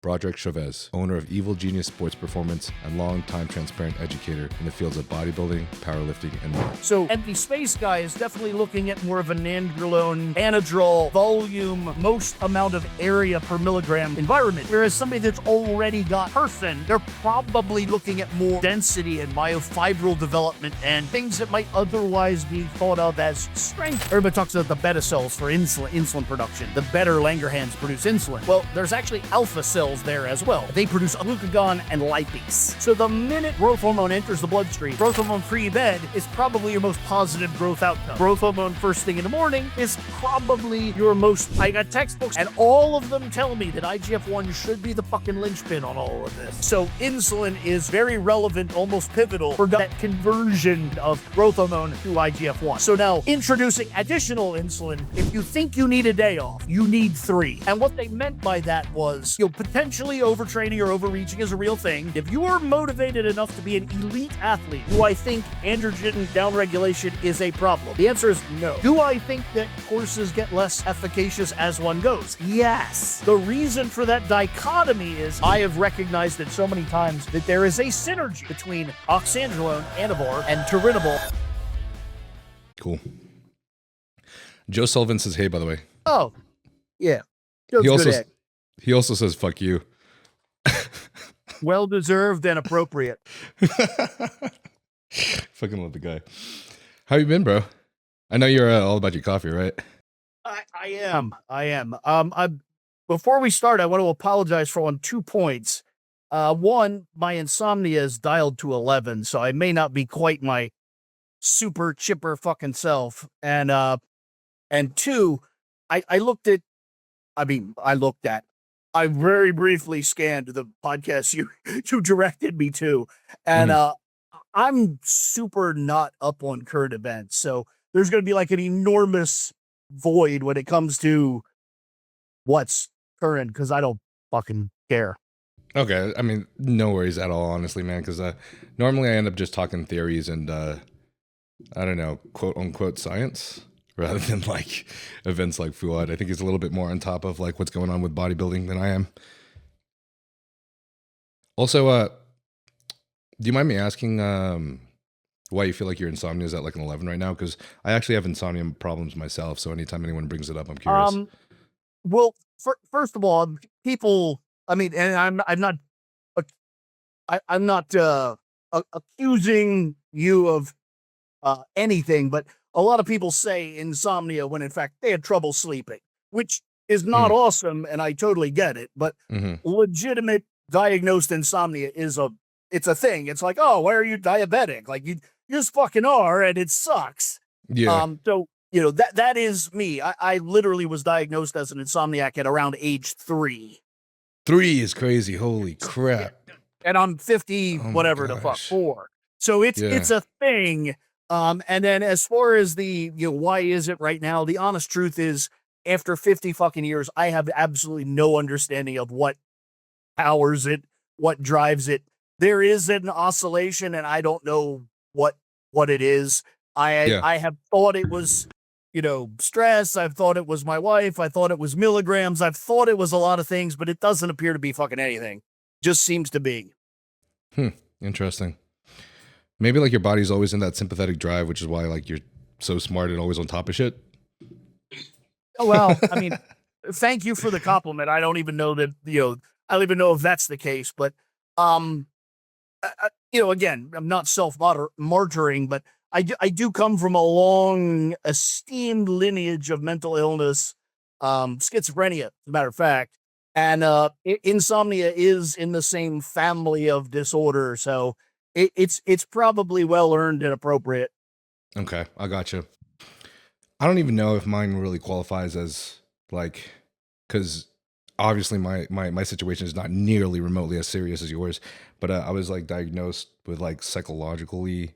Broderick Chavez, owner of Evil Genius Sports Performance and longtime Trensparent educator in the fields of bodybuilding, powerlifting, and more. So Empty Space Guy is definitely looking at more of a nandrolone, Anadrol, volume, most amount of area per milligram environment. Whereas somebody that's already got person, they're probably looking at more density and myofibril development and things that might otherwise be thought of as strength. Everybody talks about the beta cells for insulin production. The better Langerhans produce insulin. Well, there's actually alpha cells there as well. They produce glucagon and lipase. So the minute growth hormone enters the bloodstream, growth hormone pre-bed is probably your most positive growth outcome. Growth hormone first thing in the morning is probably your most... I got textbooks and all of them tell me that IGF-1 should be the fucking linchpin on all of this. So insulin is very relevant, almost pivotal for that conversion of growth hormone to IGF-1. So now introducing additional insulin, if you think you need a day off, you need 3. And what they meant by that was, potentially overtraining or overreaching is a real thing. If you are motivated enough to be an elite athlete, do I think androgen downregulation is a problem? The answer is no. Do I think that courses get less efficacious as one goes? Yes. The reason for that dichotomy is I have recognized it so many times that there is a synergy between oxandrolone, anavar, and turinabol. Cool. Joe Sullivan says, hey, by the way. Oh, yeah. Joe's He also says, fuck you. Well-deserved and appropriate. Fucking love the guy. How you been, bro? I know you're all about your coffee, right? I am. Before we start, I want to apologize for on 2 points. One, my insomnia is dialed to 11, so I may not be quite my super chipper fucking self. And 2, I very briefly scanned the podcast you directed me to, and I'm super not up on current events. So there's going to be like an enormous void when it comes to what's current, because I don't fucking care. Okay. I mean, no worries at all, honestly, man, because normally I end up just talking theories and, I don't know, quote unquote science, rather than like events like Fuad. I think he's a little bit more on top of like what's going on with bodybuilding than I am. Also, do you mind me asking why you feel like your insomnia is at like an 11 right now? Because I actually have insomnia problems myself, so anytime anyone brings it up, I'm curious. Well, first of all, people. I mean, and I'm not accusing you of anything, but a lot of people say insomnia when in fact they had trouble sleeping, which is not awesome, and I totally get it. But legitimate diagnosed insomnia it's a thing. It's like, oh, why are you diabetic? Like you just fucking are, and it sucks. Yeah. So that is me. I literally was diagnosed as an insomniac at around age 3. 3 is crazy. Holy crap. And I'm 50, whatever the fuck, 4. So it's a thing. And then as far as the, why is it right now? The honest truth is, after 50 fucking years, I have absolutely no understanding of what powers it, what drives it. There is an oscillation, and I don't know what it is. I have thought it was, stress. I've thought it was my wife. I thought it was milligrams. I've thought it was a lot of things, but it doesn't appear to be fucking anything. Just seems to be. Interesting. Maybe like your body's always in that sympathetic drive, which is why like you're so smart and always on top of shit. Oh, well, I mean, thank you for the compliment. I don't even know that, I don't even know if that's the case, but, again, I'm not self-martyring, but I do come from a long esteemed lineage of mental illness, schizophrenia, as a matter of fact, and insomnia is in the same family of disorder. So it's probably well earned and appropriate. Okay, I got you. I don't even know if mine really qualifies as like, because obviously my situation is not nearly remotely as serious as yours, but I was like diagnosed with like psychologically,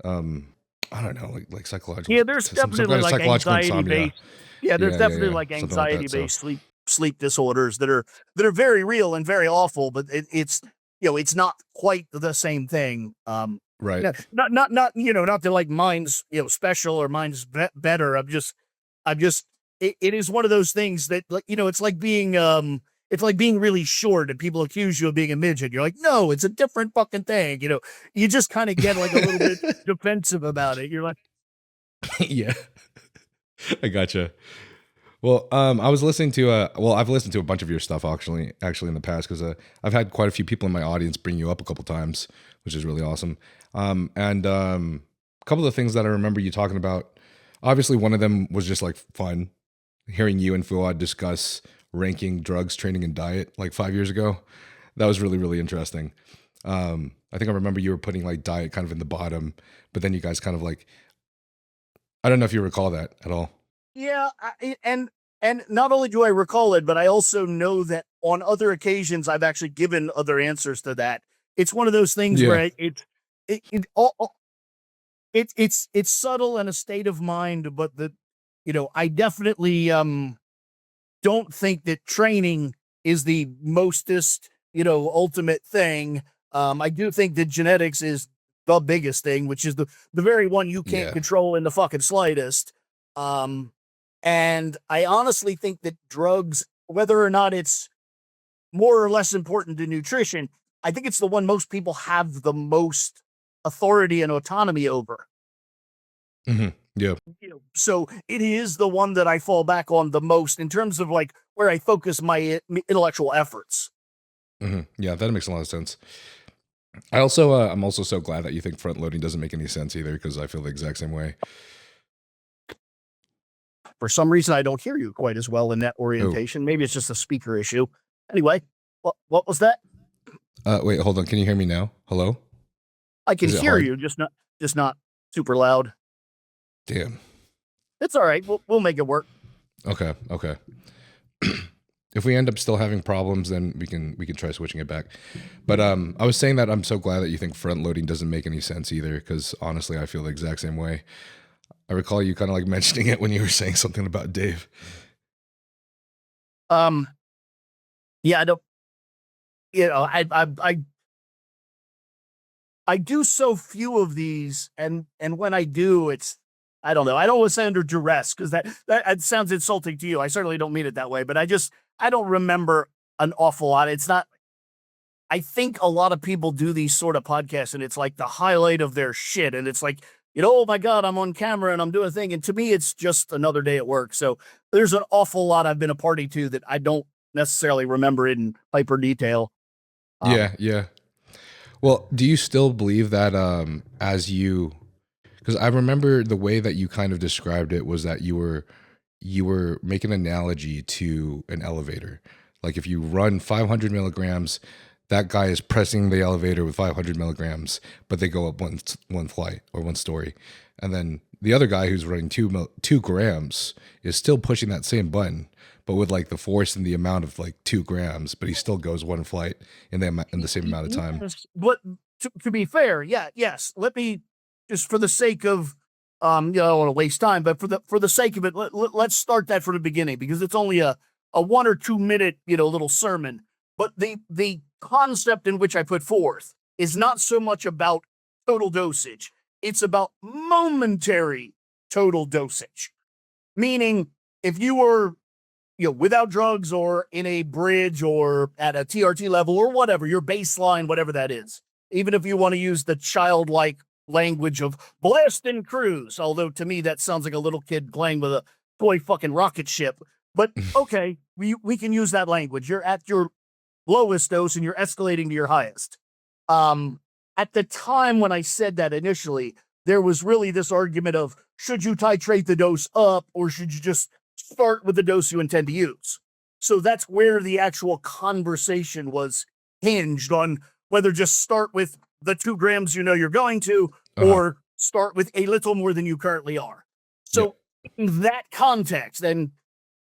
I don't know, like psychological. Yeah, there's definitely like anxiety based. Yeah, there's definitely like anxiety based sleep disorders that are very real and very awful, but it's it's not quite the same thing. Right. Not not that like mine's special or mine's better. I'm just it is one of those things that, like, it's like being it's like being really short and people accuse you of being a midget. You're like, no, it's a different fucking thing. You know, you just kind of get like a little bit defensive about it. You're like, Yeah, I gotcha. Well, I was listening to I've listened to a bunch of your stuff actually in the past because I've had quite a few people in my audience bring you up a couple times, which is really awesome. And a couple of things that I remember you talking about. Obviously, one of them was just like fun, hearing you and Fuad discuss ranking drugs, training, and diet like 5 years ago. That was really, really interesting. I think I remember you were putting like diet kind of in the bottom, but then you guys kind of like, I don't know if you recall that at all. yeah, and not only do I recall it, but I also know that on other occasions I've actually given other answers to that. It's one of those things Yeah. where it's subtle and a state of mind, but I definitely don't think that training is the mostest ultimate thing. I do think that genetics is the biggest thing, which is the very one you can't Yeah. control in the fucking slightest. And I honestly think that drugs, whether or not it's more or less important to nutrition, I think it's the one most people have the most authority and autonomy over. Mm-hmm. Yeah. So it is the one that I fall back on the most in terms of like where I focus my intellectual efforts. Mm-hmm. Yeah, that makes a lot of sense. I also, I'm also so glad that you think front loading doesn't make any sense either, because I feel the exact same way. For some reason, I don't hear you quite as well in that orientation. Maybe it's just a speaker issue. Anyway, what was that? Wait, hold on. Can you hear me now? Hello? I can Is it hear hard? you, just not super loud. Damn. It's all right. We'll make it work. Okay. If we end up still having problems, then we can try switching it back. But I was saying that I'm so glad that you think front loading doesn't make any sense either, because honestly, I feel the exact same way. I recall you kind of like mentioning it when you were saying something about Dave. Yeah, I don't. I do so few of these, and when I do, it's I don't know. I don't want to say under duress because that sounds insulting to you. I certainly don't mean it that way, but I don't remember an awful lot. It's not. I think a lot of people do these sort of podcasts, and it's like the highlight of their shit, and it's like, oh my God, I'm on camera and I'm doing a thing, and to me, it's just another day at work. So there's an awful lot I've been a party to that I don't necessarily remember in hyper detail. Yeah. Well, do you still believe that because I remember the way that you kind of described it was that you were making an analogy to an elevator. Like if you run 500 milligrams, that guy is pressing the elevator with 500 milligrams, but they go up one flight or one story. And then the other guy who's running 2 grams is still pushing that same button, but with like the force and the amount of like 2 grams, but he still goes one flight in the same amount of time. Yes, but to be fair, yes. Let me just for the sake of I don't want to waste time, but for the sake of it, let's start that from the beginning because it's only a 1 or 2 minute little sermon. But the concept in which I put forth is not so much about total dosage; it's about momentary total dosage. Meaning, if you were without drugs or in a bridge or at a TRT level or whatever, your baseline, whatever that is. Even if you want to use the childlike language of blast and cruise, although to me that sounds like a little kid playing with a toy fucking rocket ship. But okay, we can use that language. You're at your lowest dose and you're escalating to your highest. At the time when I said that initially, there was really this argument of should you titrate the dose up or should you just start with the dose you intend to use? So that's where the actual conversation was hinged on whether just start with the 2 grams you're going to or start with a little more than you currently are. So in that context, and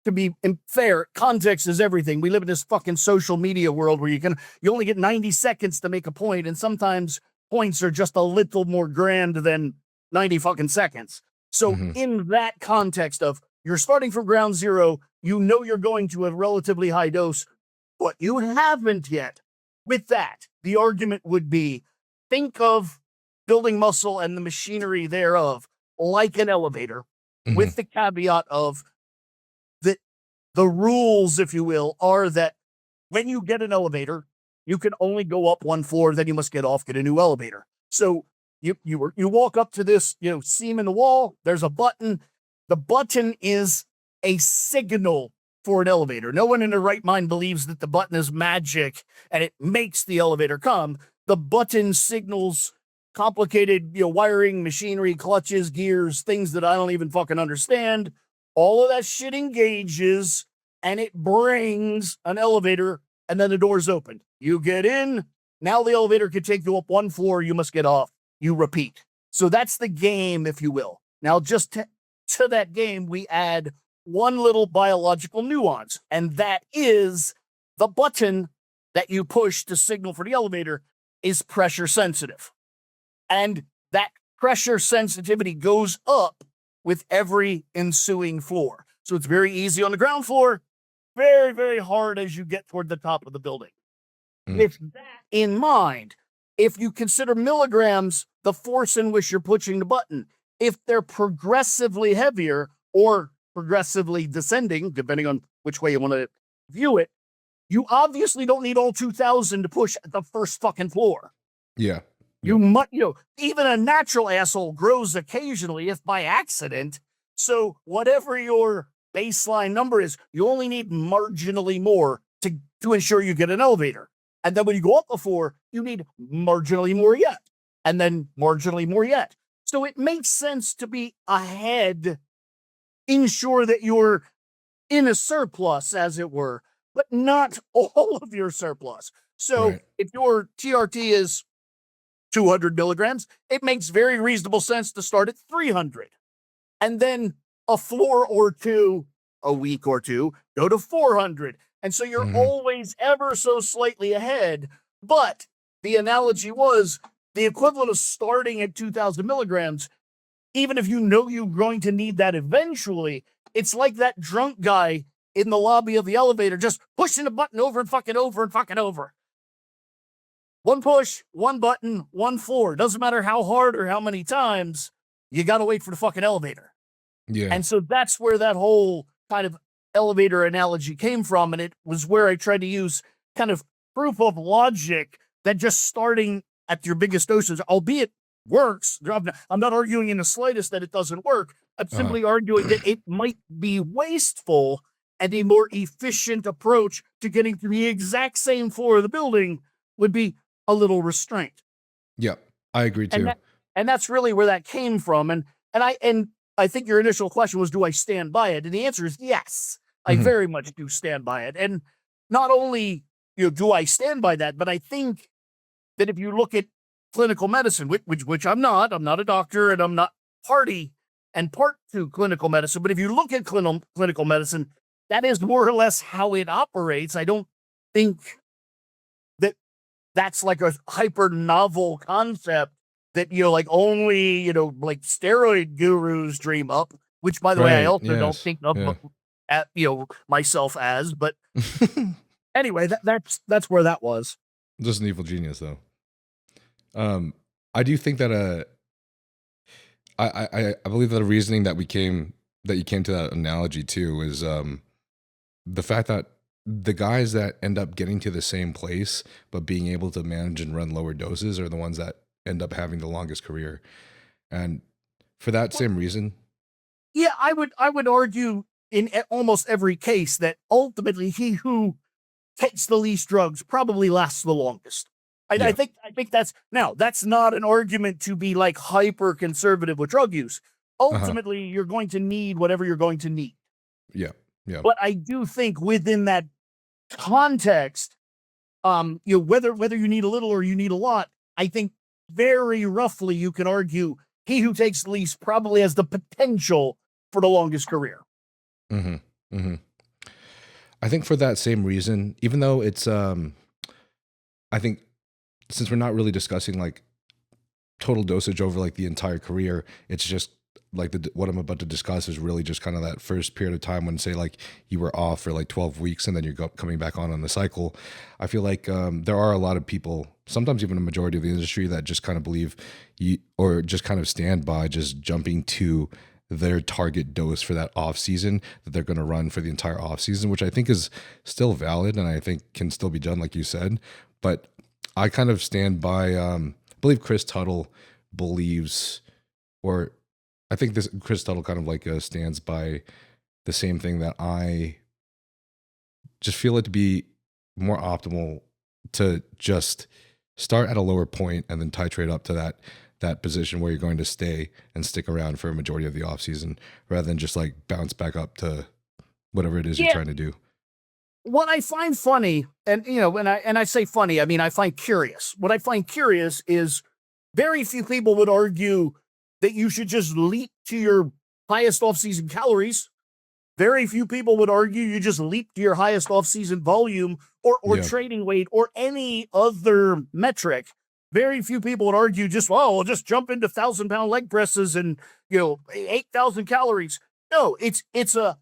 to be fair, context is everything. We live in this fucking social media world where you only get 90 seconds to make a point, and sometimes points are just a little more grand than 90 fucking seconds. So in that context of you're starting from ground zero, you're going to a relatively high dose, but you haven't yet. With that, the argument would be think of building muscle and the machinery thereof like an elevator, with the caveat of that the rules, if you will, are that when you get an elevator, you can only go up one floor, then you must get off, get a new elevator. So you walk up to this, seam in the wall, there's a button. The button is a signal for an elevator. No one in their right mind believes that the button is magic and it makes the elevator come. The button signals complicated, wiring, machinery, clutches, gears, things that I don't even fucking understand. All of that shit engages and it brings an elevator, and then the door's open. You get in. Now the elevator can take you up one floor. You must get off. You repeat. So that's the game, if you will. Now, just to that game, we add one little biological nuance, and that is the button that you push to signal for the elevator is pressure sensitive. And that pressure sensitivity goes up with every ensuing floor. So it's very easy on the ground floor, very, very hard as you get toward the top of the building. With that in mind, if you consider milligrams the force in which you're pushing the button, if they're progressively heavier or progressively descending, depending on which way you want to view it, you obviously don't need all 2,000 to push at the first fucking floor. Yeah. You might, even a natural asshole grows occasionally, if by accident. So whatever your baseline number is, you only need marginally more to ensure you get an elevator. And then when you go up a floor, you need marginally more yet. And then marginally more yet. So it makes sense to be ahead, ensure that you're in a surplus, as it were, but not all of your surplus. So if your TRT is 200 milligrams, it makes very reasonable sense to start at 300. And then a floor or two, a week or two, go to 400. And so you're always ever so slightly ahead. But the analogy was the equivalent of starting at 2,000 milligrams, even if you know you're going to need that eventually, it's like that drunk guy in the lobby of the elevator just pushing the button over and fucking over and fucking over. One push, one button, one floor. Doesn't matter how hard or how many times, you got to wait for the fucking elevator. Yeah. And so that's where that whole kind of elevator analogy came from. And it was where I tried to use kind of proof of logic that just starting at your biggest doses, albeit works. I'm not arguing in the slightest that it doesn't work. I'm simply arguing that it might be wasteful, and a more efficient approach to getting to the exact same floor of the building would be a little restraint. Yeah, I agree too. And that's really where that came from. And I think your initial question was, do I stand by it? And the answer is yes. I very much do stand by it. And not only do I stand by that, but I think that if you look at clinical medicine, which I'm not a doctor and I'm not part to clinical medicine, but if you look at clinical medicine, that is more or less how it operates. I don't think that that's like a hyper novel concept that, like only, like steroid gurus dream up, which by the way, I also don't think of myself as, but anyway, that's where that was. Just an evil genius though. I do think that, I believe that the reasoning that you came to that analogy too is, the fact that the guys that end up getting to the same place, but being able to manage and run lower doses are the ones that end up having the longest career. And for that same reason. Yeah, I would argue in almost every case that ultimately he who takes the least drugs probably lasts the longest. I think that's not an argument to be like hyper conservative with drug use. Ultimately, you're going to need whatever you're going to need. Yeah. Yeah. But I do think within that context, whether you need a little or you need a lot, I think very roughly you can argue he who takes the least probably has the potential for the longest career. I think for that same reason, even though it's, I think since we're not really discussing like total dosage over like the entire career, it's just like what I'm about to discuss is really just kind of that first period of time when, say, like you were off for like 12 weeks and then you're coming back on the cycle. I feel like there are a lot of people, sometimes even a majority of the industry, that just kind of believe or just kind of stand by just jumping to their target dose for that off season that they're going to run for the entire off season, which I think is still valid and I think can still be done, like you said. But I kind of stand by, I believe Chris Tuttle believes, or I think this Chris Tuttle kind of like stands by the same thing, that I just feel it to be more optimal to just start at a lower point and then titrate up to that position where you're going to stay and stick around for a majority of the off season, rather than just like bounce back up to whatever it is you're trying to do. What I find funny, and I say funny, I mean, I find curious. What I find curious is very few people would argue that you should just leap to your highest off-season calories. Very few people would argue you just leap to your highest off-season volume or training weight or any other metric. Very few people would argue just, we'll just jump into 1,000-pound leg presses and, 8,000 calories. No, it's a,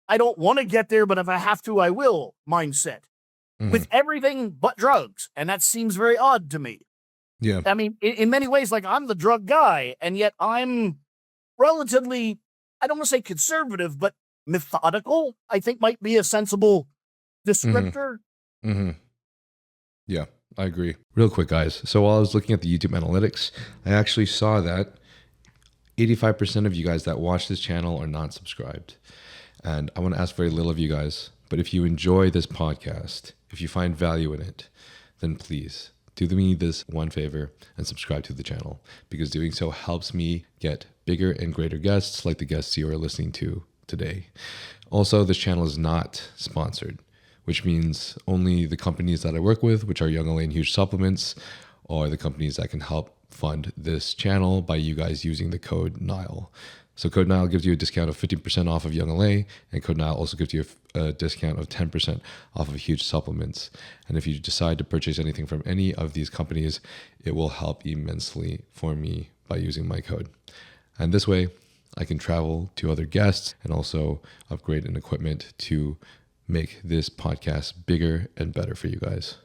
I don't want to get there, but if I have to, I will mindset with everything but drugs. And that seems very odd to me. Yeah. I mean, in many ways, like, I'm the drug guy, and yet I'm relatively, I don't want to say conservative, but methodical, I think might be a sensible descriptor. Yeah, I agree. Real quick, guys. So while I was looking at the YouTube analytics, I actually saw that 85% of you guys that watch this channel are not subscribed. And I want to ask very little of you guys, but if you enjoy this podcast, if you find value in it, then please do me this one favor and subscribe to the channel, because doing so helps me get bigger and greater guests like the guests you are listening to today. Also, this channel is not sponsored, which means only the companies that I work with, which are Young LA and Huge Supplements, are the companies that can help fund this channel by you guys using the code NILE. So code NILE gives you a discount of 15% off of Young LA, and code NILE also gives you a discount of 10% off of Huge Supplements. And if you decide to purchase anything from any of these companies, it will help immensely for me by using my code. And this way, I can travel to other guests and also upgrade in equipment to make this podcast bigger and better for you guys.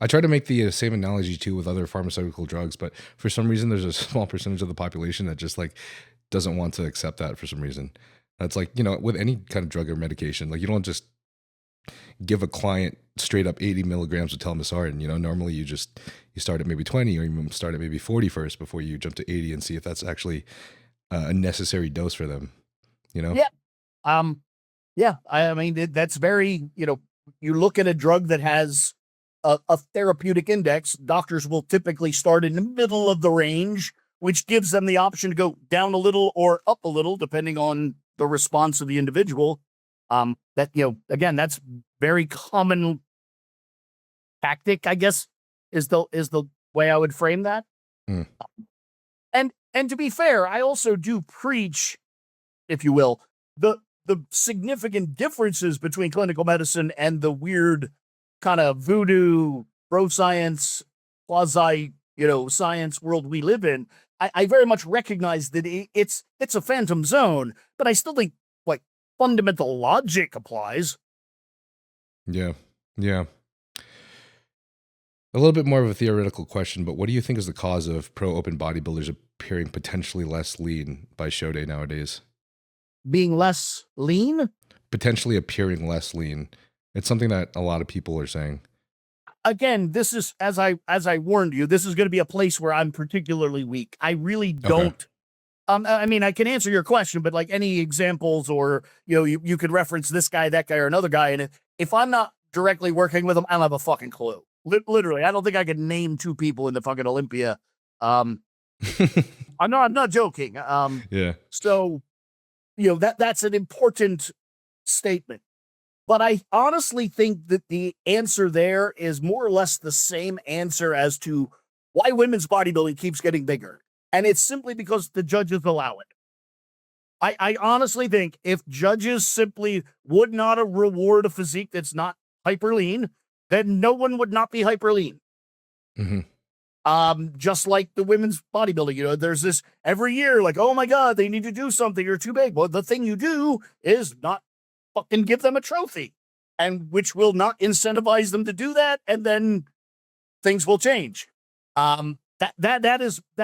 I try to make the same analogy too with other pharmaceutical drugs, but for some reason, there's a small percentage of the population that just like doesn't want to accept that for some reason. That's like, with any kind of drug or medication, like you don't just give a client straight up 80 milligrams of telmisartan. Normally you start at maybe 20, or you start at maybe 40 first before you jump to 80 and see if that's actually a necessary dose for them, Yeah. I mean, that's very, you look at a drug that has a therapeutic index, doctors will typically start in the middle of the range, which gives them the option to go down a little or up a little, depending on the response of the individual. Again, that's very common tactic, I guess, is the way I would frame that. And to be fair, I also do preach, if you will, the significant differences between clinical medicine and the weird kind of voodoo, bro science, quasi, science world we live in. I very much recognize that it's a phantom zone, but I still think like fundamental logic applies. Yeah. A little bit more of a theoretical question, but what do you think is the cause of pro open bodybuilders appearing potentially less lean by show day nowadays? Being less lean? Potentially appearing less lean. It's something that a lot of people are saying. Again, this is, as I warned you, this is going to be a place where I'm particularly weak. I really don't. Okay. I mean, I can answer your question, but like any examples, or you could reference this guy, that guy, or another guy, and if I'm not directly working with them, I don't have a fucking clue. Literally, I don't think I could name two people in the fucking Olympia. I'm not joking. Yeah. So, that's an important statement. But I honestly think that the answer there is more or less the same answer as to why women's bodybuilding keeps getting bigger. And it's simply because the judges allow it. I honestly think if judges simply would not reward a physique that's not hyper lean, then no one would not be hyper lean. Just like the women's bodybuilding, there's this every year, like, oh my God, they need to do something, you're too big. Well, the thing you do is not fucking give them a trophy, and which will not incentivize them to do that, and then things will change. That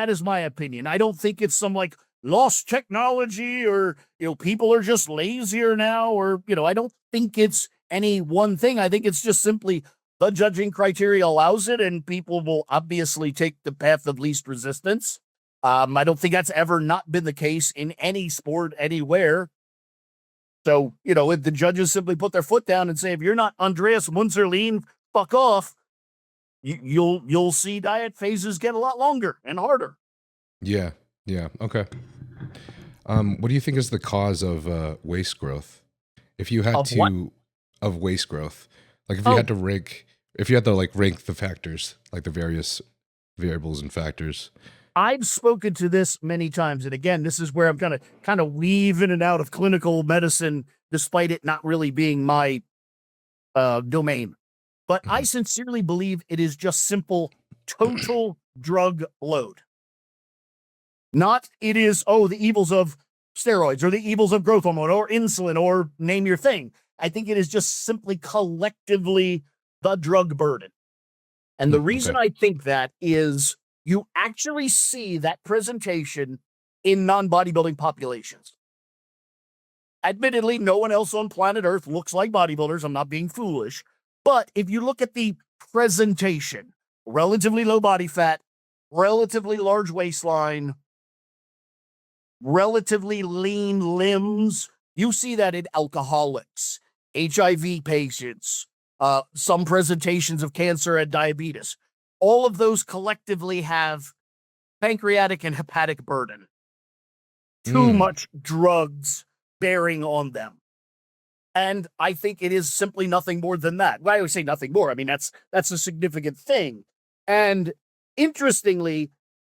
is my opinion. I don't think it's some like lost technology, or people are just lazier now, or I don't think it's any one thing. I think it's just simply the judging criteria allows it, and people will obviously take the path of least resistance. I don't think that's ever not been the case in any sport anywhere. So, if the judges simply put their foot down and say, if you're not Andreas Munzerlin, fuck off, you'll see diet phases get a lot longer and harder. Yeah. Okay. What do you think is the cause of waist growth? If you had of waist growth, like if you had to rank the factors, like the various variables and factors. I've spoken to this many times, and again, this is where I'm kind of weave in and out of clinical medicine, despite it not really being my domain. But I sincerely believe it is just simple total drug load. Not it is, the evils of steroids or the evils of growth hormone or insulin or name your thing. I think it is just simply collectively the drug burden. And the reason I think that is you actually see that presentation in non-bodybuilding populations. Admittedly, no one else on planet Earth looks like bodybuilders. I'm not being foolish. But if you look at the presentation, relatively low body fat, relatively large waistline, relatively lean limbs, you see that in alcoholics, HIV patients, some presentations of cancer and diabetes. All of those collectively have pancreatic and hepatic burden. Too much drugs bearing on them. And I think it is simply nothing more than that. Well, I always say nothing more. I mean, that's a significant thing. And interestingly,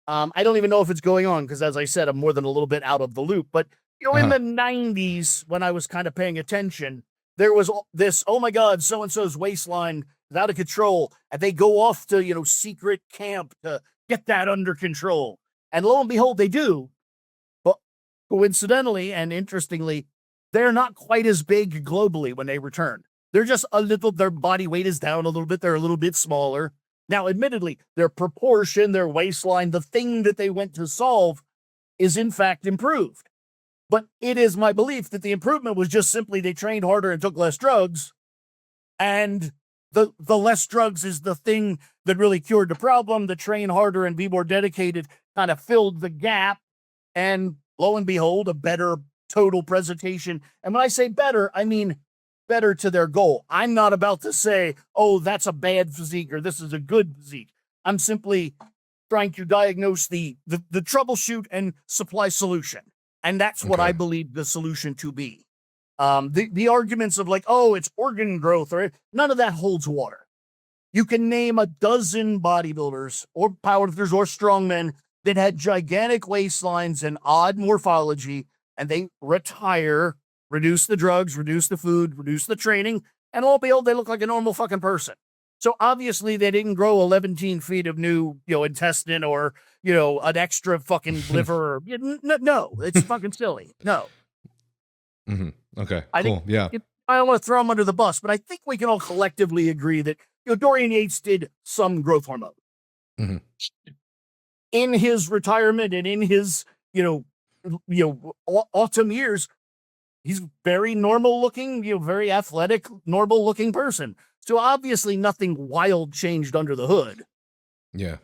I don't even know if it's going on because, as I said, I'm more than a little bit out of the loop. But, in the 90s, when I was kind of paying attention, there was this, oh my God, so-and-so's waistline is out of control. And they go off to, secret camp to get that under control. And lo and behold, they do. But coincidentally and interestingly, they're not quite as big globally when they return. They're just their body weight is down a little bit. They're a little bit smaller. Now, admittedly, their proportion, their waistline, the thing that they went to solve is in fact improved. But it is my belief that the improvement was just simply they trained harder and took less drugs. And the less drugs is the thing that really cured the problem. The train harder and be more dedicated kind of filled the gap. And lo and behold, a better total presentation. And when I say better, I mean better to their goal. I'm not about to say, oh, that's a bad physique or this is a good physique. I'm simply trying to diagnose the troubleshoot and supply solution. And that's what I believe the solution to be. The arguments of like, oh, it's organ growth, or none of that holds water. You can name a dozen bodybuilders or powerlifters or strongmen that had gigantic waistlines and odd morphology, and they retire, reduce the drugs, reduce the food, reduce the training, and all behold, they look like a normal fucking person. So obviously they didn't grow 11 feet of new, intestine or, an extra fucking liver. No, it's fucking silly. No. Okay, I cool. I don't want to throw them under the bus, but I think we can all collectively agree that, Dorian Yates did some growth hormone. In his retirement and in his, autumn years, he's very normal looking, very athletic, normal looking person. So obviously nothing wild changed under the hood. Yeah.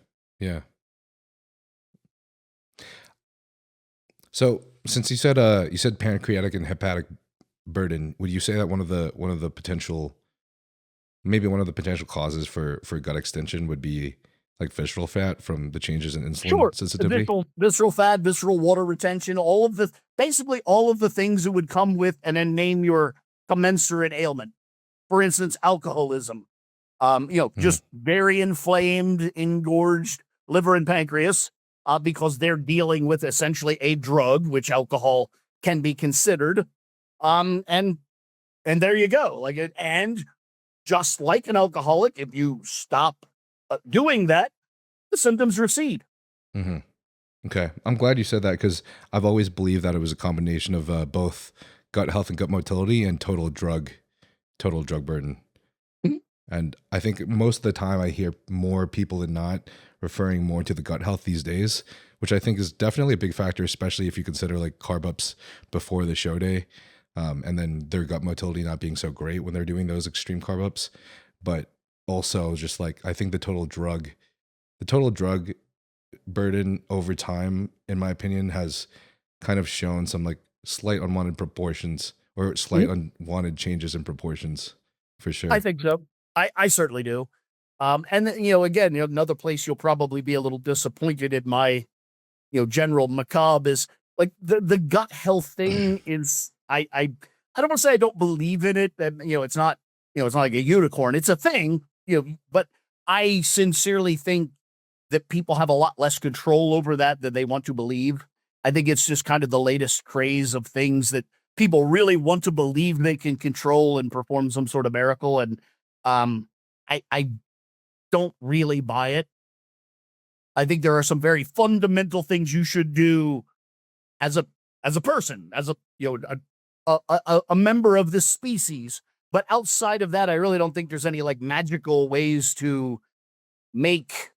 So since you said pancreatic and hepatic burden, would you say that one of the potential causes for gut extension would be like visceral fat from the changes in insulin sensitivity? Visceral fat, visceral water retention, basically all of the things that would come with, and then name your commensurate ailment. For instance, alcoholism, just very inflamed, engorged liver and pancreas, because they're dealing with essentially a drug, which alcohol can be considered. And there you go. And just like an alcoholic, if you stop doing that, the symptoms recede. Okay. I'm glad you said that because I've always believed that it was a combination of both gut health and gut motility and total drug burden. And I think most of the time I hear more people than not referring more to the gut health these days, which I think is definitely a big factor, especially if you consider like carb ups before the show day. And then their gut motility not being so great when they're doing those extreme carb ups. But also just like, I think the total drug burden over time, in my opinion, has kind of shown some like slight unwanted proportions or slight unwanted changes in proportions for sure. I think so. I certainly do. And then, again, another place you'll probably be a little disappointed in my, general macabre is like the gut health thing is, I don't want to say I don't believe in it. And, it's not like a unicorn. It's a thing, but I sincerely think that people have a lot less control over that than they want to believe. I think it's just kind of the latest craze of things that people really want to believe they can control and perform some sort of miracle. And I don't really buy it. I think there are some very fundamental things you should do as a person, as a member of this species. But outside of that, I really don't think there's any like magical ways to make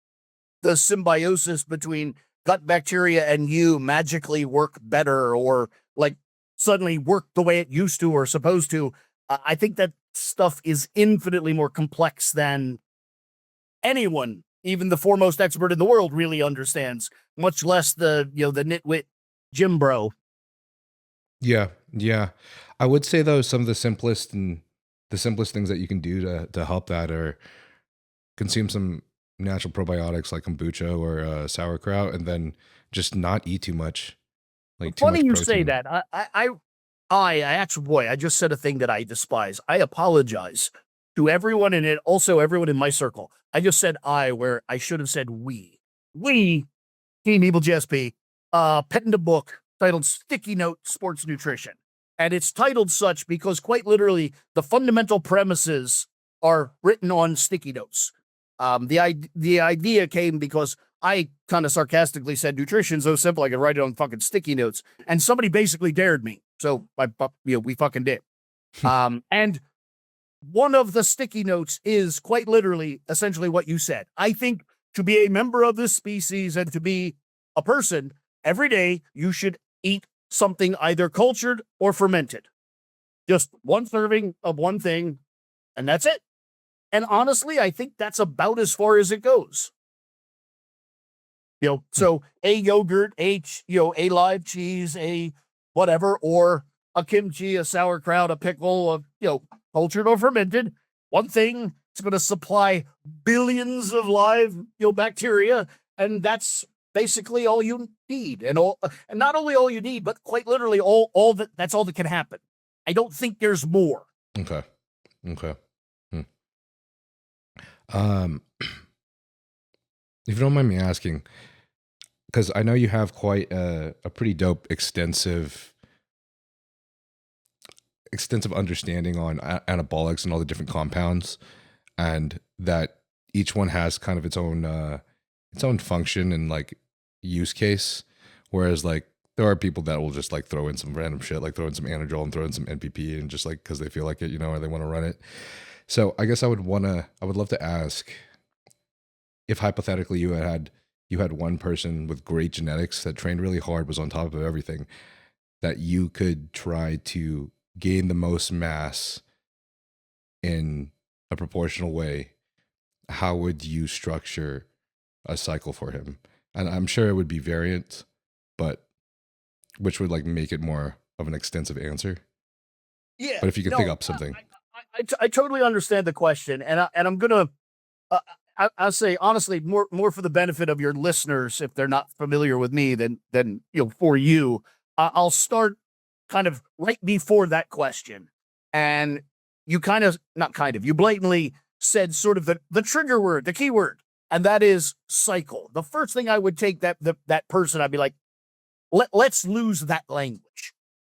the symbiosis between gut bacteria and you magically work better or like suddenly work the way it used to or supposed to. I think that stuff is infinitely more complex than anyone, even the foremost expert in the world, really understands, much less the nitwit gym bro. Yeah. I would say though, some of the simplest things that you can do to help that are consume some natural probiotics like kombucha or sauerkraut, and then just not eat too much. Like too Funny much you protein. say that. I actually, boy, I just said a thing that I despise. I apologize to everyone in it, also everyone in my circle. I just said where I should have said we. We, Team Evil GSP, penned a book titled Sticky Note Sports Nutrition. And it's titled such because quite literally the fundamental premises are written on sticky notes. The idea came because I kind of sarcastically said nutrition's so simple I could write it on fucking sticky notes, and somebody basically dared me. So we fucking did. And one of the sticky notes is quite literally essentially what you said. I think to be a member of this species and to be a person, every day you should eat something either cultured or fermented. Just one serving of one thing, and that's it. And honestly, I think that's about as far as it goes. So a yogurt, a live cheese, a whatever, or a kimchi, a sauerkraut, a pickle, cultured or fermented. One thing, it's going to supply billions of live, bacteria, and that's basically all you need. And not only all you need, but quite literally that's all that can happen. I don't think there's more. Okay. If you don't mind me asking, because I know you have quite a pretty dope, extensive understanding on anabolics and all the different compounds, and that each one has kind of its own function and like use case. Whereas like there are people that will just like throw in some random shit, like throw in some Anadrol and throw in some NPP and just like because they feel like it, or they want to run it. So I guess I would love to ask if hypothetically you had one person with great genetics that trained really hard, was on top of everything, that you could try to gain the most mass in a proportional way, how would you structure a cycle for him? And I'm sure it would be variant, but which would like make it more of an extensive answer. Yeah. But if you could think up something. I totally understand the question, and I'm gonna I'll say honestly more for the benefit of your listeners if they're not familiar with me than for you. I'll start kind of right before that question, and you you blatantly said sort of the trigger word, the key word, and that is cycle. The first thing I would take that person, I'd be like, let's lose that language.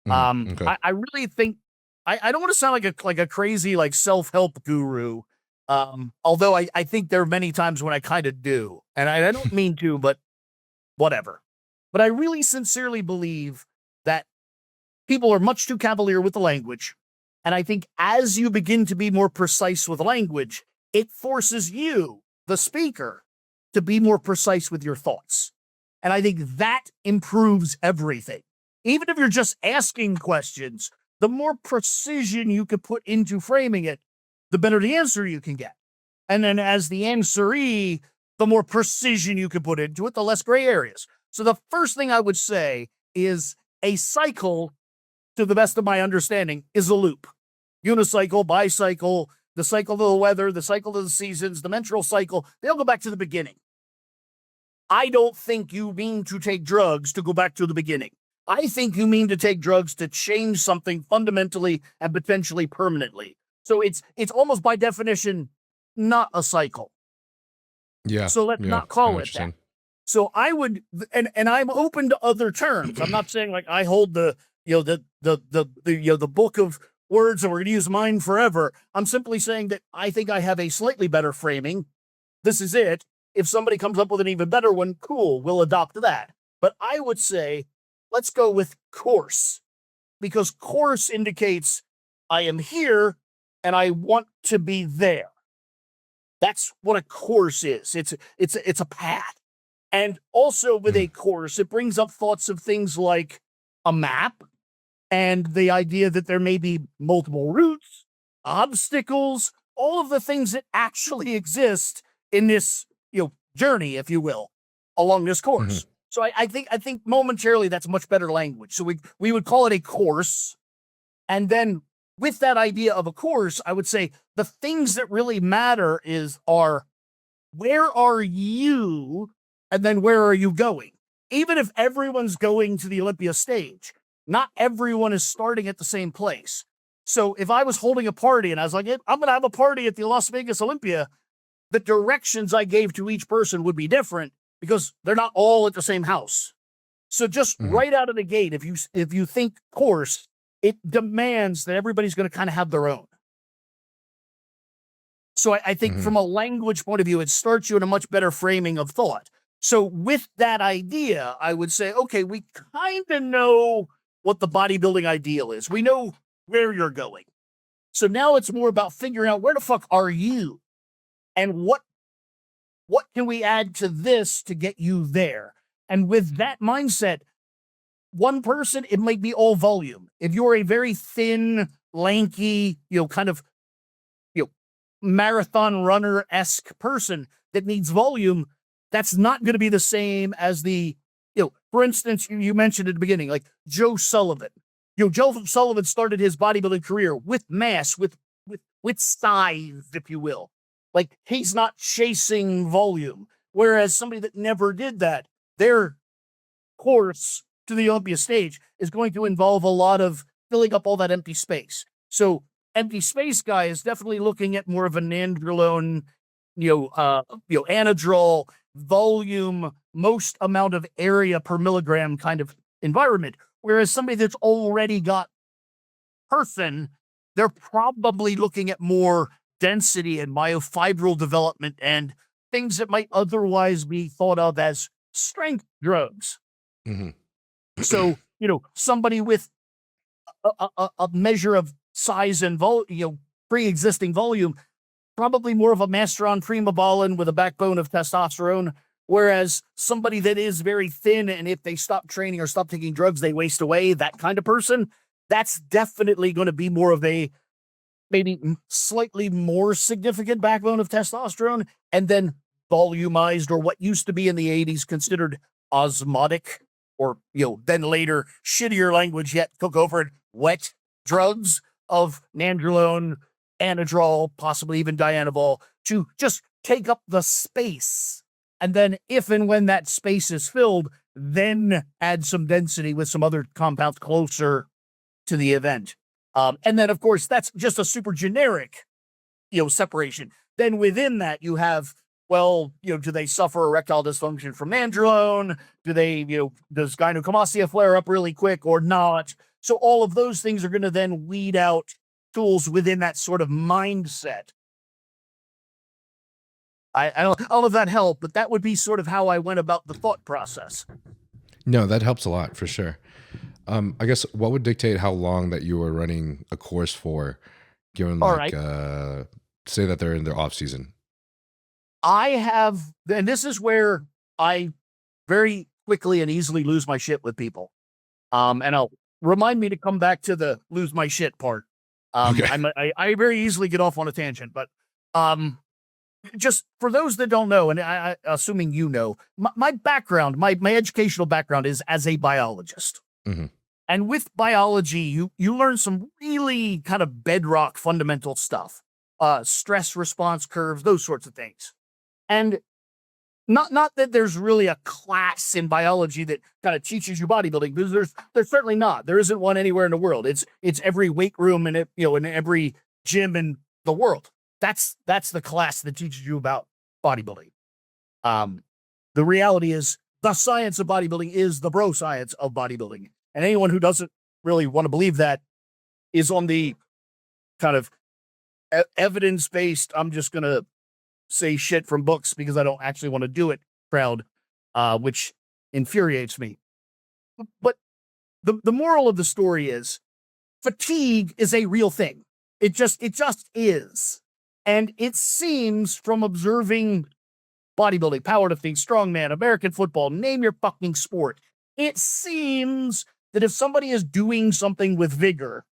Okay. I really think. I don't want to sound like a crazy like self-help guru, although I think there are many times when I kind of do, and I don't mean to, but whatever. But I really sincerely believe that people are much too cavalier with the language, and I think as you begin to be more precise with language, it forces you, the speaker, to be more precise with your thoughts. And I think that improves everything. Even if you're just asking questions, the more precision you can put into framing it, the better the answer you can get. And then as the answeree, the more precision you can put into it, the less gray areas. So the first thing I would say is a cycle, to the best of my understanding, is a loop. Unicycle, bicycle, the cycle of the weather, the cycle of the seasons, the menstrual cycle, they all go back to the beginning. I don't think you mean to take drugs to go back to the beginning. I think you mean to take drugs to change something fundamentally and potentially permanently. So it's almost by definition not a cycle. Yeah. So let's not call it that. So I would, and I'm open to other terms. I'm not saying like I hold the book of words and we're going to use mine forever. I'm simply saying that I think I have a slightly better framing. This is it. If somebody comes up with an even better one, cool, we'll adopt that. But I would say, let's go with course, because course indicates I am here and I want to be there. That's what a course is. It's a path. And also with a course, it brings up thoughts of things like a map and the idea that there may be multiple routes, obstacles, all of the things that actually exist in this journey, if you will, along this course. So I think momentarily that's much better language. So we would call it a course. And then with that idea of a course, I would say the things that really matter are where are you and then where are you going? Even if everyone's going to the Olympia stage, not everyone is starting at the same place. So if I was holding a party and I was like, I'm going to have a party at the Las Vegas Olympia, the directions I gave to each person would be different because they're not all at the same house. So just right out of the gate, if you think course, it demands that everybody's going to kind of have their own. So I think from a language point of view, it starts you in a much better framing of thought. So with that idea, I would say, okay, we kind of know what the bodybuilding ideal is. We know where you're going. So now it's more about figuring out where the fuck are you? And what can we add to this to get you there? And with that mindset, one person, it might be all volume. If you're a very thin, lanky, kind of, marathon runner-esque person that needs volume, that's not going to be the same as the, for instance, you mentioned at the beginning, like Joe Sullivan. Joe Sullivan started his bodybuilding career with mass, with size, if you will. Like, he's not chasing volume. Whereas somebody that never did that, their course to the Olympia stage is going to involve a lot of filling up all that empty space. So empty space guy is definitely looking at more of a nandrolone, Anadrol, volume, most amount of area per milligram kind of environment. Whereas somebody that's already got person, they're probably looking at more density and myofibril development and things that might otherwise be thought of as strength drugs. So, somebody with a measure of size and pre-existing volume, probably more of a masteron primobolan with a backbone of testosterone, whereas somebody that is very thin and if they stop training or stop taking drugs, they waste away, that kind of person, that's definitely going to be more of a maybe slightly more significant backbone of testosterone, and then volumized, or what used to be in the 80s considered osmotic, or, then later shittier language yet took over it, wet drugs of nandrolone, Anadrol, possibly even dianabol, to just take up the space. And then if and when that space is filled, then add some density with some other compounds closer to the event. And then, of course, that's just a super generic, separation. Then within that, you have, do they suffer erectile dysfunction from nandrolone? Do they, does gynecomastia flare up really quick or not? So all of those things are going to then weed out tools within that sort of mindset. I don't know if that helped, but that would be sort of how I went about the thought process. No, that helps a lot for sure. I guess what would dictate how long that you were running a course for, given say that they're in their off season? I have, and this is where I very quickly and easily lose my shit with people. And I'll remind me to come back to the lose my shit part. Okay. I very easily get off on a tangent, but just for those that don't know, and I assuming you know, my background, my educational background is as a biologist. Mhm. And with biology, you learn some really kind of bedrock fundamental stuff, stress response curves, those sorts of things. And not that there's really a class in biology that kind of teaches you bodybuilding, because there's certainly not. There isn't one anywhere in the world. It's every weight room and in every gym in the world. That's the class that teaches you about bodybuilding. The reality is the science of bodybuilding is the bro science of bodybuilding. And anyone who doesn't really want to believe that is on the kind of evidence-based, I'm just going to say shit from books because I don't actually want to do it crowd, which infuriates me. But the moral of the story is fatigue is a real thing. It just is. And it seems from observing bodybuilding, powerlifting, strongman, American football, name your fucking sport, it seems that if somebody is doing something with vigor,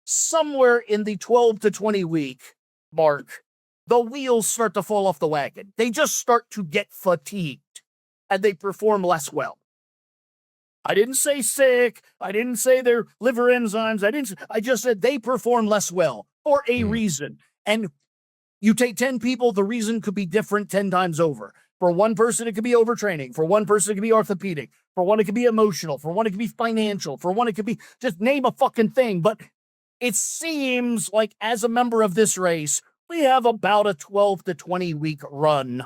somewhere in the 12 to 20 week mark, the wheels start to fall off the wagon. They just start to get fatigued and they perform less well. I didn't say sick. I didn't say their liver enzymes. I just said they perform less well for a reason. And you take 10 people, the reason could be different 10 times over. For one person, it could be overtraining. For one person, it could be orthopedic. For one, it could be emotional. For one, it could be financial. For one, it could be just name a fucking thing. But it seems like as a member of this race, we have about a 12 to 20 week run.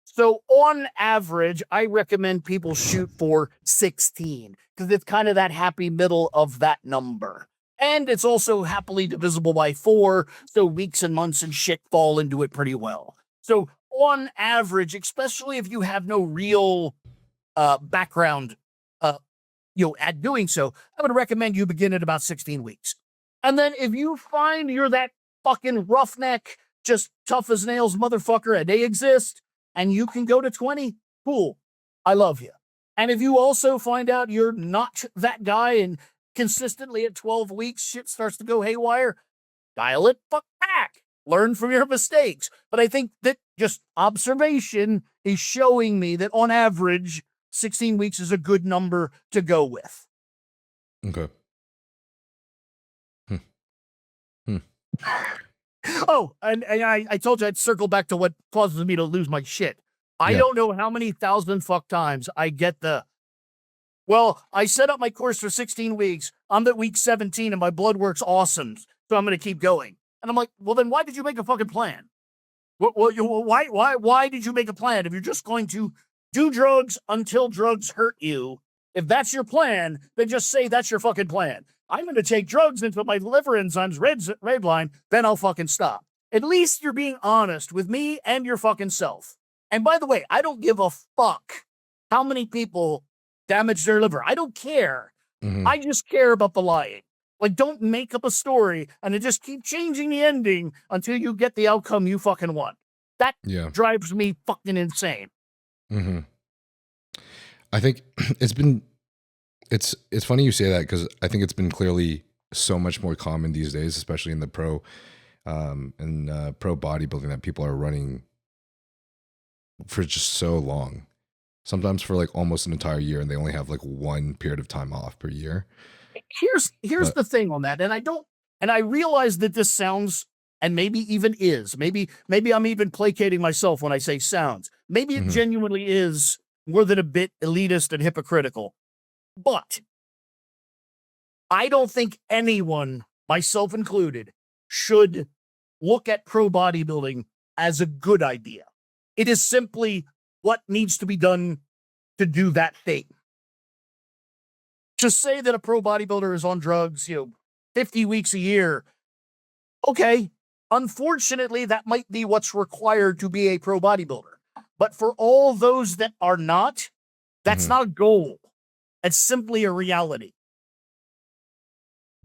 So on average, I recommend people shoot for 16 because it's kind of that happy middle of that number. And it's also happily divisible by 4, so weeks and months and shit fall into it pretty well. So on average, especially if you have no real background, at doing so, I would recommend you begin at about 16 weeks. And then if you find you're that fucking roughneck, just tough as nails motherfucker, and they exist, and you can go to 20, cool. I love you. And if you also find out you're not that guy and consistently at 12 weeks, shit starts to go haywire, dial it fuck back. Learn from your mistakes. But I think that just observation is showing me that on average, 16 weeks is a good number to go with. Okay. Oh, and I told you I'd circle back to what causes me to lose my shit. I don't know how many thousand fuck times I get well, I set up my course for 16 weeks. I'm at week 17 and my blood work's awesome, so I'm going to keep going. And I'm like, well, then why did you make a fucking plan? Why did you make a plan if you're just going to do drugs until drugs hurt you? If that's your plan, then just say that's your fucking plan. I'm going to take drugs until my liver enzymes redline, then I'll fucking stop. At least you're being honest with me and your fucking self. And by the way, I don't give a fuck how many people damage their liver. I don't care. I just care about the lying. Like, don't make up a story and then just keep changing the ending until you get the outcome you fucking want. That drives me fucking insane. I think it's funny you say that because I think it's been clearly so much more common these days, especially in the pro bodybuilding, that people are running for just so long. Sometimes for like almost an entire year, and they only have like one period of time off per year. Here's the thing on that, and I realize that this sounds, and maybe even is, maybe I'm even placating myself when I say sounds. Maybe it genuinely is more than a bit elitist and hypocritical. But I don't think anyone, myself included, should look at pro bodybuilding as a good idea. It is simply what needs to be done to do that thing. To say that a pro bodybuilder is on drugs, 50 weeks a year, okay, unfortunately, that might be what's required to be a pro bodybuilder. But for all those that are not, that's not a goal. It's simply a reality.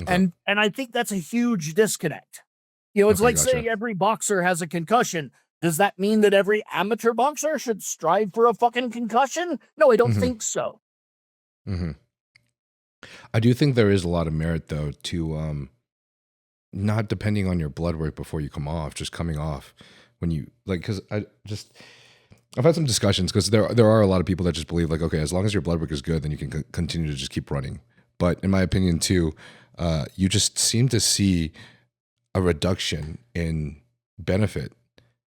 Okay. And I think that's a huge disconnect. It's like saying every boxer has a concussion. Does that mean that every amateur boxer should strive for a fucking concussion? No, I don't think so. Mm-hmm. I do think there is a lot of merit, though, to not depending on your blood work before you come off, just coming off when you like, because I've had some discussions because there are a lot of people that just believe like, okay, as long as your blood work is good, then you can continue to just keep running. But in my opinion, too, you just seem to see a reduction in benefit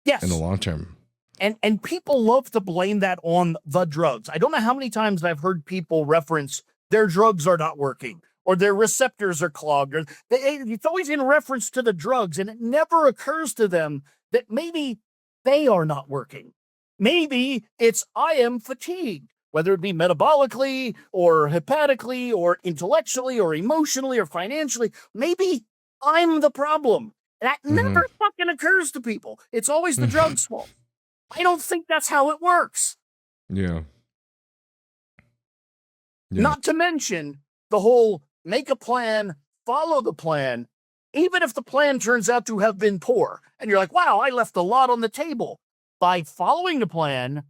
in the long term. And people love to blame that on the drugs. I don't know how many times I've heard people reference their drugs are not working or their receptors are clogged. Or it's always in reference to the drugs, and it never occurs to them that maybe they are not working. Maybe it's I am fatigued, whether it be metabolically or hepatically or intellectually or emotionally or financially. Maybe I'm the problem. That never fucking occurs to people. It's always the drug's fault. I don't think that's how it works. Yeah. Not to mention the whole make a plan, follow the plan, even if the plan turns out to have been poor. And you're like, wow, I left a lot on the table. By following the plan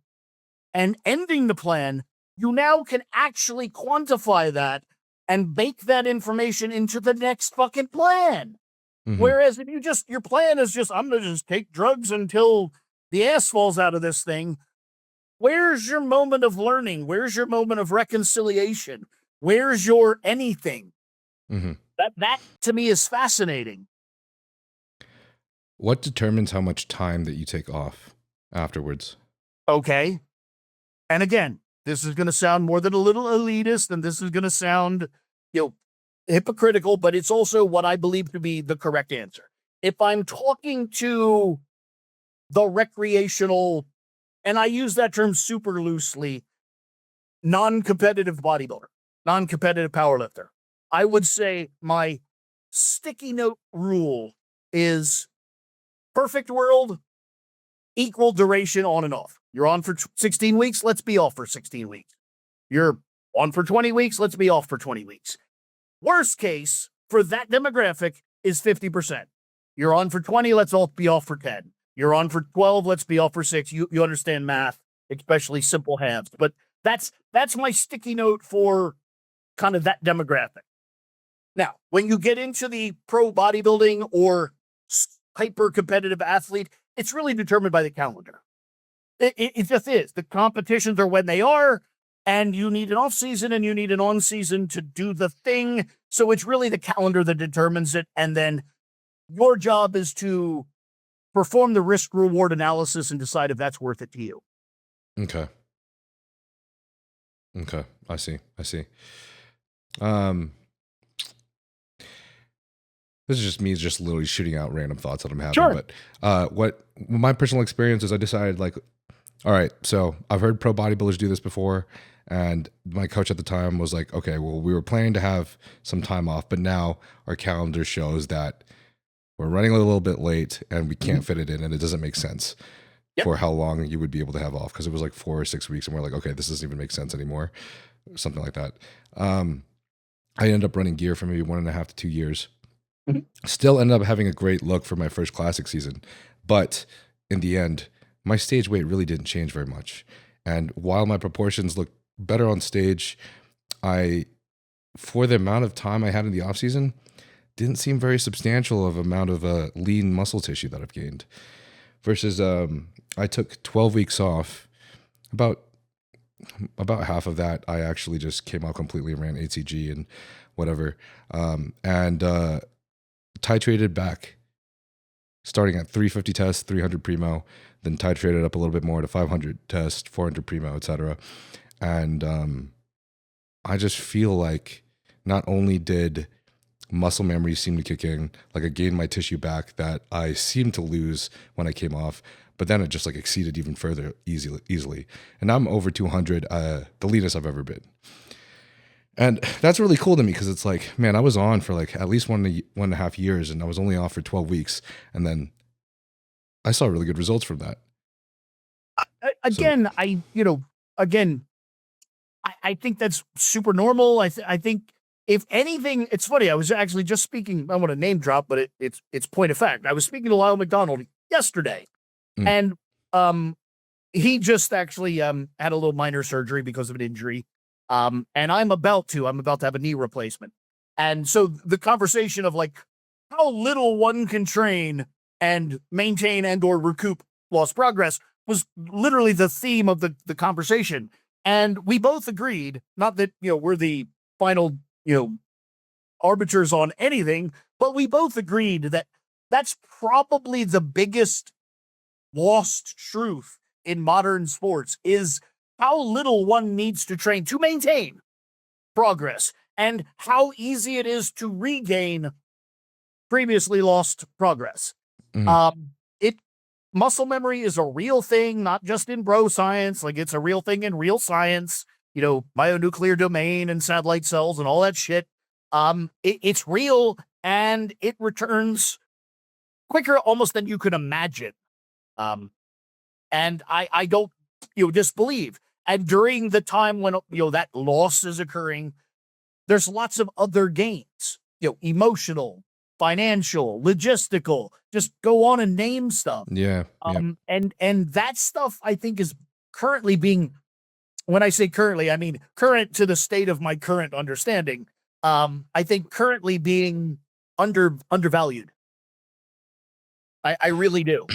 and ending the plan, you now can actually quantify that and bake that information into the next fucking plan. Whereas if your plan is just, I'm going to just take drugs until the ass falls out of this thing. Where's your moment of learning? Where's your moment of reconciliation? Where's your anything? That to me is fascinating. What determines how much time that you take off afterwards? Okay. And again, this is going to sound more than a little elitist, and this is going to sound, hypocritical, but it's also what I believe to be the correct answer. If I'm talking to the recreational, and I use that term super loosely, non-competitive bodybuilder, non-competitive powerlifter, I would say my sticky note rule is perfect world, equal duration on and off. You're on for 16 weeks, let's be off for 16 weeks. You're on for 20 weeks, let's be off for 20 weeks. Worst case for that demographic is 50%. You're on for 20, let's all be off for 10. You're on for 12, let's be off for 6. You understand math, especially simple halves. But that's my sticky note for kind of that demographic. Now, when you get into the pro bodybuilding or hyper-competitive athlete, it's really determined by the calendar. It just is. The competitions are when they are, and you need an off-season and you need an on-season to do the thing. So it's really the calendar that determines it, and then your job is to perform the risk-reward analysis and decide if that's worth it to you. Okay. I see. This is just me just literally shooting out random thoughts that I'm having. Sure. But what my personal experience is, I decided like, all right, so I've heard pro bodybuilders do this before. And my coach at the time was like, okay, well, we were planning to have some time off, but now our calendar shows that we're running a little bit late and we can't fit it in, and it doesn't make sense for how long you would be able to have off, because it was like 4 or 6 weeks, and we're like, okay, this doesn't even make sense anymore, something like that. I ended up running gear for maybe 1.5 to 2 years. Still ended up having a great look for my first classic season, but in the end, my stage weight really didn't change very much. And while my proportions looked better on stage, for the amount of time I had in the off season, didn't seem very substantial of amount of lean muscle tissue that I've gained. Versus I took 12 weeks off. About half of that I actually just came out completely, ran HCG and whatever, and titrated back, starting at 350 test, 300 primo, then titrated up a little bit more to 500 test, 400 primo, etc. And I just feel like not only did muscle memory seem to kick in, like I gained my tissue back that I seemed to lose when I came off, but then it just like exceeded even further easily. And now I'm over 200, the leanest I've ever been. And that's really cool to me, because it's like, man, I was on for like at least 1.5 years, and I was only off for 12 weeks. And then I saw really good results from that. I think that's super normal. I think if anything, it's funny. I was actually just speaking, I want to name drop, but it's point of fact. I was speaking to Lyle McDonald yesterday, And he just actually had a little minor surgery because of an injury. And I'm about to have a knee replacement. And so the conversation of like how little one can train and maintain and or recoup lost progress was literally the theme of the conversation. And we both agreed, not that, we're the final, arbiters on anything, but we both agreed that that's probably the biggest lost truth in modern sports is how little one needs to train to maintain progress and how easy it is to regain previously lost progress. Muscle memory is a real thing, not just in bro science. Like it's a real thing in real science, myonuclear domain and satellite cells and all that shit. It's real and it returns quicker almost than you could imagine. And I don't, disbelieve. And during the time when, that loss is occurring, there's lots of other gains, emotional, financial, logistical, just go on and name stuff. Yeah. And that stuff I think is currently being, when I say currently, I mean current to the state of my current understanding. I think currently being undervalued. I really do.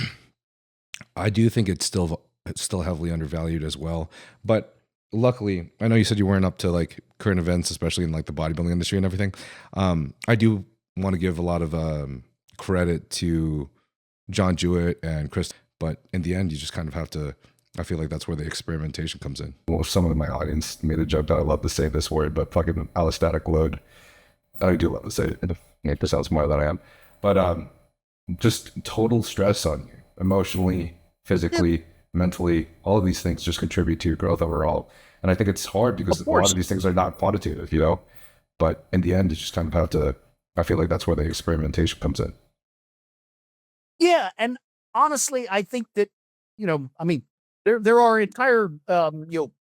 I do think it's still heavily undervalued as well. But luckily, I know you said you weren't up to like current events, especially in like the bodybuilding industry and everything. I do want to give a lot of credit to John Jewett and Chris, but in the end, you just kind of have to. I feel like that's where the experimentation comes in. Well, some of my audience made a joke that I love to say this word, but fucking allostatic load. I do love to say it. It sounds more than I am, but just total stress on you, emotionally, physically, mentally. All of these things just contribute to your growth overall. And I think it's hard because a lot of these things are not quantitative, But in the end, you just kind of have to. I feel like that's where the experimentation comes in. Yeah, and honestly, I think that there are entire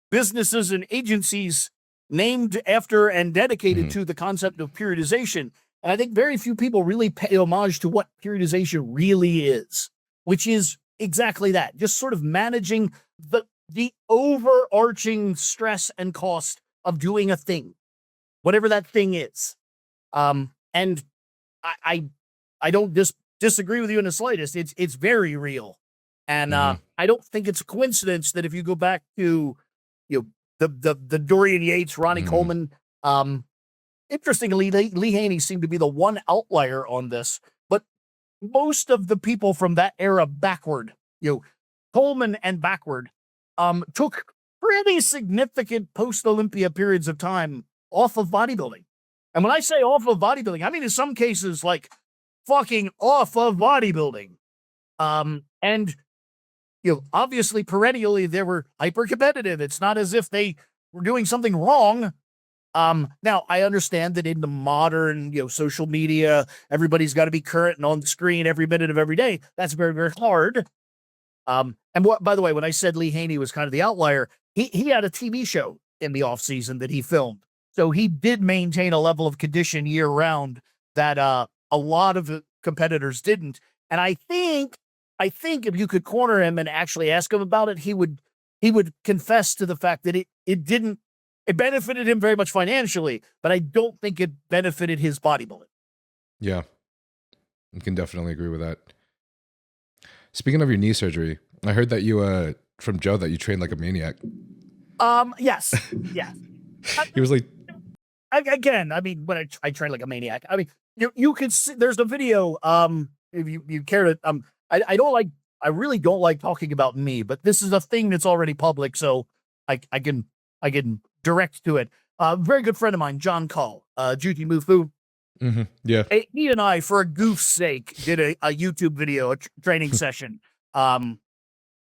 businesses and agencies named after and dedicated to the concept of periodization. And I think very few people really pay homage to what periodization really is, which is exactly that. Just sort of managing the overarching stress and cost of doing a thing, whatever that thing is. And I don't disagree with you in the slightest. It's very real. And I don't think it's a coincidence that if you go back to the Dorian Yates, Ronnie Coleman, interestingly, Lee Haney seemed to be the one outlier on this, but most of the people from that era backward, Coleman and backward, took pretty significant post-Olympia periods of time off of bodybuilding. And when I say off of bodybuilding, I mean in some cases like fucking off of bodybuilding. And obviously perennially they were hyper competitive. It's not as if they were doing something wrong. Now I understand that in the modern, social media, everybody's got to be current and on the screen every minute of every day. That's very, very hard. And by the way, when I said Lee Haney was kind of the outlier, he had a TV show in the off season that he filmed. So he did maintain a level of condition year round that, a lot of the competitors didn't. And I think if you could corner him and actually ask him about it, he would confess to the fact that it benefited him very much financially, but I don't think it benefited his bodybuilding. Yeah. You can definitely agree with that. Speaking of your knee surgery, I heard that you, from Joe, that you trained like a maniac. Yes. Yeah. He was like, again, I mean, when I train like a maniac, I mean, you can see, there's a video, if you care to, I really don't like talking about me, but this is a thing that's already public. So I can direct to it. Very good friend of mine, John Call, Juti Mufu. Yeah. He and I, for a goof's sake, did a YouTube video, a training session,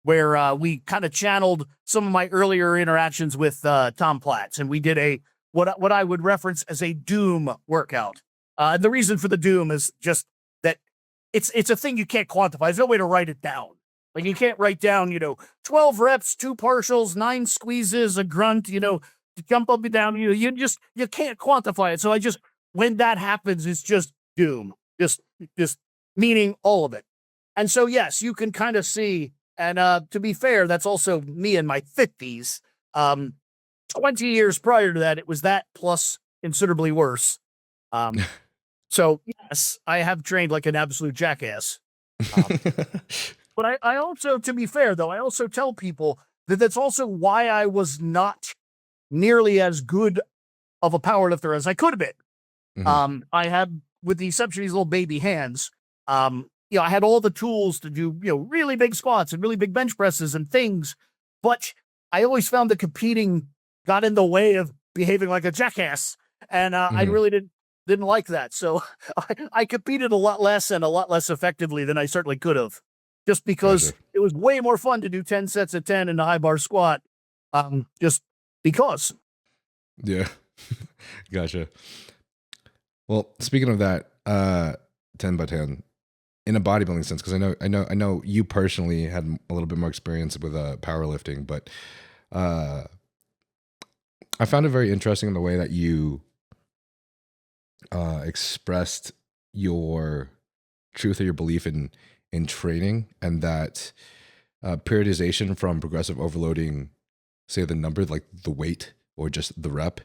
where we kind of channeled some of my earlier interactions with Tom Platz, and we did what I would reference as a doom workout. And the reason for the doom is just that it's a thing you can't quantify. There's no way to write it down. Like you can't write down, 12 reps, 2 partials, 9 squeezes, a grunt, to jump up and down. You can't quantify it. So when that happens, it's just doom, just meaning all of it. And so, yes, you can kind of see, and to be fair, that's also me in my 50s. 20 years prior to that, it was that plus considerably worse. So, yes, I have trained like an absolute jackass. But I also, to be fair, though, I also tell people that that's also why I was not nearly as good of a powerlifter as I could have been. Mhm. I had, with the exception of these little baby hands, I had all the tools to do, really big squats and really big bench presses and things, but I always found that competing got in the way of behaving like a jackass, and I Mhm. really didn't like that. So I competed a lot less and a lot less effectively than I certainly could have, just because Gotcha. it was way more fun to do 10 sets of 10 in a high bar squat, just because. Yeah. Gotcha. Well, speaking of that, 10 by 10 in a bodybuilding sense, because I know you personally had a little bit more experience with powerlifting, but uh, I found it very interesting in the way that you expressed your truth or your belief in training, and that periodization from progressive overloading, say the number, like the weight or just the rep,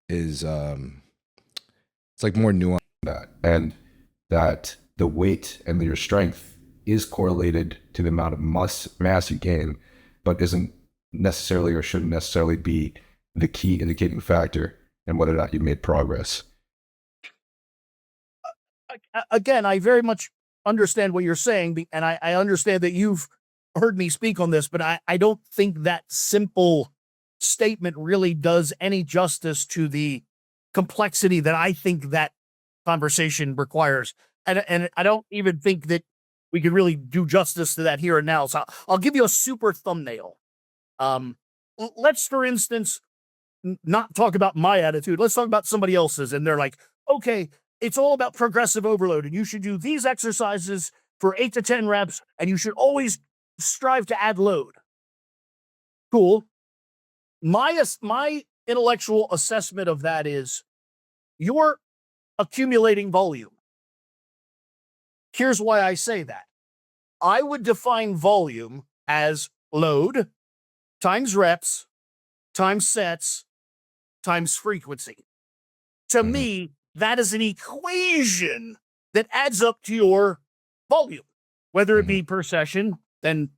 is it's like more nuanced than that, and that the weight and your strength is correlated to the amount of mass you gain, but isn't necessarily or shouldn't necessarily be the key indicating factor in whether or not you made progress. Again, I very much understand what you're saying, and I understand that you've heard me speak on this, but I don't think that simple statement really does any justice to the complexity that I think that conversation requires. And I don't even think that we can really do justice to that here and now. So I'll give you a super thumbnail. Let's, for instance, not talk about my attitude. Let's talk about somebody else's. And they're like, okay, it's all about progressive overload, and you should do these exercises for 8 to 10 reps, and you should always strive to add load. Cool. My intellectual assessment of that is you're accumulating volume. Here's why I say that. I would define volume as load times reps times sets times frequency. To Mhm. me, that is an equation that adds up to your volume, whether it Mhm. be per session, then,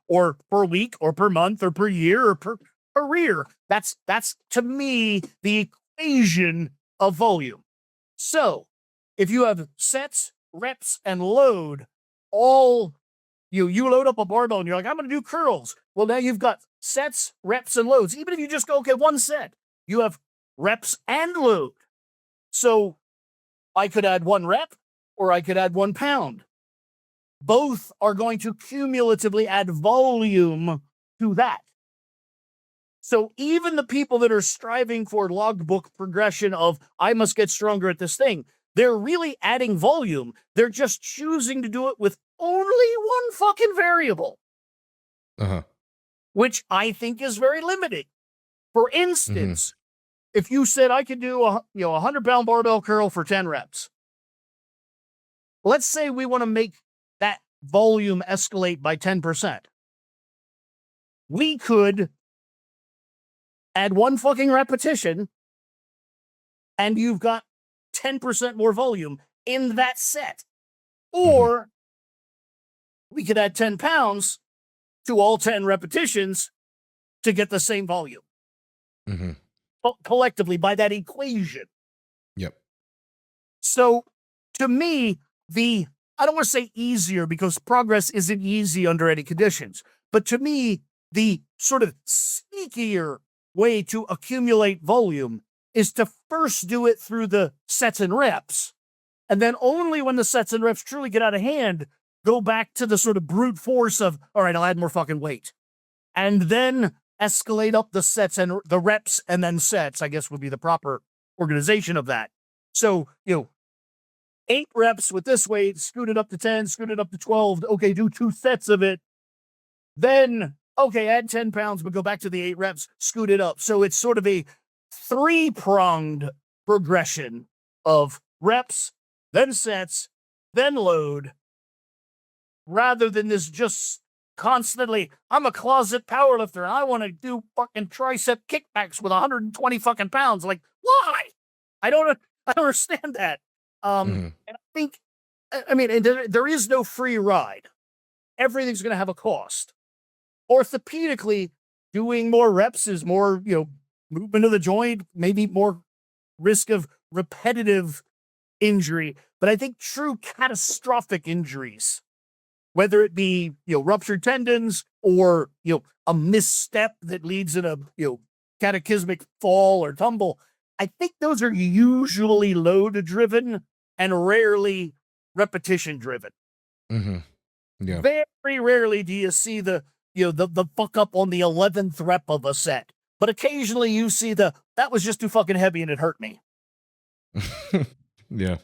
or per week or per month or per year or per career. That's to me the equation of volume. So if you have sets, reps, and load, all you load up a barbell and you're like, I'm going to do curls. Well, now you've got sets, reps, and loads. Even if you just go, okay, one set, you have reps and load. So I could add 1 rep or I could add 1 pound. Both are going to cumulatively add volume to that. So even the people that are striving for logbook progression of, I must get stronger at this thing, they're really adding volume. They're just choosing to do it with only one fucking variable, Uh-huh. which I think is very limiting. For Mhm. instance, if you said I could do a 100-pound barbell curl for 10 reps, let's say we want to make that volume escalate by 10%. We could add 1 fucking repetition and you've got 10% more volume in that set. Mhm. Or we could add 10 pounds to all 10 repetitions to get the same volume Mhm. collectively by that equation. Yep. So to me, I don't want to say easier because progress isn't easy under any conditions, but to me, the sort of sneakier way to accumulate volume is to first do it through the sets and reps. And then only when the sets and reps truly get out of hand, go back to the sort of brute force of, all right, I'll add more fucking weight. And then escalate up the sets and the reps and then sets, I guess would be the proper organization of that. So, 8 reps with this weight, scoot it up to 10, scoot it up to 12. Okay, do 2 sets of it. Then, okay, add 10 pounds, but go back to the 8 reps, scoot it up. So it's sort of a 3-pronged progression of reps, then sets, then load, rather than this just constantly, I'm a closet powerlifter and I want to do fucking tricep kickbacks with 120 fucking pounds. Like, why? I don't understand that. And I think, I mean, and there is no free ride. Everything's going to have a cost. Orthopedically, doing more reps is more, movement of the joint, maybe more risk of repetitive injury. But I think true catastrophic injuries, whether it be, ruptured tendons or, a misstep that leads in a, cataclysmic fall or tumble, I think those are usually load driven and rarely repetition driven. Yeah. Very rarely do you see the fuck up on the 11th rep of a set, but occasionally you see that was just too fucking heavy and it hurt me. Yeah.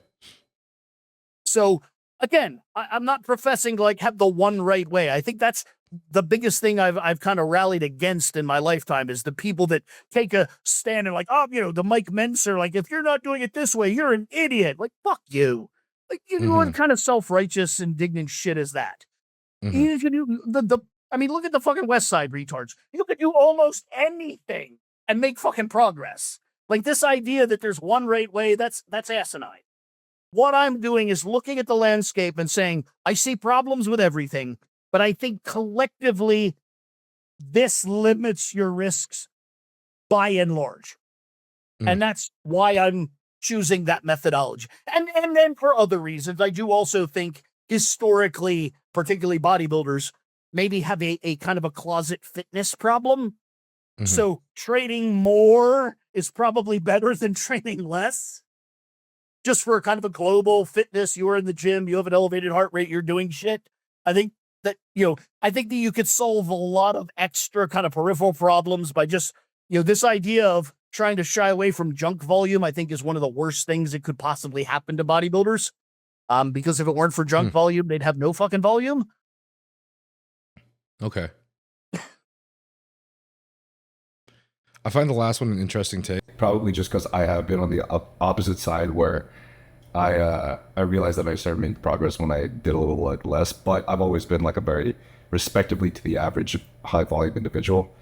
So again, I'm not professing to have the one right way. I think that's the biggest thing I've kind of rallied against in my lifetime is the people that take a stand and the Mike Menser, if you're not doing it this way, you're an idiot. Like, fuck you. What kind of self-righteous, indignant shit is that? You can do look at the fucking West Side retards. You can do almost anything and make fucking progress. This idea that there's one right way, that's asinine. What I'm doing is looking at the landscape and saying, I see problems with everything, but I think collectively, this limits your risks by and large. And that's why I'm choosing that methodology. And then for other reasons, I do also think historically, particularly bodybuilders, maybe have a kind of a closet fitness problem. So training more is probably better than training less. Just for kind of a global fitness, you're in the gym, you have an elevated heart rate, you're doing shit. I think that, you could solve a lot of extra kind of peripheral problems by just, this idea of trying to shy away from junk volume, I think is one of the worst things that could possibly happen to bodybuilders. Because if it weren't for junk volume, they'd have no fucking volume. Okay. I find the last one an interesting take. Probably just because I have been on the opposite side where I realized that I started making progress when I did a little less, but I've always been a very respectably to the average high volume individual.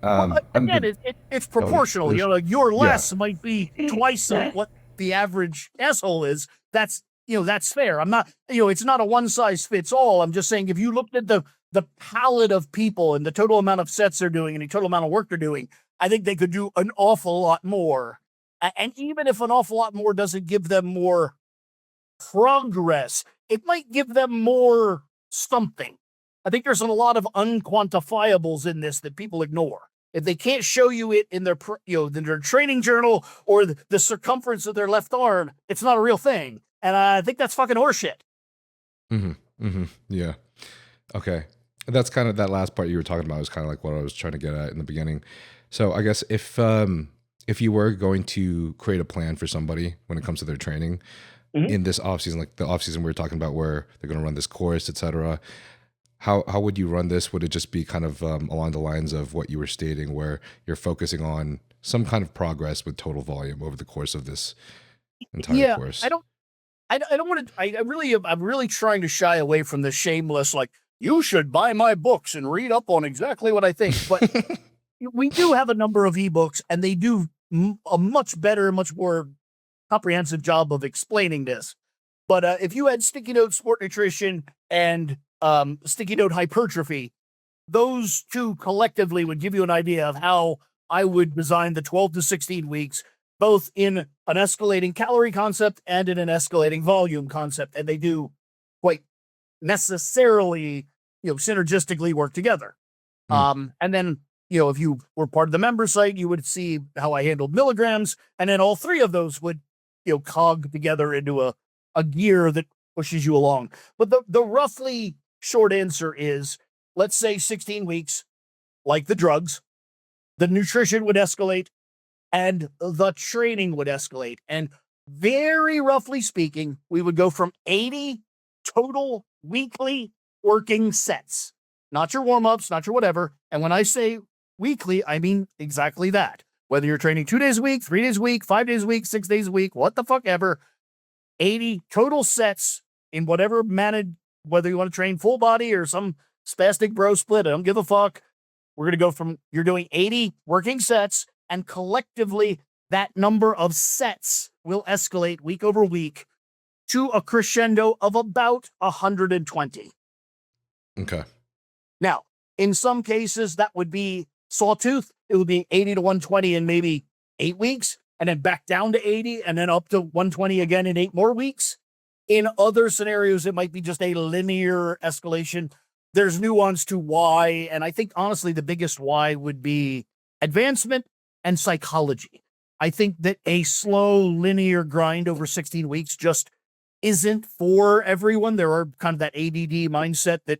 Again, it's proportional. Your less might be twice what the average asshole is. That's fair. I'm not, it's not a one size fits all. I'm just saying if you looked at the palette of people and the total amount of sets they're doing and the total amount of work they're doing, I think they could do an awful lot more. And even if an awful lot more doesn't give them more progress, it might give them more something. I think there's a lot of unquantifiables in this that people ignore. If they can't show you it in their, in their training journal or the circumference of their left arm, it's not a real thing. And I think that's fucking horseshit. Yeah. Okay. That's kind of that last part you were talking about was kind of what I was trying to get at in the beginning. So I guess if you were going to create a plan for somebody when it comes to their training in this off season, the off season we were talking about where they're going to run this course, etc., how would you run this? Would it just be kind of along the lines of what you were stating, where you're focusing on some kind of progress with total volume over the course of this entire course? I don't want to. I'm really trying to shy away from the shameless you should buy my books and read up on exactly what I think. But we do have a number of ebooks, and they do a much better, much more comprehensive job of explaining this. But if you had Sticky Note Sport Nutrition and Sticky Note Hypertrophy, those two collectively would give you an idea of how I would design the 12 to 16 weeks, both in an escalating calorie concept and in an escalating volume concept. And they do quite necessarily, synergistically work together. And then, if you were part of the member site, you would see how I handled milligrams. And then all three of those would, cog together into a gear that pushes you along. But the roughly short answer is, let's say 16 weeks, like the drugs, the nutrition would escalate and the training would escalate. And very roughly speaking, we would go from 80 total weekly working sets, not your warm-ups, not your whatever. And when I say weekly, I mean exactly that. Whether you're training 2 days a week, 3 days a week, 5 days a week, 6 days a week, what the fuck ever, 80 total sets in whatever whether you want to train full body or some spastic bro split, I don't give a fuck. We're going to go from, you're doing 80 working sets, and collectively that number of sets will escalate week over week to a crescendo of about 120. Okay. Now, in some cases, that would be sawtooth. It would be 80 to 120 in maybe 8 weeks, and then back down to 80, and then up to 120 again in 8 more weeks. In other scenarios, it might be just a linear escalation. There's nuance to why, and I think, honestly, the biggest why would be advancement and psychology. I think that a slow, linear grind over 16 weeks just isn't for everyone. There are kind of that ADD mindset that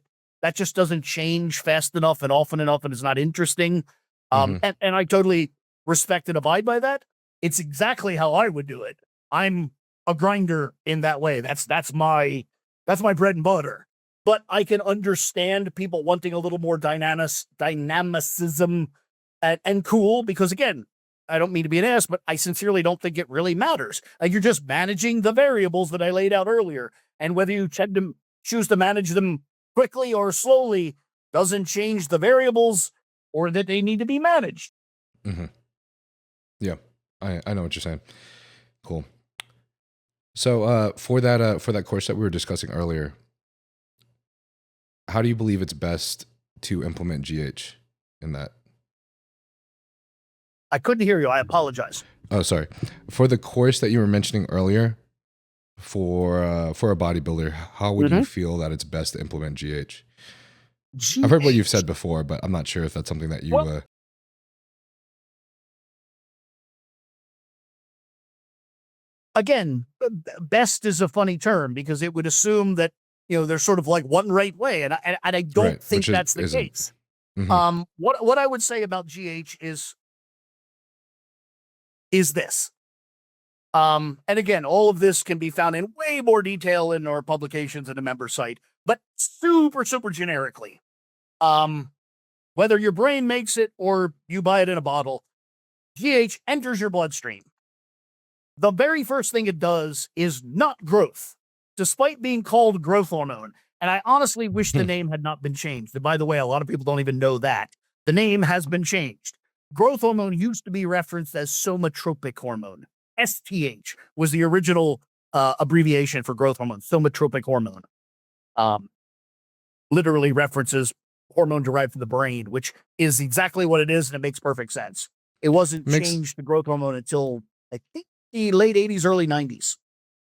just doesn't change fast enough and often enough, and it's not interesting. And I totally respect and abide by that. It's exactly how I would do it. I'm a grinder in that way. That's my bread and butter. But I can understand people wanting a little more dynamicism and cool, because again, I don't mean to be an ass, but I sincerely don't think it really matters. Like, you're just managing the variables that I laid out earlier. And whether you choose to manage them quickly or slowly doesn't change the variables or that they need to be managed. Yeah, I know what you're saying. Cool. So for that course that we were discussing earlier, how do you believe it's best to implement GH in that? I couldn't hear you. I apologize. Oh, sorry. For the course that you were mentioning earlier, for a bodybuilder, how would you feel that it's best to implement GH? I've heard what you've said before, but I'm not sure if that's something that you... Again, best is a funny term because it would assume that, there's sort of like one right way. And I don't think that's the case. What I would say about GH is this. And again, all of this can be found in way more detail in our publications and a member site, but super, super generically. Whether your brain makes it or you buy it in a bottle, GH enters your bloodstream. The very first thing it does is not growth, despite being called growth hormone. And I honestly wish the name had not been changed. And by the way, a lot of people don't even know that. The name has been changed. Growth hormone used to be referenced as somatropic hormone. STH was the original abbreviation for growth hormone, somatropic hormone. Literally references hormone derived from the brain, which is exactly what it is, and it makes perfect sense. It wasn't changed to growth hormone until, I think, the late 80s, early 90s.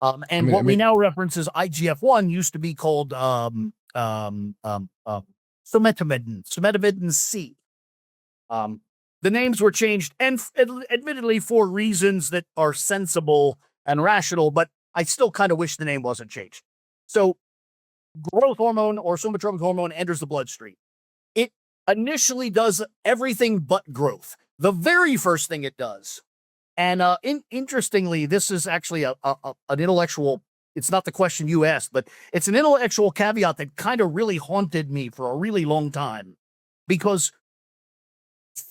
We now reference as IGF-1 used to be called sometimidin C. The names were changed, and admittedly for reasons that are sensible and rational, but I still kind of wish the name wasn't changed. So growth hormone or somatropic hormone enters the bloodstream. It initially does everything but growth. The very first thing it does, and interestingly, this is actually an intellectual, it's not the question you asked, but it's an intellectual caveat that kind of really haunted me for a really long time, because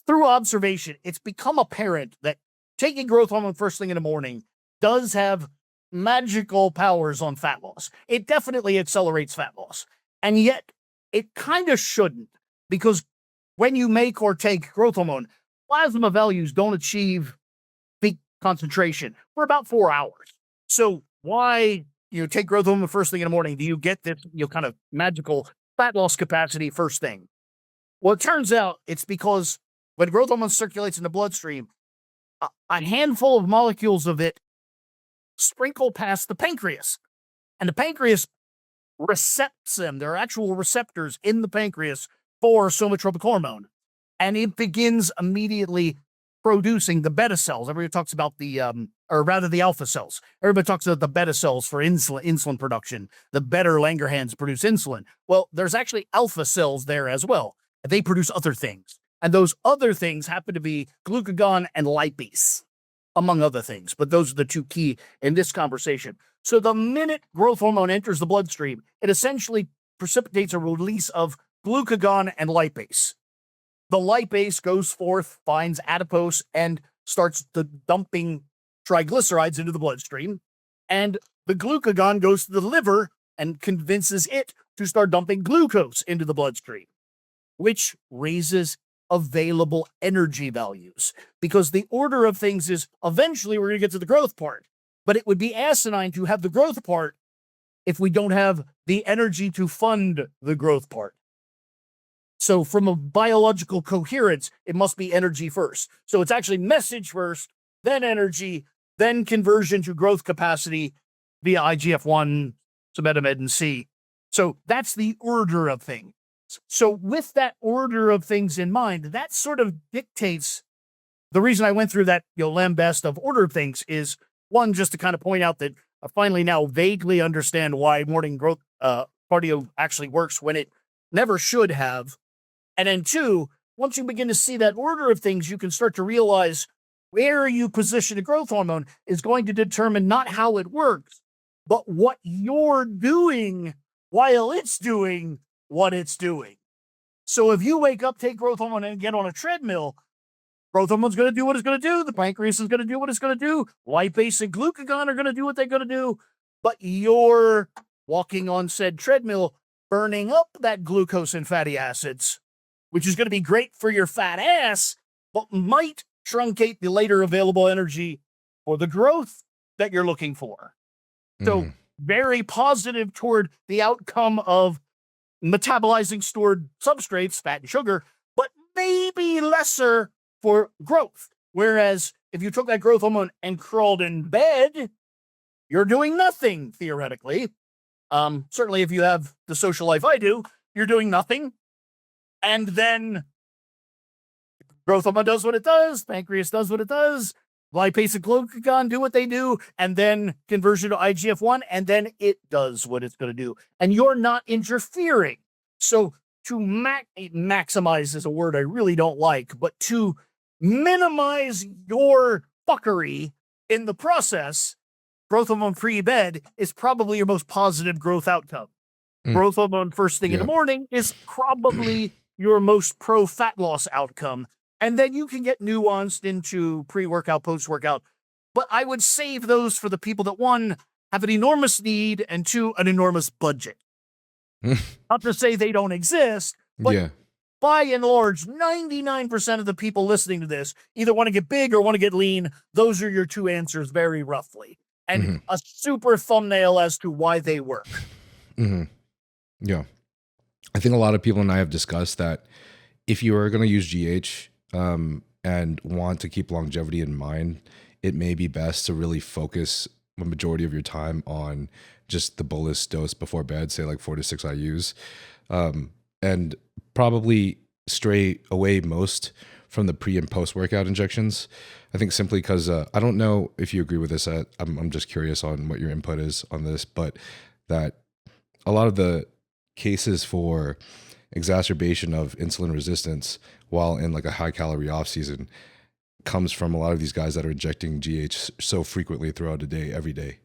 through observation, it's become apparent that taking growth hormone first thing in the morning does have magical powers on fat loss. It definitely accelerates fat loss. And yet, it kind of shouldn't, because when you make or take growth hormone, plasma values don't achieve peak concentration for about 4 hours. So why take growth hormone first thing in the morning? Do you get this kind of magical fat loss capacity first thing? Well, it turns out it's because when growth hormone circulates in the bloodstream, a handful of molecules of it sprinkle past the pancreas. And the pancreas recepts them. There are actual receptors in the pancreas for somatropic hormone. And it begins immediately producing the beta cells. Everybody talks about the alpha cells. Everybody talks about the beta cells for insulin production. The better Langerhans produce insulin. Well, there's actually alpha cells there as well. They produce other things. And those other things happen to be glucagon and lipase, among other things. But those are the two key in this conversation. So the minute growth hormone enters the bloodstream, it essentially precipitates a release of glucagon and lipase. The lipase goes forth, finds adipose, and starts dumping triglycerides into the bloodstream. And the glucagon goes to the liver and convinces it to start dumping glucose into the bloodstream, which raises available energy values, because the order of things is eventually we're going to get to the growth part, but it would be asinine to have the growth part if we don't have the energy to fund the growth part. So from a biological coherence, it must be energy first. So it's actually message first, then energy, then conversion to growth capacity via IGF-1, Cemedamed, and C. So that's the order of things. So with that order of things in mind, that sort of dictates the reason I went through that, lambast of order of things is, one, just to kind of point out that I finally now vaguely understand why morning growth cardio actually works when it never should have. And then two, once you begin to see that order of things, you can start to realize where you position a growth hormone is going to determine not how it works, but what you're doing while it's doing what it's doing. So if you wake up, take growth hormone, and get on a treadmill, growth hormone's going to do what it's going to do. The pancreas is going to do what it's going to do. Lipase and glucagon are going to do what they're going to do. But you're walking on said treadmill, burning up that glucose and fatty acids, which is going to be great for your fat ass, but might truncate the later available energy for the growth that you're looking for. So very positive toward the outcome of metabolizing stored substrates, fat and sugar, but maybe lesser for growth. Whereas if you took that growth hormone and crawled in bed, you're doing nothing, theoretically. Certainly if you have the social life I do, you're doing nothing. And then growth hormone does what it does, pancreas does what it does, lipase and glucagon do what they do, and then conversion to IGF-1, and then it does what it's going to do. And you're not interfering. So to maximize is a word I really don't like, but to minimize your fuckery in the process, growth hormone pre-bed is probably your most positive growth outcome. Growth hormone first thing in the morning is probably your most pro-fat loss outcome. And then you can get nuanced into pre-workout, post-workout. But I would save those for the people that, one, have an enormous need, and two, an enormous budget. Not to say they don't exist, but by and large, 99% of the people listening to this either want to get big or want to get lean. Those are your two answers very roughly. And a super thumbnail as to why they work. Yeah. I think a lot of people and I have discussed that if you are going to use GH and want to keep longevity in mind, it may be best to really focus a majority of your time on just the bolus dose before bed, say like 4 to 6 IUs, and probably stray away most from the pre and post workout injections. I think simply because I don't know if you agree with this. I'm just curious on what your input is on this, but that a lot of the cases for exacerbation of insulin resistance while in like a high calorie off season comes from a lot of these guys that are injecting GH so frequently throughout the day, every day.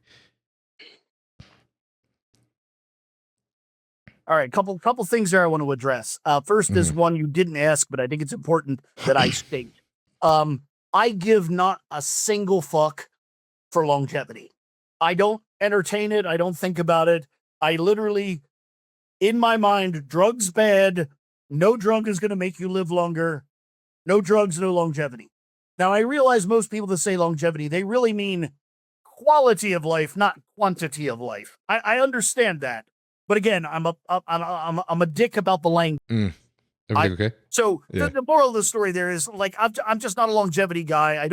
All right, couple things there I want to address. First is one you didn't ask, but I think it's important that I state. I give not a single fuck for longevity. I don't entertain it. I don't think about it. I literally, in my mind, drugs bad. No drug is going to make you live longer. No drugs, no longevity. Now, I realize most people that say longevity, they really mean quality of life, not quantity of life. I understand that. But again, I'm a dick about the language. Everything okay? So the moral of the story there is, like, I'm just not a longevity guy.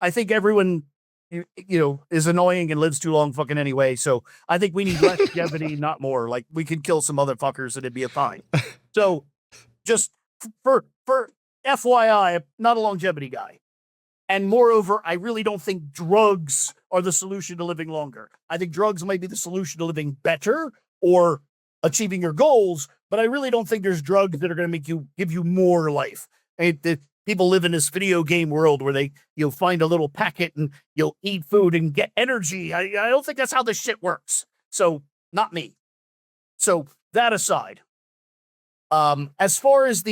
I think everyone, is annoying and lives too long fucking anyway. So I think we need less longevity, not more. Like, we could kill some motherfuckers and it'd be a fine. So just for FYI, I'm not a longevity guy. And moreover, I really don't think drugs are the solution to living longer. I think drugs might be the solution to living better or achieving your goals, but I really don't think there's drugs that are going to give you more life. People live in this video game world where you'll find a little packet and you'll eat food and get energy. I don't think that's how this shit works. So not me. So that aside, as far as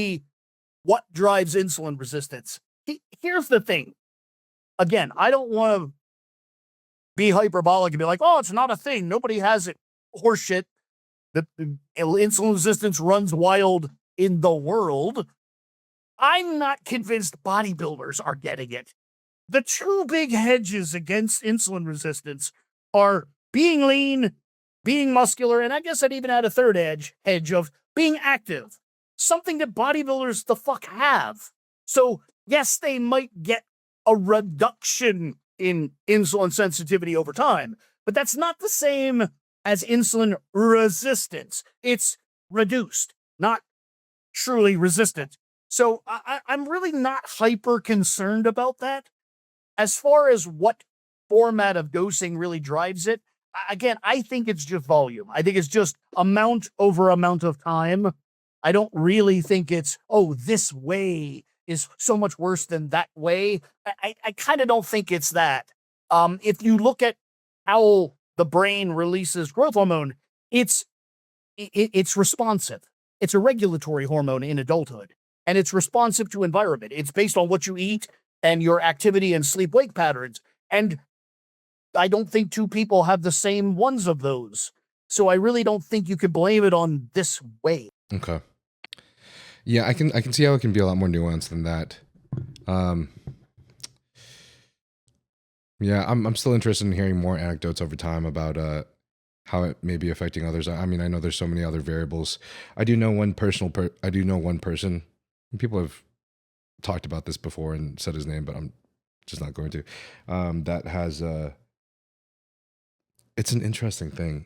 what drives insulin resistance, here's the thing. Again, I don't want to be hyperbolic and be like, oh, it's not a thing. Nobody has it. Horseshit. the insulin resistance runs wild in the world. I'm not convinced bodybuilders are getting it. The two big hedges against insulin resistance are being lean, being muscular, and I guess I'd even add a third hedge of being active. Something that bodybuilders the fuck have. So, yes, they might get a reduction in insulin sensitivity over time, but that's not the same as insulin resistance. It's reduced, not truly resistant. So I'm really not hyper concerned about that. As far as what format of dosing really drives it, again, I think it's just volume. I think it's just amount over amount of time. I don't really think it's, oh, this way is so much worse than that way. I kind of don't think it's that. If you look at how the brain releases growth hormone, it's responsive. It's a regulatory hormone in adulthood, and it's responsive to environment. It's based on what you eat and your activity and sleep-wake patterns. And I don't think two people have the same ones of those. So I really don't think you could blame it on this way. Okay. Yeah, I can see how it can be a lot more nuanced than that. Yeah, I'm still interested in hearing more anecdotes over time about how it may be affecting others. I mean, I know there's so many other variables. I do know one person. People have talked about this before and said his name, but I'm just not going to. That has it's an interesting thing.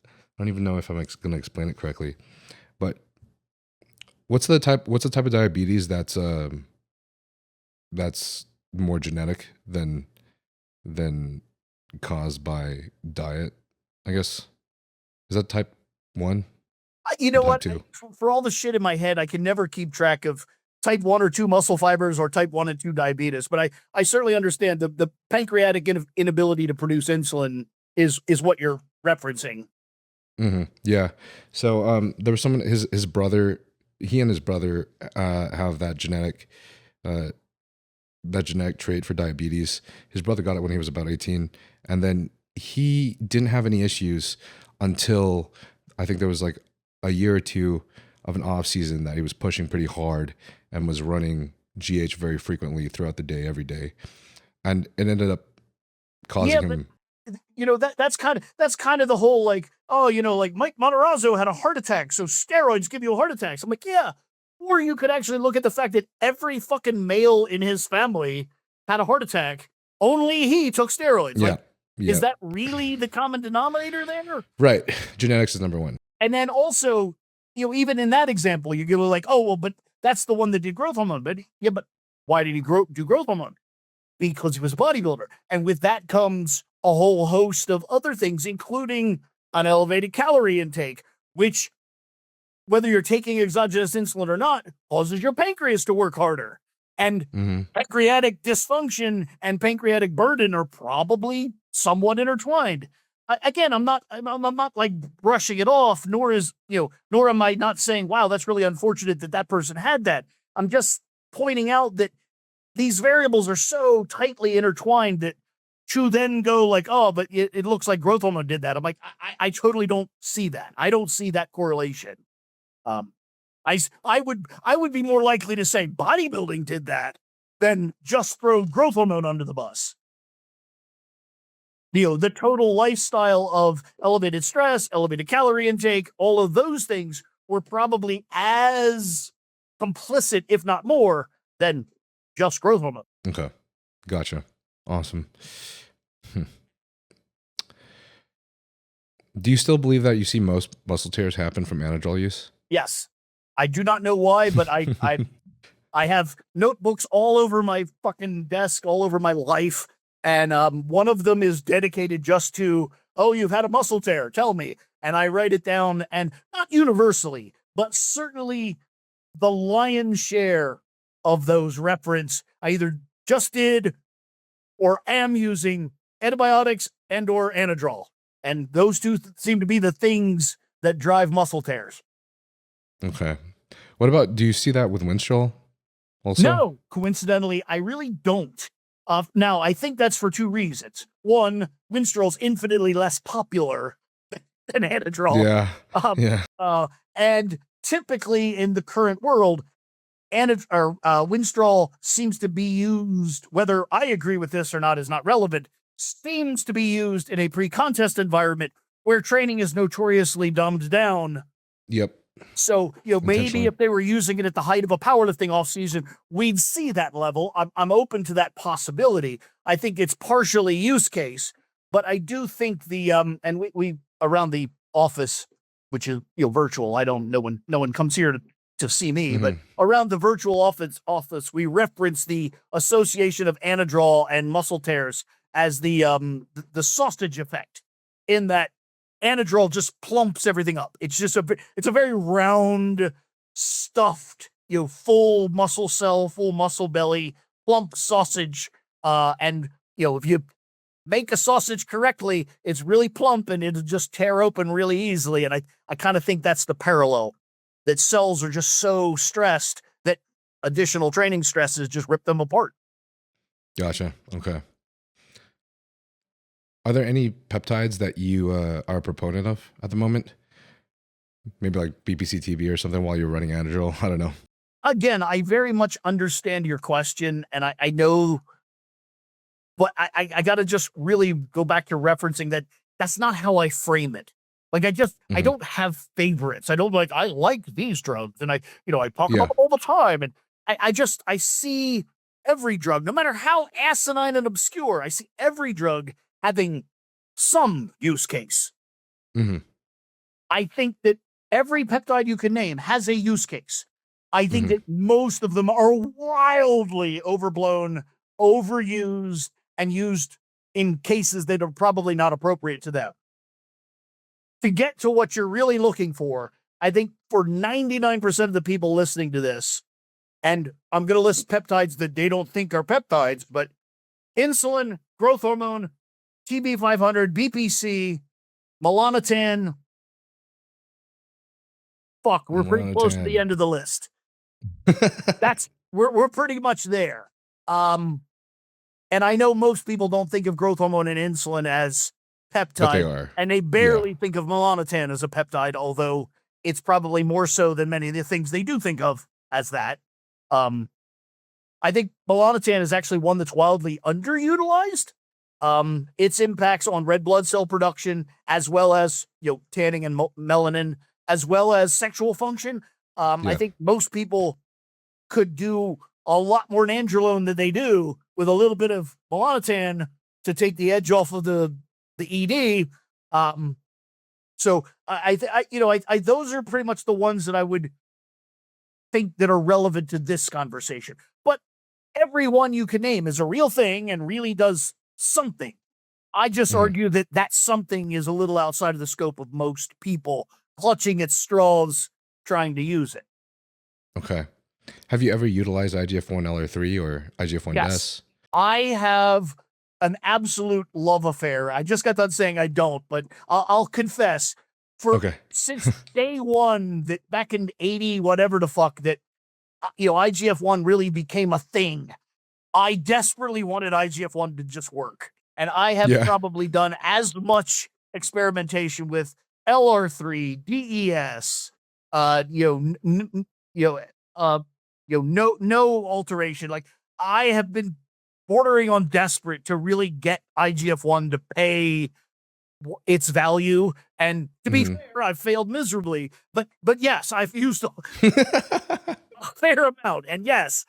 I don't even know if I'm going to explain it correctly, but what's the type of diabetes that's more genetic than caused by diet, I guess? Is that type 1? You know what? Two? For all the shit in my head, I can never keep track of type 1 or 2 muscle fibers or type 1 and 2 diabetes, but I certainly understand the pancreatic inability to produce insulin is what you're referencing. Mm-hmm. Yeah. So there was someone, his brother, he and his brother have that genetic trait for diabetes. His brother got it when he was about 18, and then he didn't have any issues until I think there was like a year or two of an off season that he was pushing pretty hard and was running GH very frequently throughout the day, every day, and it ended up causing him. You know, that's kind of the whole, like, oh, you know, like Mike Matarazzo had a heart attack, so steroids give you a heart attack. So I'm like, yeah. Or you could actually look at the fact that every fucking male in his family had a heart attack. Only he took steroids. Yeah. Like, is that really the common denominator there? Right. Genetics is number one. And then also, you know, even in that example, you go like, oh, well, but that's the one that did growth hormone. But yeah, but why did he do growth hormone? Because he was a bodybuilder. And with that comes a whole host of other things, including an elevated calorie intake, which, whether you're taking exogenous insulin or not, causes your pancreas to work harder. And pancreatic dysfunction and pancreatic burden are probably somewhat intertwined. Again, I'm not like brushing it off, nor am I not saying, wow, that's really unfortunate that person had that. I'm just pointing out that these variables are so tightly intertwined that to then go like, oh, but it looks like growth hormone did that. I'm like, I totally don't see that. I don't see that correlation. I would be more likely to say bodybuilding did that than just throw growth hormone under the bus. You know, the total lifestyle of elevated stress, elevated calorie intake, all of those things were probably as complicit, if not more, than just growth hormone. Okay. Gotcha. Awesome. Do you still believe that you see most muscle tears happen from Anadrol use? Yes. I do not know why, but I have notebooks all over my fucking desk, all over my life. And one of them is dedicated just to, oh, you've had a muscle tear, tell me. And I write it down, and not universally, but certainly the lion's share of those reference, I either just did or am using antibiotics and or Anadrol. And those two seem to be the things that drive muscle tears. Okay. What about, do you see that with Winstrol also? No, coincidentally, I really don't. Now, I think that's for two reasons. One, Winstrol's infinitely less popular than Anadrol. Yeah. Um, Yeah. and typically in the current world, Winstrol seems to be used, whether I agree with this or not is not relevant, seems to be used in a pre-contest environment where training is notoriously dumbed down. Yep. So, maybe if they were using it at the height of a powerlifting offseason, we'd see that level. I'm open to that possibility. I think it's partially use case, but I do think and we around the office, which is, virtual. No one comes here to see me, but around the virtual office, we reference the association of Anadrol and muscle tears as the sausage effect, in that Anadrol just plumps everything up. It's just it's a very round, stuffed, full muscle cell, full muscle belly, plump sausage. And if you make a sausage correctly, it's really plump and it'll just tear open really easily. And I kind of think that's the parallel, that cells are just so stressed that additional training stresses just rip them apart. Gotcha. Okay. Are there any peptides that you are a proponent of at the moment? Maybe like BPC-TV or something while you're running Anadrol? I don't know. Again, I very much understand your question, and I know, but I got to just really go back to referencing that that's not how I frame it. Like, I don't have favorites. I don't I like these drugs, and I talk about them all the time. And I see every drug, no matter how asinine and obscure, I see every drug having some use case. I think that every peptide you can name has a use case. I think that most of them are wildly overblown, overused, and used in cases that are probably not appropriate to them. To get to what you're really looking for, I think for 99% of the people listening to this, and I'm going to list peptides that they don't think are peptides, but insulin, growth hormone, TB500, BPC, melanotan. Fuck, we're pretty close to the end of the list. We're pretty much there. And I know most people don't think of growth hormone and insulin as peptide, but they are. And they barely think of melanotan as a peptide, although it's probably more so than many of the things they do think of as that. I think melanotan is actually one that's wildly underutilized. Its impacts on red blood cell production, as well as tanning and melanin, as well as sexual function. I think most people could do a lot more nandrolone than they do with a little bit of melanotan to take the edge off of the ED. So those are pretty much the ones that I would think that are relevant to this conversation. But everyone you can name is a real thing and really does something. I just argue that something is a little outside of the scope of most people clutching at straws trying to use it. Okay. Have you ever utilized IGF-1 LR3 or IGF-1 Yes. I have an absolute love affair. I just got done saying I don't, but I'll confess, since day one, that back in 80, whatever the fuck, that IGF-1 really became a thing. I desperately wanted IGF-1 to just work. And I have probably done as much experimentation with LR3, DES, no alteration. Like, I have been bordering on desperate to really get IGF-1 to pay its value. And to be fair, I've failed miserably. But yes, I've used a fair amount. And yes,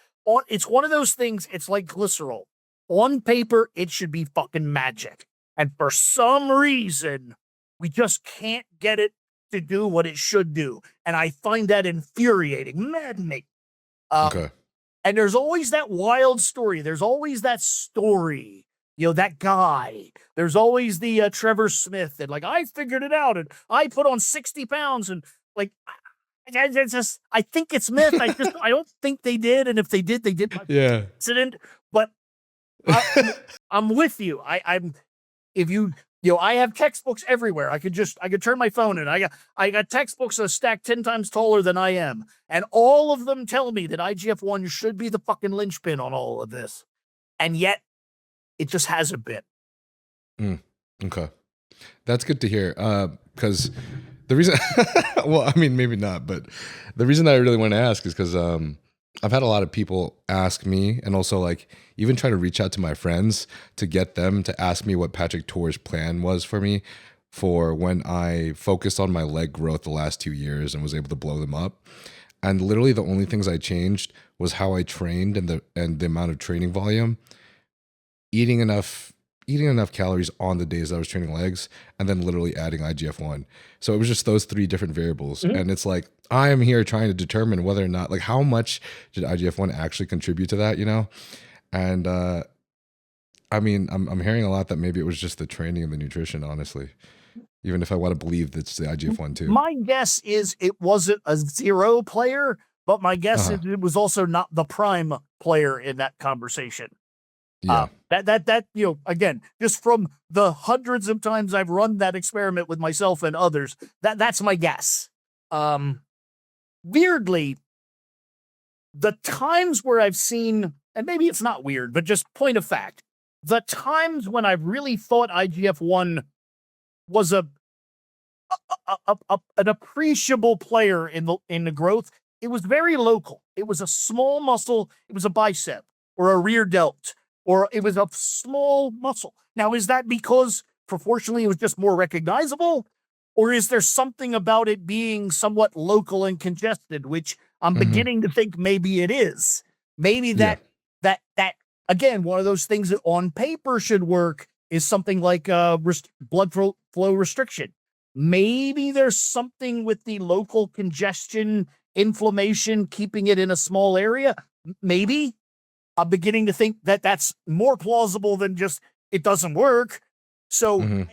it's one of those things. It's like glycerol. On paper, it should be fucking magic. And for some reason, we just can't get it to do what it should do. And I find that infuriating, maddening. And there's always that wild story. There's always that story, that guy. There's always the Trevor Smith that, like, I figured it out and I put on 60 pounds and, like, I think it's myth. I don't think they did. And if they did, they did by accident. But I'm with you. I have textbooks everywhere. I could turn my phone in. I got textbooks that stacked 10 times taller than I am. And all of them tell me that IGF-1 should be the fucking linchpin on all of this. And yet it just hasn't been. Okay. That's good to hear. because the reason, well, I mean, maybe not, but the reason I really want to ask is because I've had a lot of people ask me, and also like even try to reach out to my friends to get them to ask me what Patrick Tor's plan was for me for when I focused on my leg growth the last 2 years and was able to blow them up. And literally the only things I changed was how I trained and the amount of training volume, eating enough calories on the days that I was training legs, and then literally adding IGF-1. So it was just those 3 different variables. And it's like, I am here trying to determine whether or not, like, how much did IGF-1 actually contribute to that, you know? And I mean, I'm hearing a lot that maybe it was just the training and the nutrition, honestly. Even if I want to believe that's the IGF-1 too. My guess is it wasn't a 0 player, but my guess is it was also not the prime player in that conversation. Yeah. That you know, again, just from the hundreds of times I've run that experiment with myself and others, that's my guess. Weirdly, the times where I've seen, and maybe it's not weird, but just point of fact, the times when I've really thought IGF-1 was an appreciable player in the growth, it was very local. It was a small muscle. It was a bicep or a rear delt, or it was a small muscle. Now, is that because proportionally it was just more recognizable, or is there something about it being somewhat local and congested, which I'm beginning to think maybe it is. Maybe that again, one of those things that on paper should work is something like blood flow restriction. Maybe there's something with the local congestion, inflammation, keeping it in a small area. Maybe. I'm beginning to think that that's more plausible than just it doesn't work. So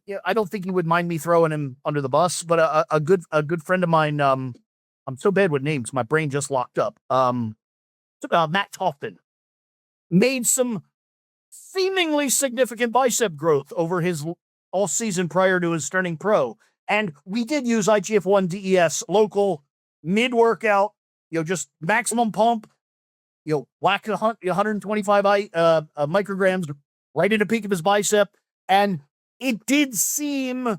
yeah, I don't think he would mind me throwing him under the bus, but a good friend of mine, I'm so bad with names, my brain just locked up. Matt Toffman made some seemingly significant bicep growth over his all season prior to his turning pro. And we did use IGF-1 DES local mid-workout, just maximum pump, whack 125 micrograms right in the peak of his bicep. And it did seem,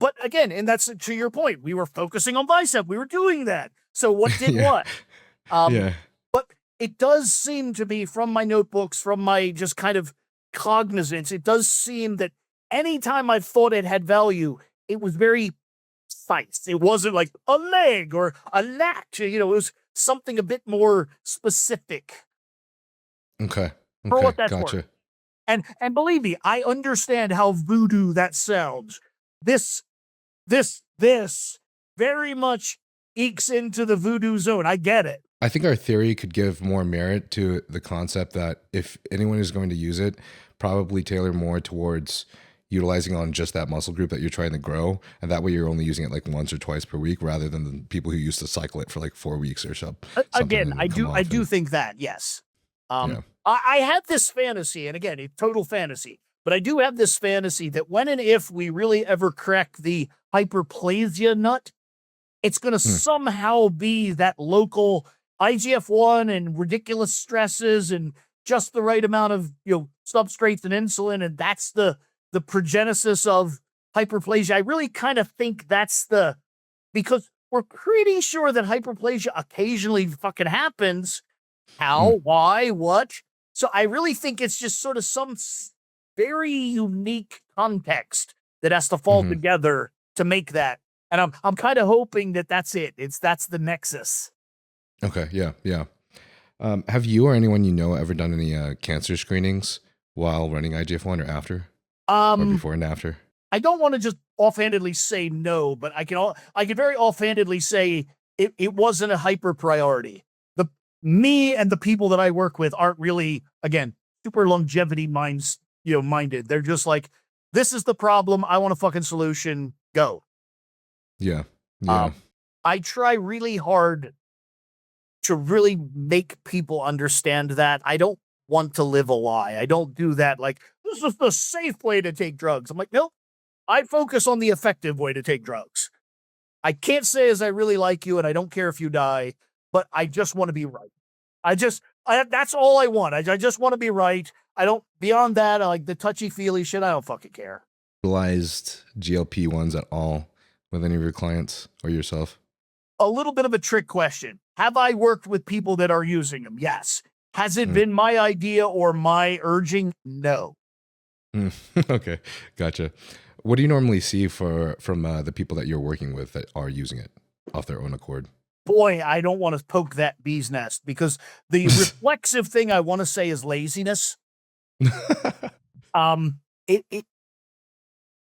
but again, and that's to your point, we were focusing on bicep. We were doing that. So what did what? But it does seem to be, from my notebooks, from my just kind of cognizance, it does seem that anytime I thought it had value, it was very precise. It wasn't like a leg or a lat. It was something a bit more specific. Okay. For what that's gotcha. worth. And believe me, I understand how voodoo that sounds. This very much ekes into the voodoo zone. I get it. I think our theory could give more merit to the concept that if anyone is going to use it, probably tailor more towards utilizing on just that muscle group that you're trying to grow. And that way you're only using it like once or twice per week rather than the people who used to cycle it for like 4 weeks or so. Again, I do think that, yes. I have this fantasy, and again, it's total fantasy, but I do have this fantasy that when and if we really ever crack the hyperplasia nut, it's going to somehow be that local IGF-1 and ridiculous stresses and just the right amount of substrates and insulin, and that's the progenesis of hyperplasia. I really kind of think that's because we're pretty sure that hyperplasia occasionally fucking happens. How, why, what? So I really think it's just sort of some very unique context that has to fall together to make that. And I'm kind of hoping that that's it. That's the nexus. Okay. Yeah. Have you or anyone you know ever done any cancer screenings while running IGF-1 or after? Or before and after? I don't want to just offhandedly say no, but I can very offhandedly say it wasn't a hyper priority. Me and the people that I work with aren't really, again, super longevity minded. They're just like, this is the problem. I want a fucking solution. Go. Yeah. I try really hard to really make people understand that. I don't want to live a lie. I don't do that. Like, this is the safe way to take drugs. I'm like, nope. I focus on the effective way to take drugs. I can't say as I really like you and I don't care if you die, but I just want to be right. That's all I want. I just want to be right. I don't, beyond that, I like the touchy-feely shit. I don't fucking care. utilized GLP-1s at all with any of your clients or yourself? A little bit of a trick question. Have I worked with people that are using them? Yes. Has it been my idea or my urging? No. Okay, gotcha. What do you normally see from the people that you're working with that are using it off their own accord? Boy, I don't want to poke that bee's nest because the reflexive thing I want to say is laziness.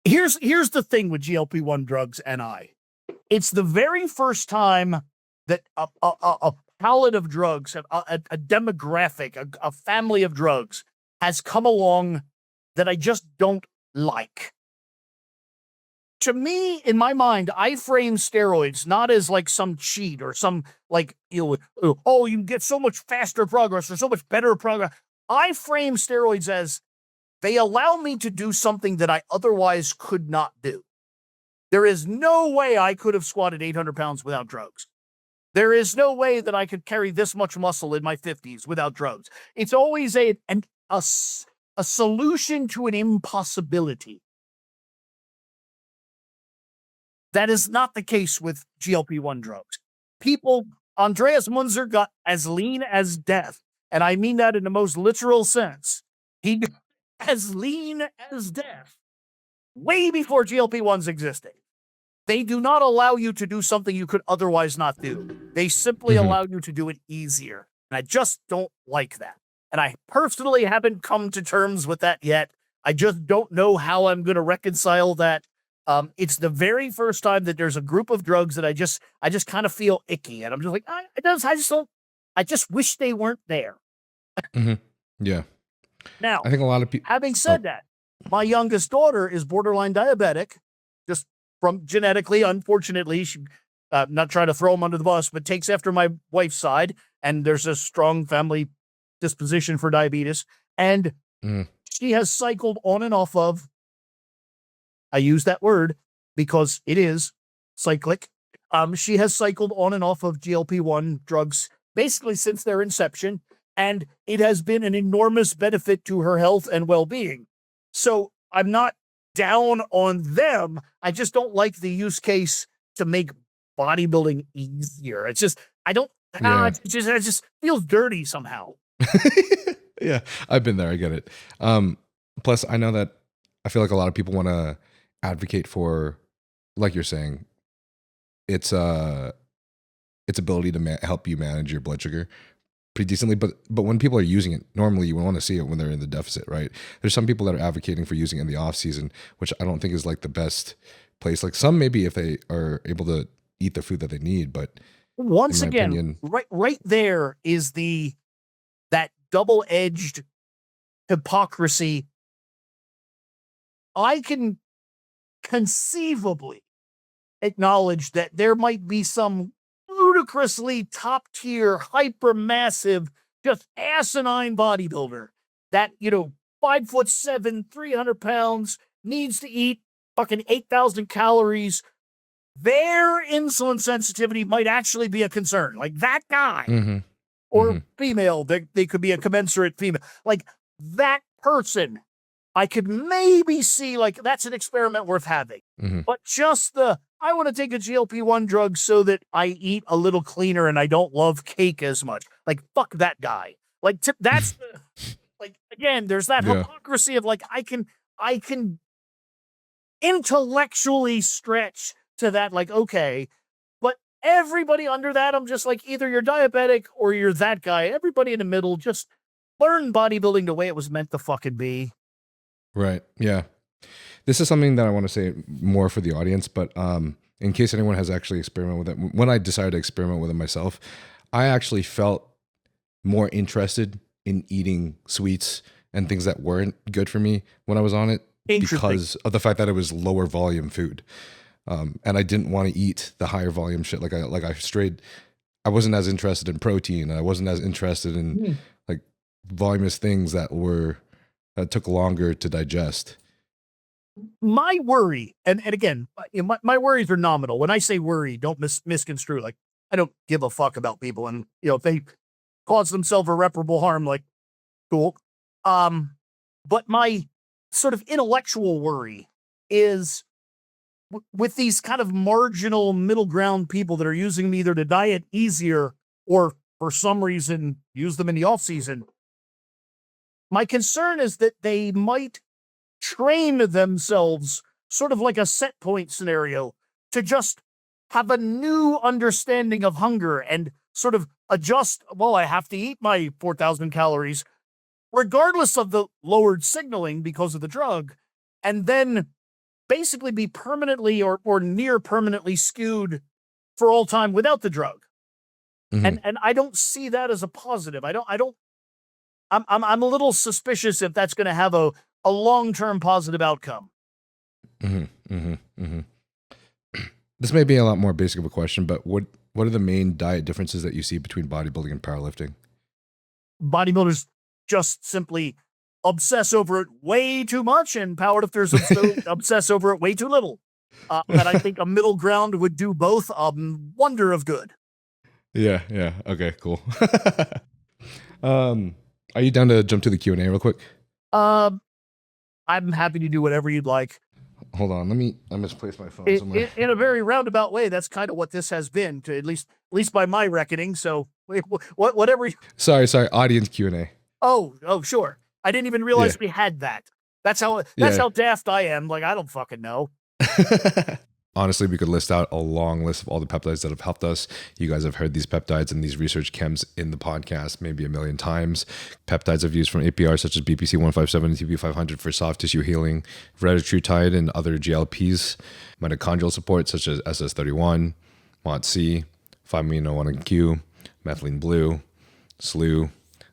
Here's the thing with GLP-1 drugs and it's the very first time that a palette of drugs, a demographic, a family of drugs has come along that I just don't like. To me, in my mind, I frame steroids not as like some cheat or some like, you can get so much faster progress or so much better progress. I frame steroids as they allow me to do something that I otherwise could not do. There is no way I could have squatted 800 pounds without drugs. There is no way that I could carry this much muscle in my 50s without drugs. It's always a solution to an impossibility. That is not the case with GLP-1 drugs. Andreas Munzer got as lean as death, and I mean that in the most literal sense. He got as lean as death way before GLP-1s existed. They do not allow you to do something you could otherwise not do. They simply allow you to do it easier, and I just don't like that. And I personally haven't come to terms with that yet. I just don't know how I'm going to reconcile that. It's the very first time that there's a group of drugs that I just kind of feel icky, and I'm just like, I just wish they weren't there. Yeah. Now, I think a lot of people. Having said that, my youngest daughter is borderline diabetic, just from genetically. Unfortunately, she not trying to throw them under the bus, but takes after my wife's side, and there's a strong family disposition for diabetes, and she has cycled on and off of. I use that word because it is cyclic. She has cycled on and off of GLP-1 drugs basically since their inception, and it has been an enormous benefit to her health and well-being. So I'm not down on them. I just don't like the use case to make bodybuilding easier. It's just, it just feels dirty somehow. Yeah, I've been there. I get it. Plus, I know that I feel like a lot of people want to advocate for, like you're saying, its ability to help you manage your blood sugar pretty decently. But when people are using it, normally you want to see it when they're in the deficit, right? There's some people that are advocating for using it in the off season, which I don't think is like the best place. Like some maybe if they are able to eat the food that they need, but once again, right there is that double-edged hypocrisy. I can conceivably acknowledge that there might be some ludicrously top-tier, hyper-massive, just asinine bodybuilder that, 5'7", 300 pounds, needs to eat fucking 8,000 calories. Their insulin sensitivity might actually be a concern. Like that guy or female, they could be a commensurate female. Like that person, I could maybe see like that's an experiment worth having. But just I want to take a GLP-1 drug so that I eat a little cleaner and I don't love cake as much. Like, fuck that guy. Like, that's like, again, there's that hypocrisy of like, I can intellectually stretch to that, like, okay, but everybody under that, I'm just like, either you're diabetic or you're that guy. Everybody in the middle, just learn bodybuilding the way it was meant to fucking be. Right. Yeah. This is something that I want to say more for the audience, but in case anyone has actually experimented with it, when I decided to experiment with it myself, I actually felt more interested in eating sweets and things that weren't good for me when I was on it because of the fact that it was lower volume food. And I didn't want to eat the higher volume shit. I wasn't as interested in protein. I wasn't as interested in like voluminous things that took longer to digest. My worry, and again, my worries are nominal. When I say worry, don't misconstrue. Like, I don't give a fuck about people, and if they cause themselves irreparable harm, like, cool. But my sort of intellectual worry is with these kind of marginal middle ground people that are using them either to diet easier or for some reason use them in the off season. My concern is that they might train themselves sort of like a set point scenario to just have a new understanding of hunger and sort of adjust, well, I have to eat my 4,000 calories, regardless of the lowered signaling because of the drug, and then basically be permanently or near permanently skewed for all time without the drug. And I don't see that as a positive. I'm a little suspicious if that's going to have a long-term positive outcome. This may be a lot more basic of a question, but what are the main diet differences that you see between bodybuilding and powerlifting? Bodybuilders just simply obsess over it way too much, and powerlifters obsess over it way too little. And I think a middle ground would do both a wonder of good. Yeah. Okay, cool. Are you down to jump to the Q&A real quick? I'm happy to do whatever you'd like. Hold on, I misplaced my phone somewhere. In a very roundabout way, that's kind of what this has been, to at least by my reckoning. So whatever. Sorry, audience Q&A. Oh, sure. I didn't even realize we had that. That's how daft I am. Like, I don't fucking know. Honestly, we could list out a long list of all the peptides that have helped us. You guys have heard these peptides and these research chems in the podcast maybe a million times. Peptides I've used from APR such as BPC 157 and TP500 for soft tissue healing, retatrutide and other GLPs, mitochondrial support such as SS31, MOTC, 5-amino-1Q, methylene blue, SLU.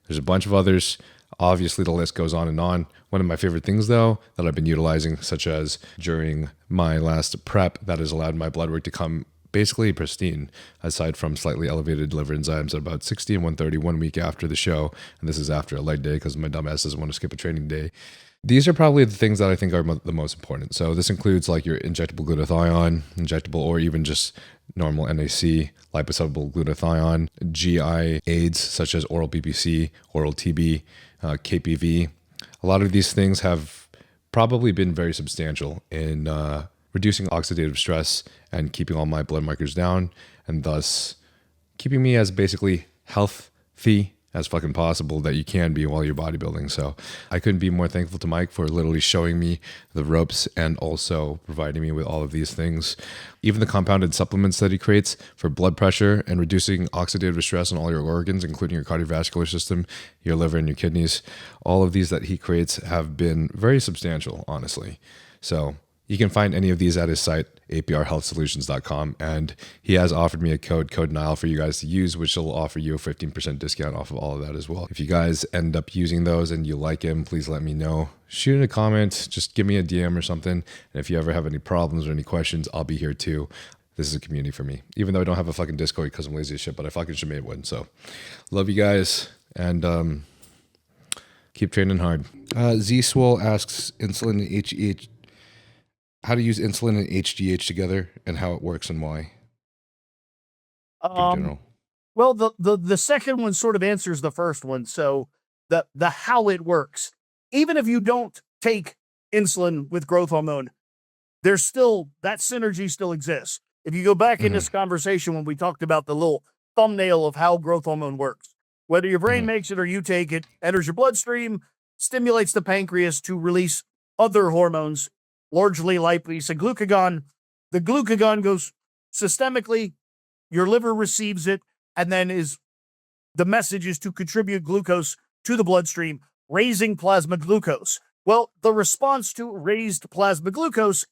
There's a bunch of others. Obviously, the list goes on and on. One of my favorite things, though, that I've been utilizing, such as during my last prep, that has allowed my blood work to come basically pristine, aside from slightly elevated liver enzymes at about 60 and 130 1 week after the show. And this is after a leg day because my dumbass doesn't want to skip a training day. These are probably the things that I think are the most important. So this includes like your injectable glutathione, injectable or even just normal NAC, liposoluble glutathione, GI aids such as oral BPC, oral TB, KPV. A lot of these things have probably been very substantial in reducing oxidative stress and keeping all my blood markers down, and thus keeping me as basically healthy as fucking possible that you can be while you're bodybuilding. So I couldn't be more thankful to Mike for literally showing me the ropes and also providing me with all of these things. Even the compounded supplements that he creates for blood pressure and reducing oxidative stress on all your organs, including your cardiovascular system, your liver, and your kidneys. All of these that he creates have been very substantial, honestly. So you can find any of these at his site, aprhealthsolutions.com, and he has offered me a code Nile for you guys to use, which will offer you a 15% discount off of all of that as well. If you guys end up using those and you like him, please let me know. Shoot in a comment, just give me a DM or something, and if you ever have any problems or any questions, I'll be here too. This is a community for me, even though I don't have a fucking Discord because I'm lazy as shit, but I fucking should make one. So love you guys, and keep training hard. Z-Swole asks insulin and HGH, how to use insulin and HGH together and how it works and why. In general. Well, the second one sort of answers the first one. So the how it works, even if you don't take insulin with growth hormone, there's still that synergy still exists. If you go back in this conversation when we talked about the little thumbnail of how growth hormone works, whether your brain makes it or you take it, enters your bloodstream, stimulates the pancreas to release other hormones, largely lipase and glucagon. The glucagon goes systemically, your liver receives it, and then the message is to contribute glucose to the bloodstream, raising plasma glucose. Well, the response to raised plasma glucose,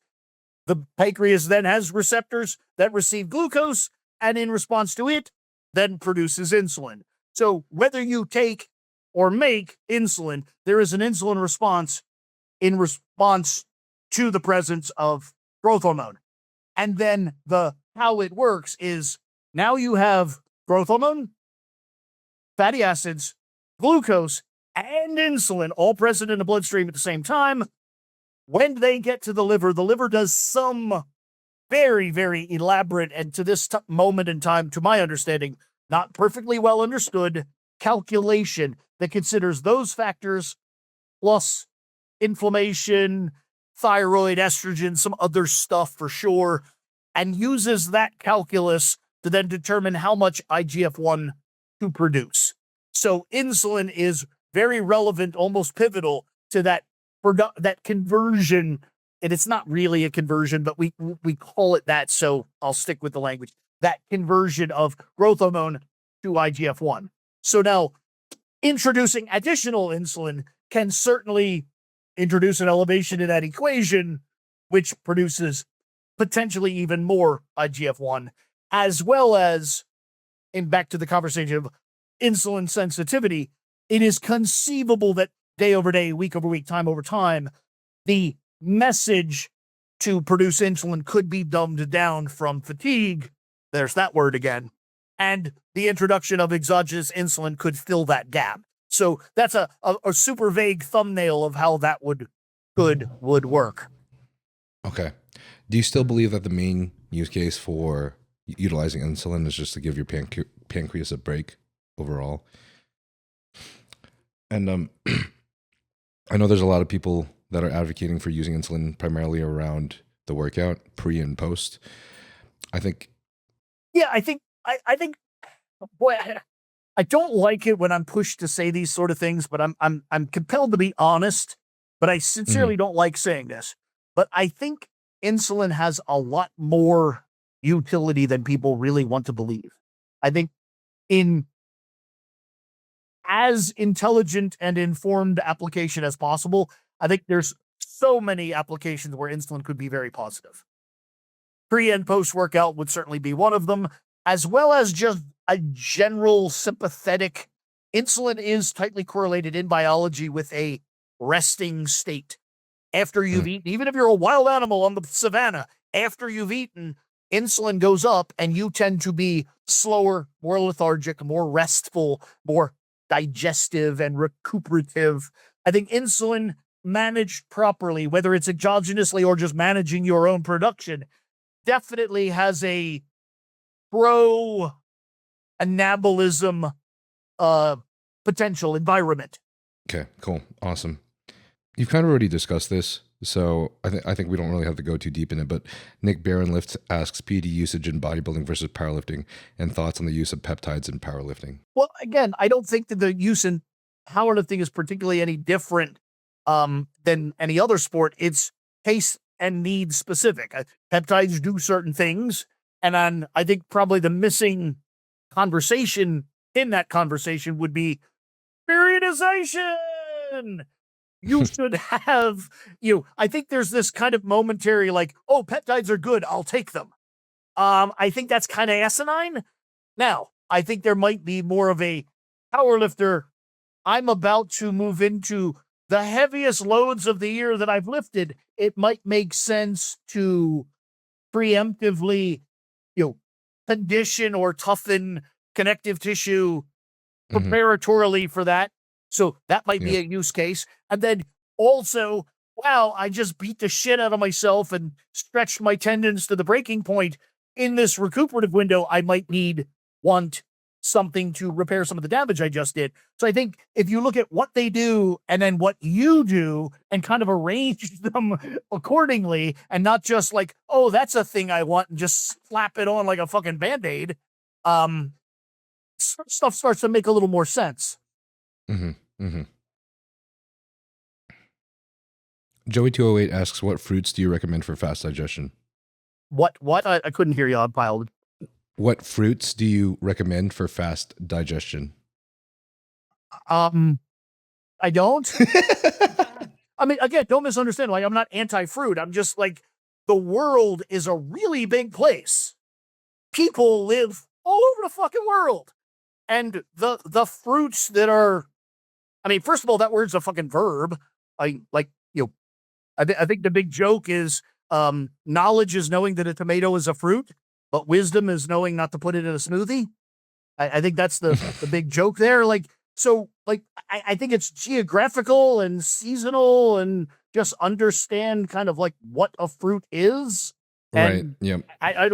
the pancreas then has receptors that receive glucose, and in response to it, then produces insulin. So whether you take or make insulin, there is an insulin response in response to the presence of growth hormone. And then the how it works is now you have growth hormone, fatty acids, glucose, and insulin all present in the bloodstream at the same time. When they get to the liver does some very, very elaborate, and to this moment in time, to my understanding, not perfectly well understood calculation that considers those factors plus inflammation, thyroid, estrogen, some other stuff for sure, and uses that calculus to then determine how much IGF-1 to produce. So insulin is very relevant, almost pivotal to that conversion. And it's not really a conversion, but we call it that, so I'll stick with the language. That conversion of growth hormone to IGF-1. So now, introducing additional insulin can certainly introduce an elevation in that equation, which produces potentially even more IGF-1, as well as, and back to the conversation of insulin sensitivity, it is conceivable that day over day, week over week, time over time, the message to produce insulin could be dumbed down from fatigue. There's that word again. And the introduction of exogenous insulin could fill that gap. So that's a super vague thumbnail of how that would work. Okay. Do you still believe that the main use case for utilizing insulin is just to give your pancreas a break overall? And I know there's a lot of people that are advocating for using insulin primarily around the workout, pre and post. I think, boy, I don't like it when I'm pushed to say these sort of things, but I'm compelled to be honest, but I sincerely don't like saying this. But I think insulin has a lot more utility than people really want to believe. I think in as intelligent and informed application as possible, I think there's so many applications where insulin could be very positive. Pre and post workout would certainly be one of them, as well as just a general sympathetic. Insulin is tightly correlated in biology with a resting state. After you've eaten, even if you're a wild animal on the savannah, after you've eaten, insulin goes up and you tend to be slower, more lethargic, more restful, more digestive and recuperative. I think insulin managed properly, whether it's exogenously or just managing your own production, definitely has a pro-anabolism potential environment. okay, cool. Awesome. You've kind of already discussed this, so I think we don't really have to go too deep in it, but Nick Barronlift asks PED usage in bodybuilding versus powerlifting and thoughts on the use of peptides in powerlifting. Well, again, I don't think that the use in powerlifting is particularly any different than any other sport. It's case and need specific. Peptides do certain things, and I think probably the missing conversation in that conversation would be periodization. You should have, I think there's this kind of momentary like, oh, peptides are good, I'll take them. I think that's kind of asinine. Now, I think there might be more of a powerlifter. I'm about to move into the heaviest loads of the year that I've lifted. It might make sense to preemptively, condition or toughen connective tissue preparatorily for that. So that might be a use case. And then also, wow, I just beat the shit out of myself and stretched my tendons to the breaking point. In this recuperative window, I might want something to repair some of the damage I just did. So I think if you look at what they do and then what you do and kind of arrange them accordingly and not just like, oh, that's a thing I want and just slap it on like a fucking Band-Aid, stuff starts to make a little more sense. Joey208 asks, what fruits do you recommend for fast digestion? What? I couldn't hear you. I piled. What fruits do you recommend for fast digestion? I don't. I mean, again, don't misunderstand. Like, I'm not anti-fruit. I'm just like, the world is a really big place. People live all over the fucking world. And the fruits that are, I mean, first of all, that word's a fucking verb. I think the big joke is knowledge is knowing that a tomato is a fruit, but wisdom is knowing not to put it in a smoothie. I think that's the big joke there. I think it's geographical and seasonal and just understand kind of like what a fruit is. And right. Yep. I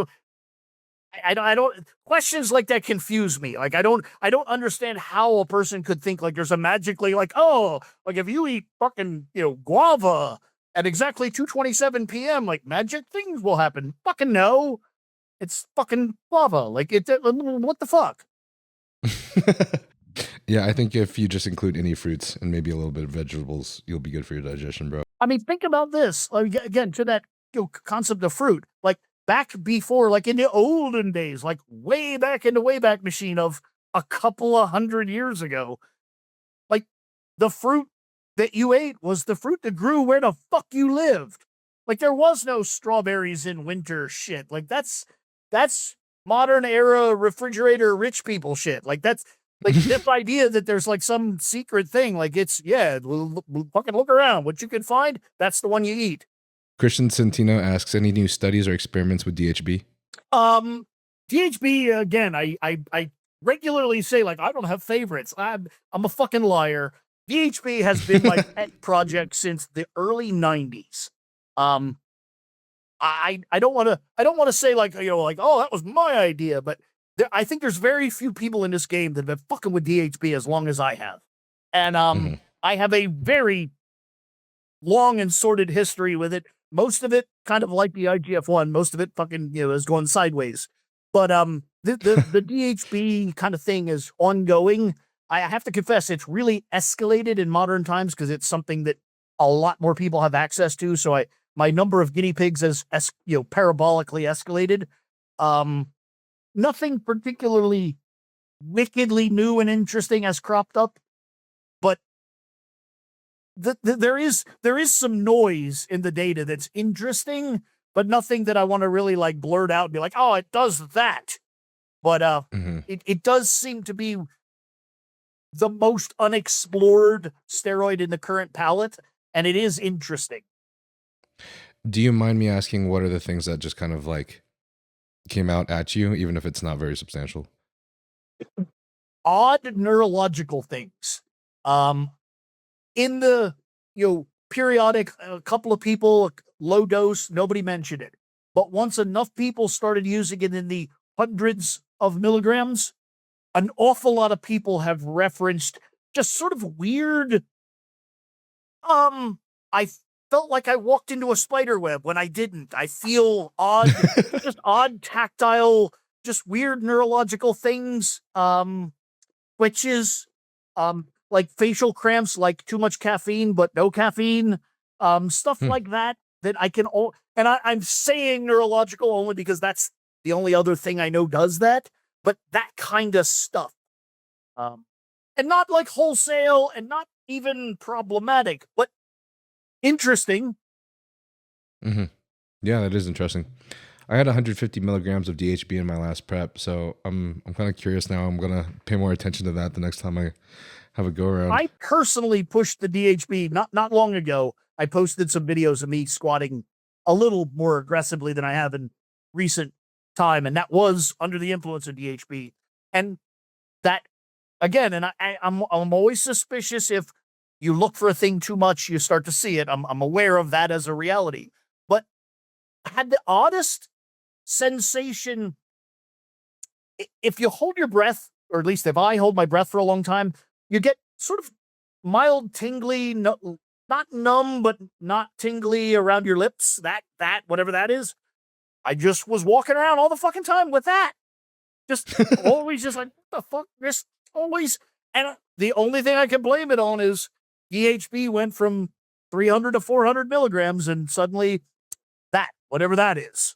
don't questions like that confuse me. Like I don't understand how a person could think like there's a magically like, oh, like if you eat fucking, guava, at exactly 2:27 p.m., like magic things will happen. Fucking no. It's fucking lava. Like what the fuck? Yeah, I think if you just include any fruits and maybe a little bit of vegetables, you'll be good for your digestion, bro. I mean, think about this. Like, again, to that concept of fruit. Like back before, like in the olden days, like way back in the Wayback Machine of a couple of 100 years ago, like the fruit that you ate was the fruit that grew where the fuck you lived. Like there was no strawberries in winter shit. Like that's modern era refrigerator rich people shit. Like that's like this idea that there's like some secret thing. Like it's fucking look around. What you can find, that's the one you eat. Christian Centino asks, any new studies or experiments with DHB? DHB again. I regularly say like I don't have favorites. I'm a fucking liar. DHB has been my pet project since the early 90s. I don't want to say like, like, oh, that was my idea, but I think there's very few people in this game that have been fucking with DHB as long as I have. And I have a very long and sordid history with it. Most of it kind of like the IGF-1, most of it fucking, is going sideways. But the DHB kind of thing is ongoing. I have to confess, it's really escalated in modern times because it's something that a lot more people have access to. So my number of guinea pigs has parabolically escalated. Nothing particularly wickedly new and interesting has cropped up, but there is some noise in the data that's interesting, but nothing that I want to really like blurt out and be like, oh, it does that. But it does seem to be the most unexplored steroid in the current palette, and it is interesting. Do you mind me asking what are the things that just kind of like came out at you, even if it's not very substantial? Odd neurological things. In the periodic, a couple of people, low dose, nobody mentioned it. But once enough people started using it in the hundreds of milligrams, an awful lot of people have referenced just sort of weird. I felt like I walked into a spiderweb when I didn't. I feel odd, just odd tactile, just weird neurological things. Which is like facial cramps, like too much caffeine but no caffeine, stuff like that. That I can and I'm saying neurological only because that's the only other thing I know does that. But that kind of stuff, and not like wholesale and not even problematic, but interesting. Mm-hmm. Yeah, that is interesting. I had 150 milligrams of DHB in my last prep, so I'm kind of curious now. I'm gonna pay more attention to that the next time I have a go around. I personally pushed the DHB not long ago. I posted some videos of me squatting a little more aggressively than I have in recent time, and that was under the influence of DHB. And that again, and I'm always suspicious if you look for a thing too much, you start to see it. I'm aware of that as a reality, but I had the oddest sensation. If you hold your breath, or at least if I hold my breath for a long time, you get sort of mild tingly, not numb, but not tingly around your lips. That whatever that is. I just was walking around all the fucking time with that. Just always just like, what the fuck? Just always. And the only thing I can blame it on is DHB went from 300 to 400 milligrams and suddenly that, whatever that is.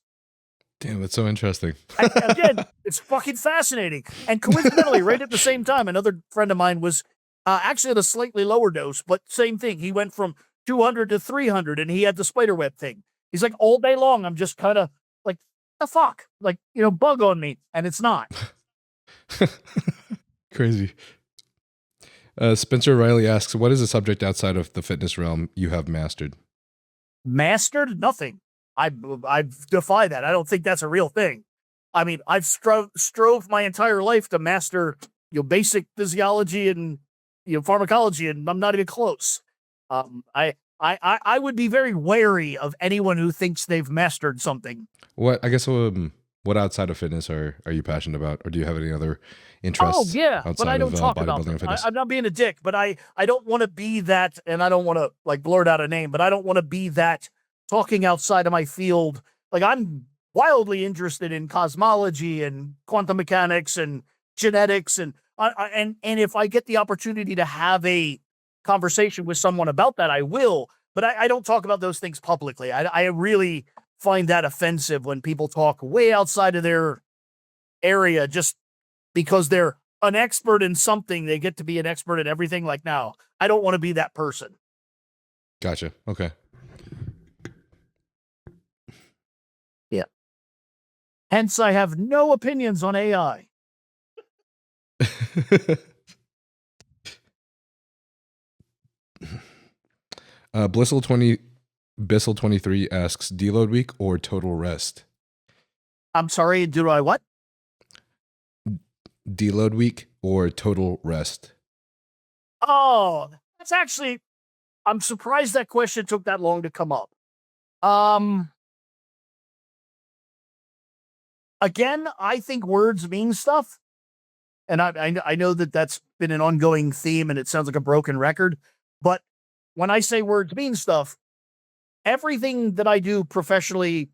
Damn, that's so interesting. Again, it's fucking fascinating. And coincidentally, right at the same time, another friend of mine was actually at a slightly lower dose, but same thing. He went from 200 to 300 and he had the spiderweb thing. He's like, all day long, I'm just kind of like, the fuck? Like, bug on me. And it's not. Crazy. Spencer Riley asks, what is a subject outside of the fitness realm you have mastered? Mastered? Nothing. I defy that. I don't think that's a real thing. I mean, I've strove my entire life to master basic physiology and pharmacology, and I'm not even close. I would be very wary of anyone who thinks they've mastered something. What I guess What outside of fitness are you passionate about, or do you have any other Oh interests yeah, but outside I don't of talk about bodybuilding them. and fitness? I'm not being a dick, but I don't want to be that, and I don't want to like blurt out a name, but I don't want to be that talking outside of my field. Like I'm wildly interested in cosmology and quantum mechanics and genetics, and and if I get the opportunity to have a conversation with someone about that, I will. But I don't talk about those things publicly. I really find that offensive when people talk way outside of their area just because they're an expert in something. They get to be an expert in everything. Like, now, I don't want to be that person. Gotcha. Okay. Yeah. Hence, I have no opinions on AI. Bissell 23 asks, deload week or total rest? I'm sorry, do I what? Deload week or total rest? Oh, that's actually, I'm surprised that question took that long to come up. Again, I think words mean stuff. And I know that that's been an ongoing theme and it sounds like a broken record. But when I say words mean stuff, everything that I do professionally,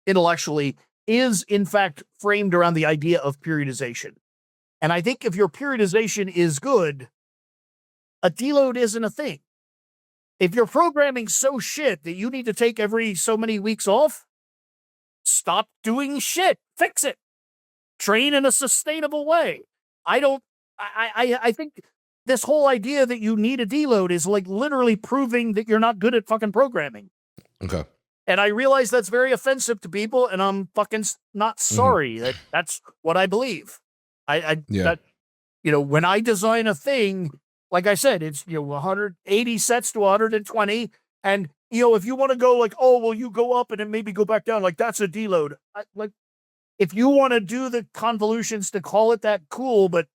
intellectually, is in fact framed around the idea of periodization. And I think if your periodization is good, a deload isn't a thing. If your programming's so shit that you need to take every so many weeks off, stop doing shit. Fix it. Train in a sustainable way. I think this whole idea that you need a deload is like literally proving that you're not good at fucking programming. Okay. And I realize that's very offensive to people, and I'm fucking not sorry. That's what I believe. That, when I design a thing, like I said, it's 180 sets to 120, and if you want to go like, oh well, you go up and then maybe go back down, like that's a deload. If you want to do the convolutions to call it that, cool, but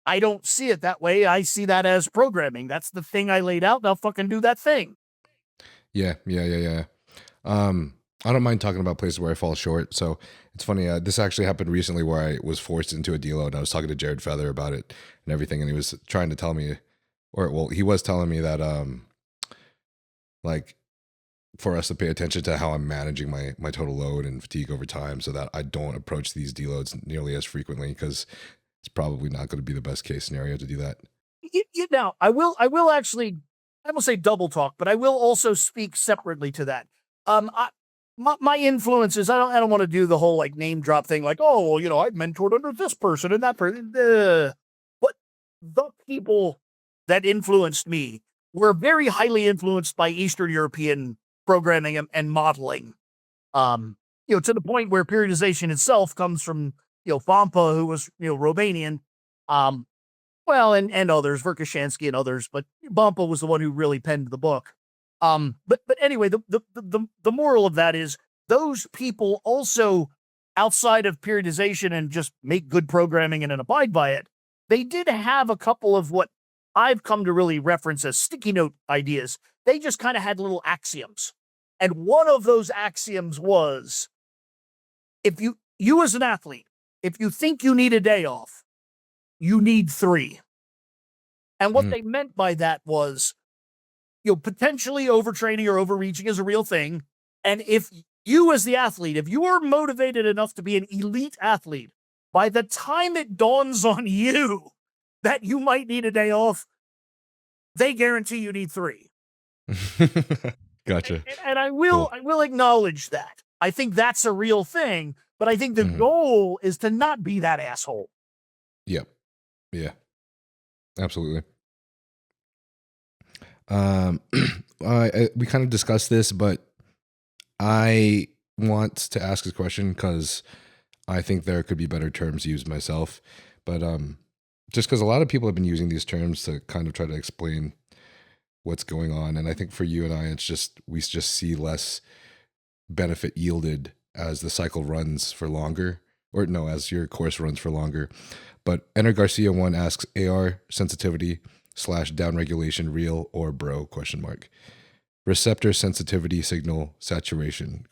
I don't see it that way. I see that as programming. That's the thing I laid out. Now fucking do that thing. Yeah. I don't mind talking about places where I fall short. So it's funny. This actually happened recently where I was forced into a deload. I was talking to Jared Feather about it and everything, and he was trying to tell me, he was telling me that, like, for us to pay attention to how I'm managing my total load and fatigue over time, so that I don't approach these deloads nearly as frequently, because it's probably not going to be the best case scenario to do that. Now, I will actually, I won't say double talk, but I will also speak separately to that. My influences, I don't want to do the whole like name drop thing, like, oh, well, I mentored under this person and that person. But the people that influenced me were very highly influenced by Eastern European programming and modeling. To the point where periodization itself comes from, Vampa, who was, Romanian, and others, Verkhoshansky and others, but Vampa was the one who really penned the book. But anyway, the moral of that is those people also, outside of periodization and just make good programming and then abide by it, they did have a couple of what I've come to really reference as sticky note ideas. They just kind of had little axioms. And one of those axioms was, if you as an athlete, if you think you need a day off, you need 3. And what they meant by that was, potentially overtraining or overreaching is a real thing. And if you as the athlete, if you are motivated enough to be an elite athlete, by the time it dawns on you that you might need a day off, they guarantee you need 3. Gotcha. And I will acknowledge that. I think that's a real thing, but I think the goal is to not be that asshole. Yep. Yeah. Absolutely. We kind of discussed this, but I want to ask this question because I think there could be better terms used myself. But just because a lot of people have been using these terms to kind of try to explain what's going on, and I think for you and I, it's just we just see less benefit yielded as the cycle runs for longer, or no, as your course runs for longer. But Enter Garcia 1 asks, AR sensitivity / downregulation real or bro ? Receptor sensitivity signal saturation ?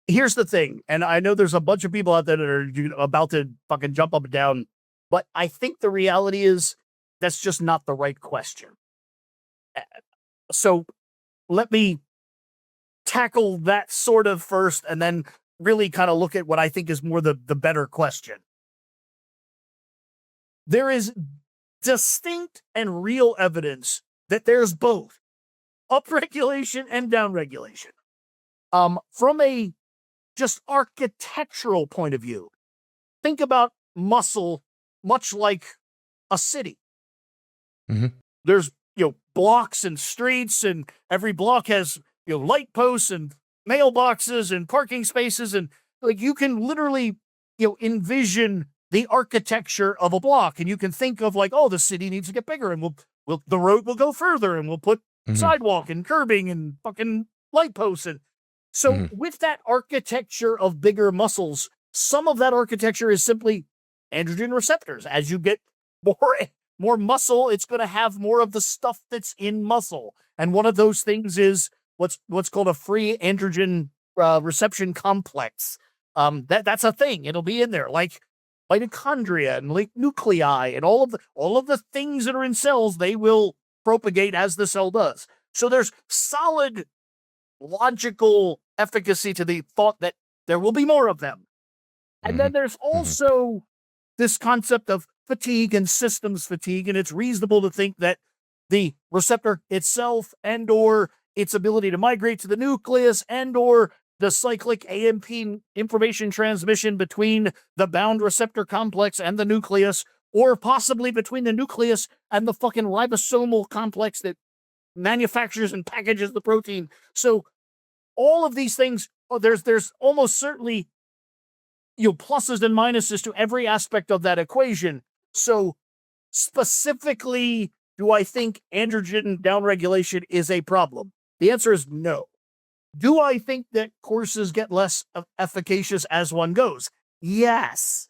Here's the thing, and I know there's a bunch of people out there that are about to fucking jump up and down, but I think the reality is that's just not the right question. So let me tackle that sort of first and then really kind of look at what I think is more the better question. There is distinct and real evidence that there's both upregulation and downregulation. From a just architectural point of view, think about muscle much like a city. Mm-hmm. There's, blocks and streets, and every block has, light posts and mailboxes and parking spaces. And like, you can literally, envision the architecture of a block, and you can think of like, oh, the city needs to get bigger, and the road will go further, and we'll put sidewalk and curbing and fucking light posts. And so with that architecture of bigger muscles, some of that architecture is simply androgen receptors. As you get more muscle, it's going to have more of the stuff that's in muscle. And one of those things is what's called a free androgen reception complex. That's a thing. It'll be in there, like mitochondria and like nuclei and all of the things that are in cells. They will propagate as the cell does. So there's solid logical efficacy to the thought that there will be more of them. And then there's also this concept of fatigue and systems fatigue, and it's reasonable to think that the receptor itself and or its ability to migrate to the nucleus and or the cyclic AMP information transmission between the bound receptor complex and the nucleus, or possibly between the nucleus and the fucking ribosomal complex that manufactures and packages the protein. So all of these things, there's almost certainly pluses and minuses to every aspect of that equation. So specifically, do I think androgen downregulation is a problem? The answer is no. Do I think that courses get less efficacious as one goes? Yes.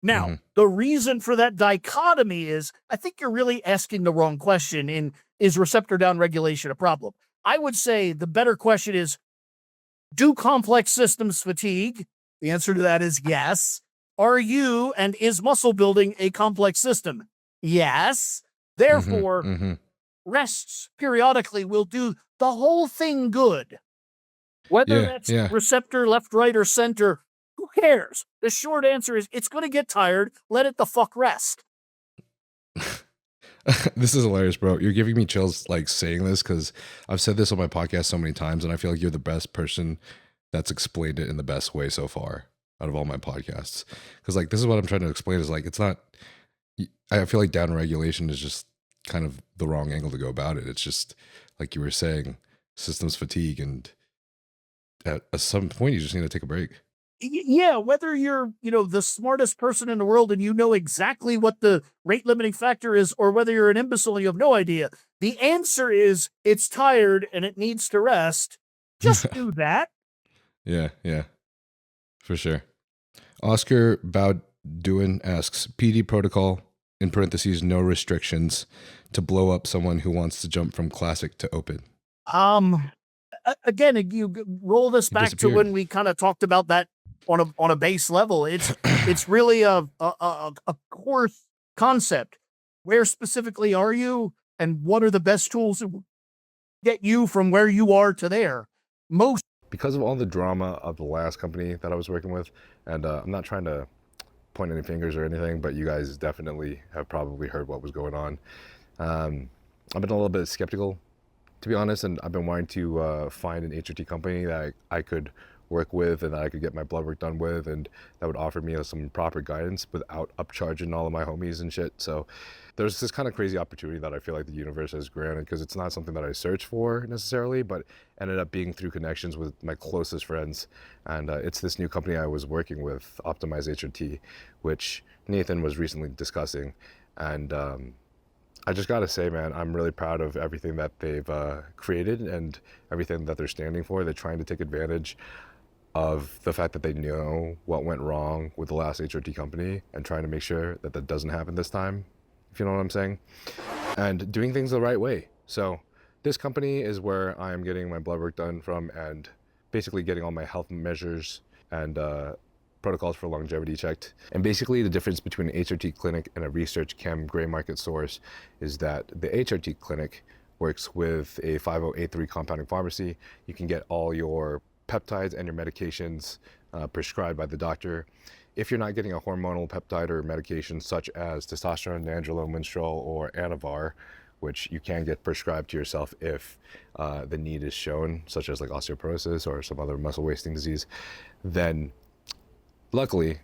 Now, the reason for that dichotomy is, I think you're really asking the wrong question is receptor downregulation a problem? I would say the better question is, do complex systems fatigue? The answer to that is yes. Are you and is muscle building a complex system? Yes. Therefore, rests periodically will do the whole thing good. Whether that's receptor, left, right, or center, who cares? The short answer is it's going to get tired. Let it the fuck rest. This is hilarious, bro. You're giving me chills like saying this because I've said this on my podcast so many times, and I feel like you're the best person that's explained it in the best way so far out of all my podcasts. Because like this is what I'm trying to explain is like it's not. I feel like downregulation is just kind of the wrong angle to go about it. It's just like you were saying, systems fatigue, and at some point you just need to take a break. Yeah, whether you're, the smartest person in the world and you know exactly what the rate limiting factor is, or whether you're an imbecile and you have no idea, the answer is it's tired and it needs to rest. Just do that. Yeah, for sure. Oscar Bowduin asks, PD protocol, in parentheses, no restrictions, to blow up someone who wants to jump from classic to open. Again, you roll this back to when we kind of talked about that on a base level. It's really a course concept. Where specifically are you, and what are the best tools to get you from where you are to there? Because of all the drama of the last company that I was working with, and I'm not trying to point any fingers or anything, but you guys definitely have probably heard what was going on. I've been a little bit skeptical, to be honest, and I've been wanting to find an HRT company that I could work with and that I could get my blood work done with, and that would offer me some proper guidance without upcharging all of my homies and shit. So there's this kind of crazy opportunity that I feel like the universe has granted, because it's not something that I searched for necessarily, but ended up being through connections with my closest friends. And it's this new company I was working with, Optimize HRT, which Nathan was recently discussing. And I just gotta say, man, I'm really proud of everything that they've created and everything that they're standing for. They're trying to take advantage of the fact that they know what went wrong with the last HRT company and trying to make sure that that doesn't happen this time, if you know what I'm saying, and doing things the right way. So this company is where I am getting my blood work done from, and basically getting all my health measures and protocols for longevity checked. And basically the difference between an HRT clinic and a research chem gray market source is that the HRT clinic works with a 5083 compounding pharmacy. You can get all your peptides and your medications prescribed by the doctor. If you're not getting a hormonal peptide or medication such as testosterone, nandrolone, winstrol, or anavar, which you can get prescribed to yourself if the need is shown, such as like osteoporosis or some other muscle wasting disease, then luckily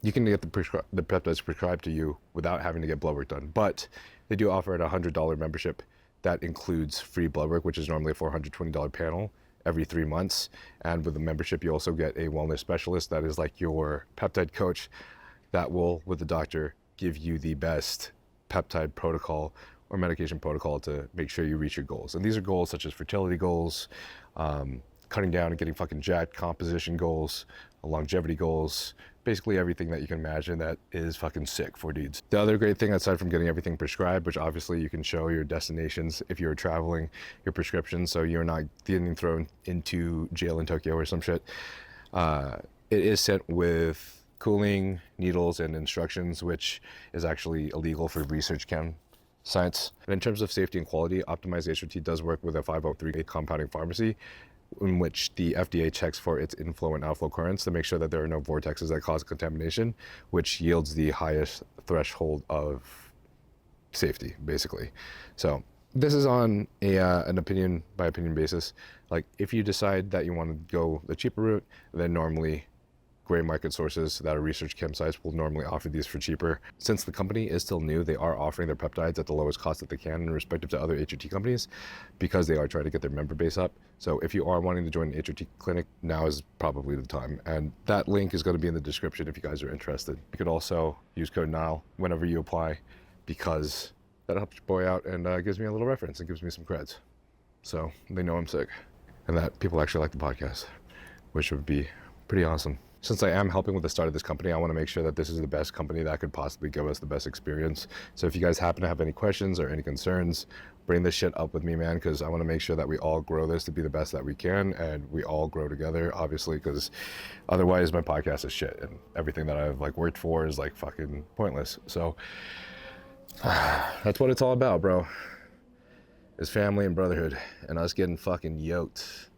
you can get the peptides prescribed to you without having to get blood work done. But they do offer at a $100 membership. That includes free blood work, which is normally a $420 panel every 3 months. And with the membership, you also get a wellness specialist that is like your peptide coach that will, with the doctor, give you the best peptide protocol or medication protocol to make sure you reach your goals. And these are goals such as fertility goals, cutting down and getting fucking jacked, composition goals, longevity goals, basically everything that you can imagine that is fucking sick for dudes. The other great thing, aside from getting everything prescribed, which obviously you can show your destinations if you're traveling, your prescriptions, so you're not getting thrown into jail in Tokyo or some shit. It is sent with cooling, needles, and instructions, which is actually illegal for research chem science. And in terms of safety and quality, Optimized HRT does work with a 5038 compounding pharmacy, in which the FDA checks for its inflow and outflow currents to make sure that there are no vortexes that cause contamination, which yields the highest threshold of safety, basically. So this is on an opinion by opinion basis. Like if you decide that you want to go the cheaper route, then normally gray market sources that are research chem sites will normally offer these for cheaper. Since the company is still new, they are offering their peptides at the lowest cost that they can in respect to other HRT companies because they are trying to get their member base up. So if you are wanting to join an HRT clinic, now is probably the time. And that link is going to be in the description if you guys are interested. You could also use code NILE whenever you apply because that helps your boy out and gives me a little reference and gives me some creds. So they know I'm sick and that people actually like the podcast, which would be pretty awesome. Since I am helping with the start of this company, I want to make sure that this is the best company that could possibly give us the best experience. So if you guys happen to have any questions or any concerns, bring this shit up with me, man, because I want to make sure that we all grow this to be the best that we can and we all grow together, obviously, because otherwise my podcast is shit and everything that I've like worked for is like fucking pointless. So that's what it's all about, bro. Is family and brotherhood and us getting fucking yoked.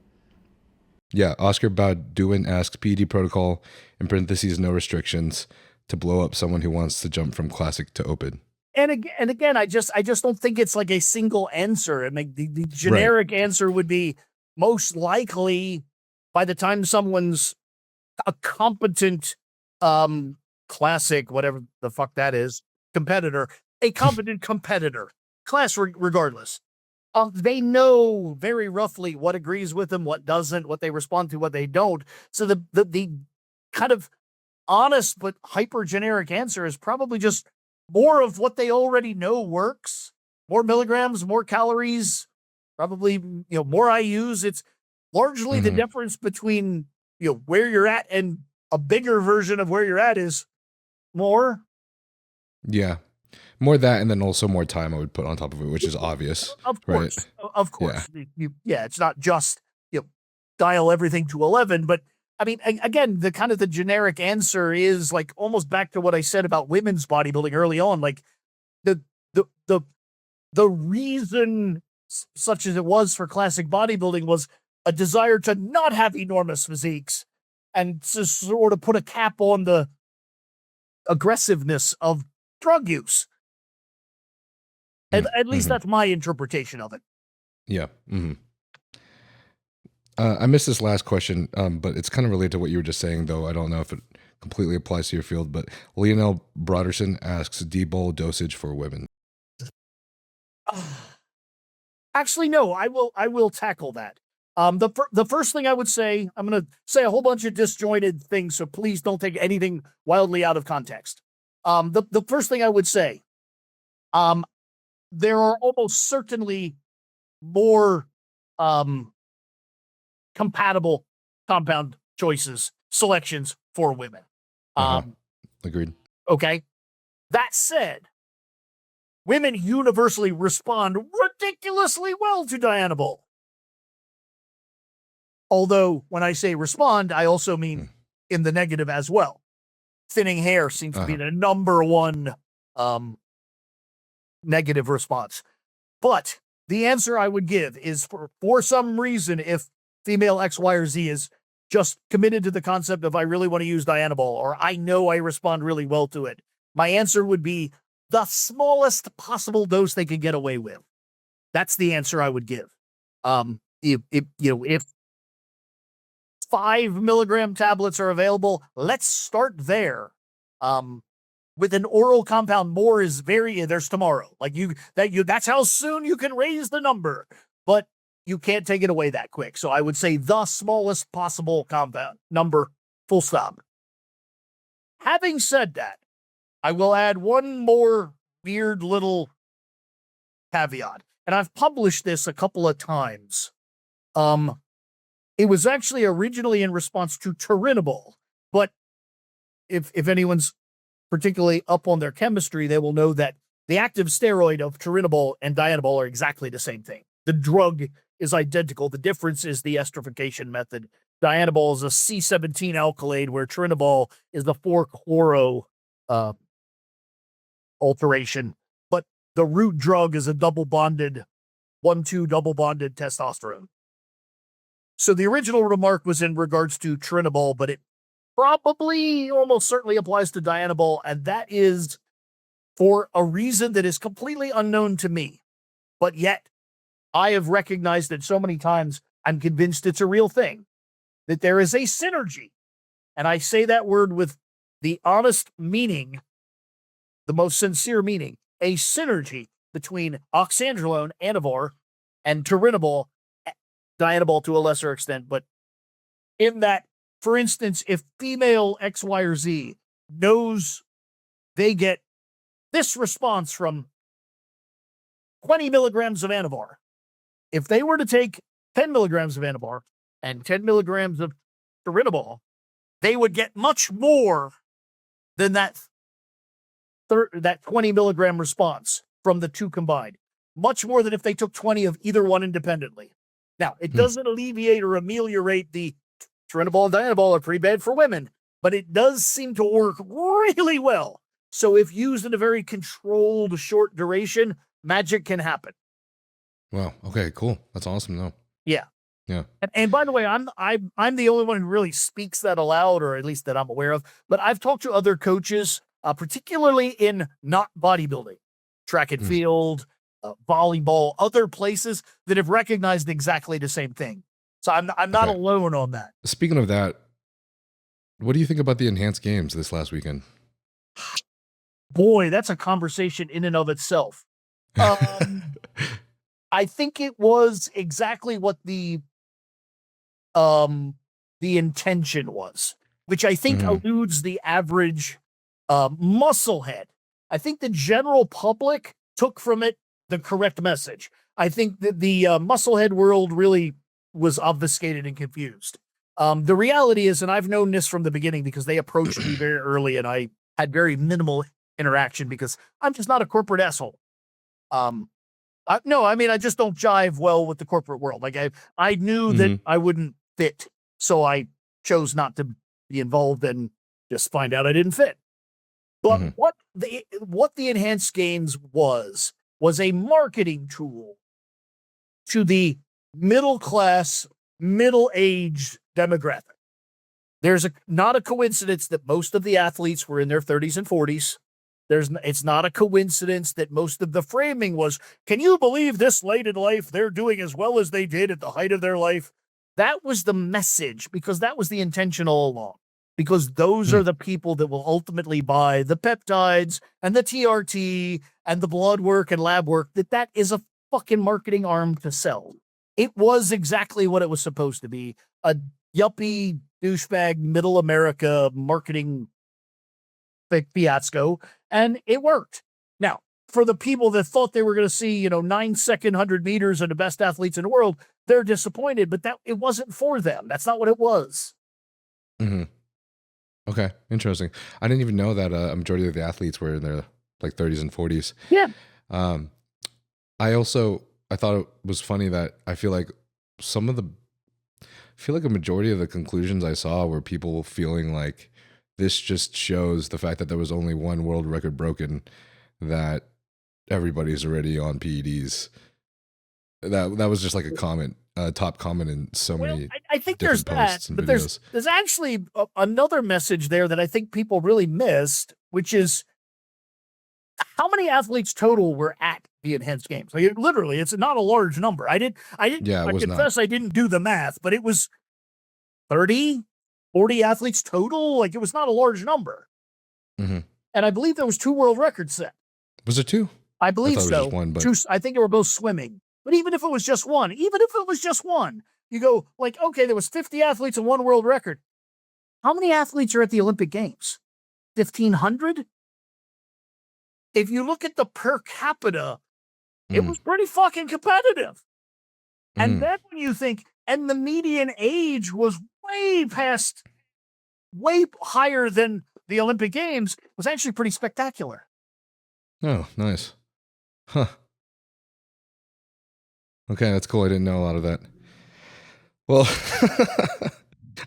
Yeah, Oscar Bowduin asks PED protocol, in parentheses, no restrictions, to blow up someone who wants to jump from classic to open. And again, I just don't think it's like a single answer. I mean, the generic answer would be most likely by the time someone's a competent classic, whatever the fuck that is, competitor, a competent competitor, class regardless. They know very roughly what agrees with them, what doesn't, what they respond to, what they don't. So the kind of honest but hyper generic answer is probably just more of what they already know works. More milligrams, more calories, probably more IUs. It's largely the difference between where you're at and a bigger version of where you're at is more. Yeah. More that, and then also more time I would put on top of it, which is obvious. Of course, right? Of course. Yeah. It's not just dial everything to 11, but I mean, again, the kind of the generic answer is like almost back to what I said about women's bodybuilding early on. Like the reason, such as it was for classic bodybuilding, was a desire to not have enormous physiques and to sort of put a cap on the aggressiveness of drug use. At least that's my interpretation of it. Yeah. I missed this last question, but it's kind of related to what you were just saying, though. I don't know if it completely applies to your field, but Lionel Broderson asks D-bowl dosage for women. Actually, no, I will tackle that. The first thing I would say, I'm going to say a whole bunch of disjointed things, so please don't take anything wildly out of context. The first thing I would say, there are almost certainly more compatible compound choices, selections for women. Agreed. Okay. That said, women universally respond ridiculously well to Dianabol. Although when I say respond, I also mean in the negative as well. Thinning hair seems to be the number one negative response. But the answer I would give is for some reason, if female X, Y, or Z is just committed to the concept of I really want to use Dianabol, or I know I respond really well to it, my answer would be the smallest possible dose they could get away with. That's the answer I would give. If 5 milligram tablets are available, let's start there. With an oral compound, more is there's tomorrow. That's how soon you can raise the number, but you can't take it away that quick. So I would say the smallest possible compound number, full stop. Having said that, I will add one more weird little caveat, and I've published this a couple of times. It was actually originally in response to Turinabol, but if anyone's particularly up on their chemistry, they will know that the active steroid of Turinabol and Dianabol are exactly the same thing. The drug is identical. The difference is the esterification method. Dianabol is a C17 alkylate, where Turinabol is the 4-chloro alteration. But the root drug is a double-bonded, 1,2 double-bonded testosterone. So the original remark was in regards to Turinabol, but it probably almost certainly applies to Dianabol, and that is for a reason that is completely unknown to me. But yet, I have recognized it so many times, I'm convinced it's a real thing, that there is a synergy. And I say that word with the honest meaning, the most sincere meaning, a synergy between oxandrolone, Anavar, and Turinabol, Dianabol to a lesser extent, but in that, for instance, if female X, Y, or Z knows they get this response from 20 milligrams of Anavar, if they were to take 10 milligrams of Anavar and 10 milligrams of Turinabol, they would get much more than that 20 milligram response from the two combined. Much more than if they took 20 of either one independently. Now, it doesn't alleviate or ameliorate the Turinabol and Dianabol are pretty bad for women, but it does seem to work really well. So if used in a very controlled, short duration, magic can happen. Wow. Okay, cool. That's awesome, though. Yeah. Yeah. And by the way, I'm the only one who really speaks that aloud, or at least that I'm aware of. But I've talked to other coaches, particularly in not bodybuilding, track and field, volleyball, other places that have recognized exactly the same thing. So I'm not alone on that. Speaking of that, what do you think about the enhanced games this last weekend? Boy, that's a conversation in and of itself. I think it was exactly what the intention was, which I think eludes the average musclehead. I think the general public took from it the correct message. I think that the musclehead world really was obfuscated and confused. The reality is, and I've known this from the beginning because they approached me very early and I had very minimal interaction because I'm just not a corporate asshole. I just don't jive well with the corporate world. Like I knew that I wouldn't fit, so I chose not to be involved and just find out I didn't fit. But what the enhanced gains was a marketing tool to the middle class, middle-aged demographic. There's not a coincidence that most of the athletes were in their 30s and 40s. It's not a coincidence that most of the framing was, can you believe this late in life they're doing as well as they did at the height of their life? That was the message, because that was the intention all along. Because those are the people that will ultimately buy the peptides and the TRT and the blood work and lab work, that is a fucking marketing arm to sell. It was exactly what it was supposed to be, a yuppie, douchebag, middle America marketing fiasco, and it worked. Now, for the people that thought they were going to see, 9-second 100 meters and the best athletes in the world, they're disappointed, but that it wasn't for them. That's not what it was. Okay, interesting. I didn't even know that a majority of the athletes were in their 30s and 40s. Yeah. I thought it was funny that I feel like some of the feel like a majority of the conclusions I saw were people feeling like this just shows the fact that there was only one world record broken, that everybody's already on PEDs. That was just like a comment, top comment in so many. I think there's different that, posts and but videos. there's actually another message there that I think people really missed, which is how many athletes total were at the enhanced games. Like literally, it's not a large number. I confess I didn't do the math, but it was 30, 40 athletes total. Like it was not a large number. Mm-hmm. And I believe there was 2 world records set. Was it 2? I believe thought it was so. just one, but... 2, I think they were both swimming. But even if it was just one, you go like, okay, there was 50 athletes and 1 world record. How many athletes are at the Olympic Games? 1,500? If you look at the per capita, it was pretty fucking competitive. And then when you think, and the median age was way higher than the Olympic Games, was actually pretty spectacular. Oh, nice. Huh. Okay, that's cool. I didn't know a lot of that. Well,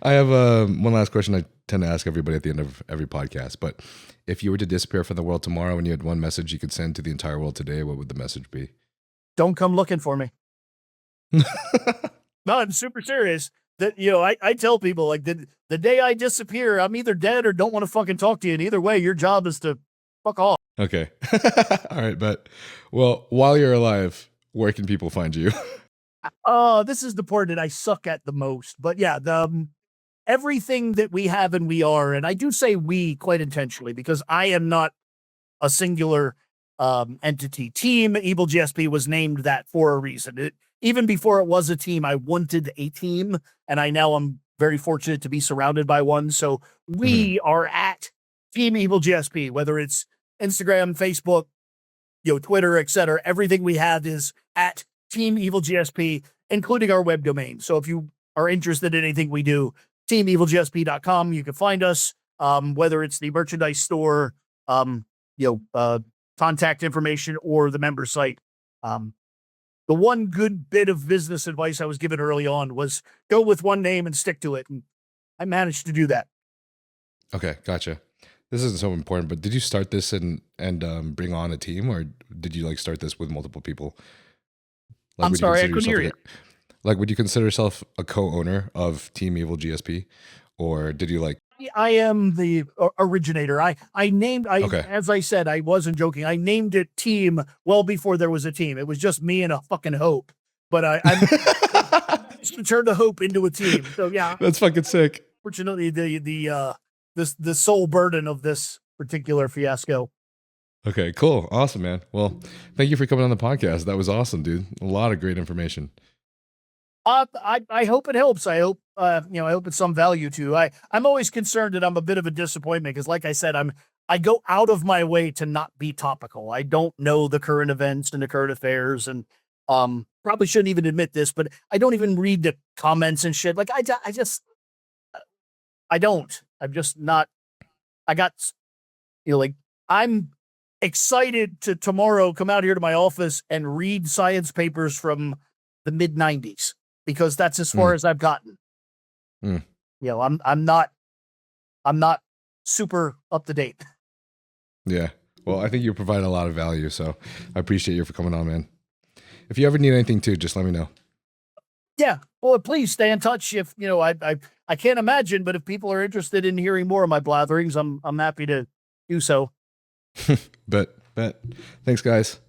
I have one last question I tend to ask everybody at the end of every podcast. But if you were to disappear from the world tomorrow and you had one message you could send to the entire world today, what would the message be? Don't come looking for me. No, I'm super serious. That, you know, I tell people, like, the day I disappear, I'm either dead or don't want to fucking talk to you. And either way, your job is to fuck off. Okay. All right, but well, while you're alive, where can people find you? This is the part that I suck at the most. But yeah, everything that we have and we are, and I do say we quite intentionally because I am not a singular entity. Team Evil GSP was named that for a reason. Even before it was a team, I wanted a team, and I'm very fortunate to be surrounded by one. So we are at Team Evil GSP, whether it's Instagram, Facebook, Twitter, etc. Everything we have is at Team Evil GSP, including our web domain. So if you are interested in anything we do, teamevilgsp.com, you can find us, whether it's the merchandise store, contact information, or the member site. The one good bit of business advice I was given early on was go with one name and stick to it. And I managed to do that. Okay, gotcha. This isn't so important, but did you start this and bring on a team, or did you start this with multiple people? I'm sorry, I couldn't hear you. Would you consider yourself a co-owner of Team Evil GSP, or did you I am the originator. As I said, I wasn't joking. I named it Team well before there was a team. It was just me and a fucking hope. But I turned the hope into a team. So yeah, that's fucking sick. Fortunately, the sole burden of this particular fiasco. Okay, cool, awesome, man. Well, thank you for coming on the podcast. That was awesome, dude. A lot of great information. I hope it helps. I hope I hope it's some value to. I'm always concerned that I'm a bit of a disappointment because, like I said, I go out of my way to not be topical. I don't know the current events and the current affairs, and probably shouldn't even admit this, but I don't even read the comments and shit. Like I don't. I'm just not. I'm excited to tomorrow come out here to my office and read science papers from the mid 90s. Because that's as far as I've gotten. I'm not super up to date. Yeah. Well, I think you provide a lot of value, so I appreciate you for coming on, man. If you ever need anything too, just let me know. Yeah. Well, please stay in touch. If I can't imagine, but if people are interested in hearing more of my blatherings, I'm happy to do so. Bet. Thanks, guys.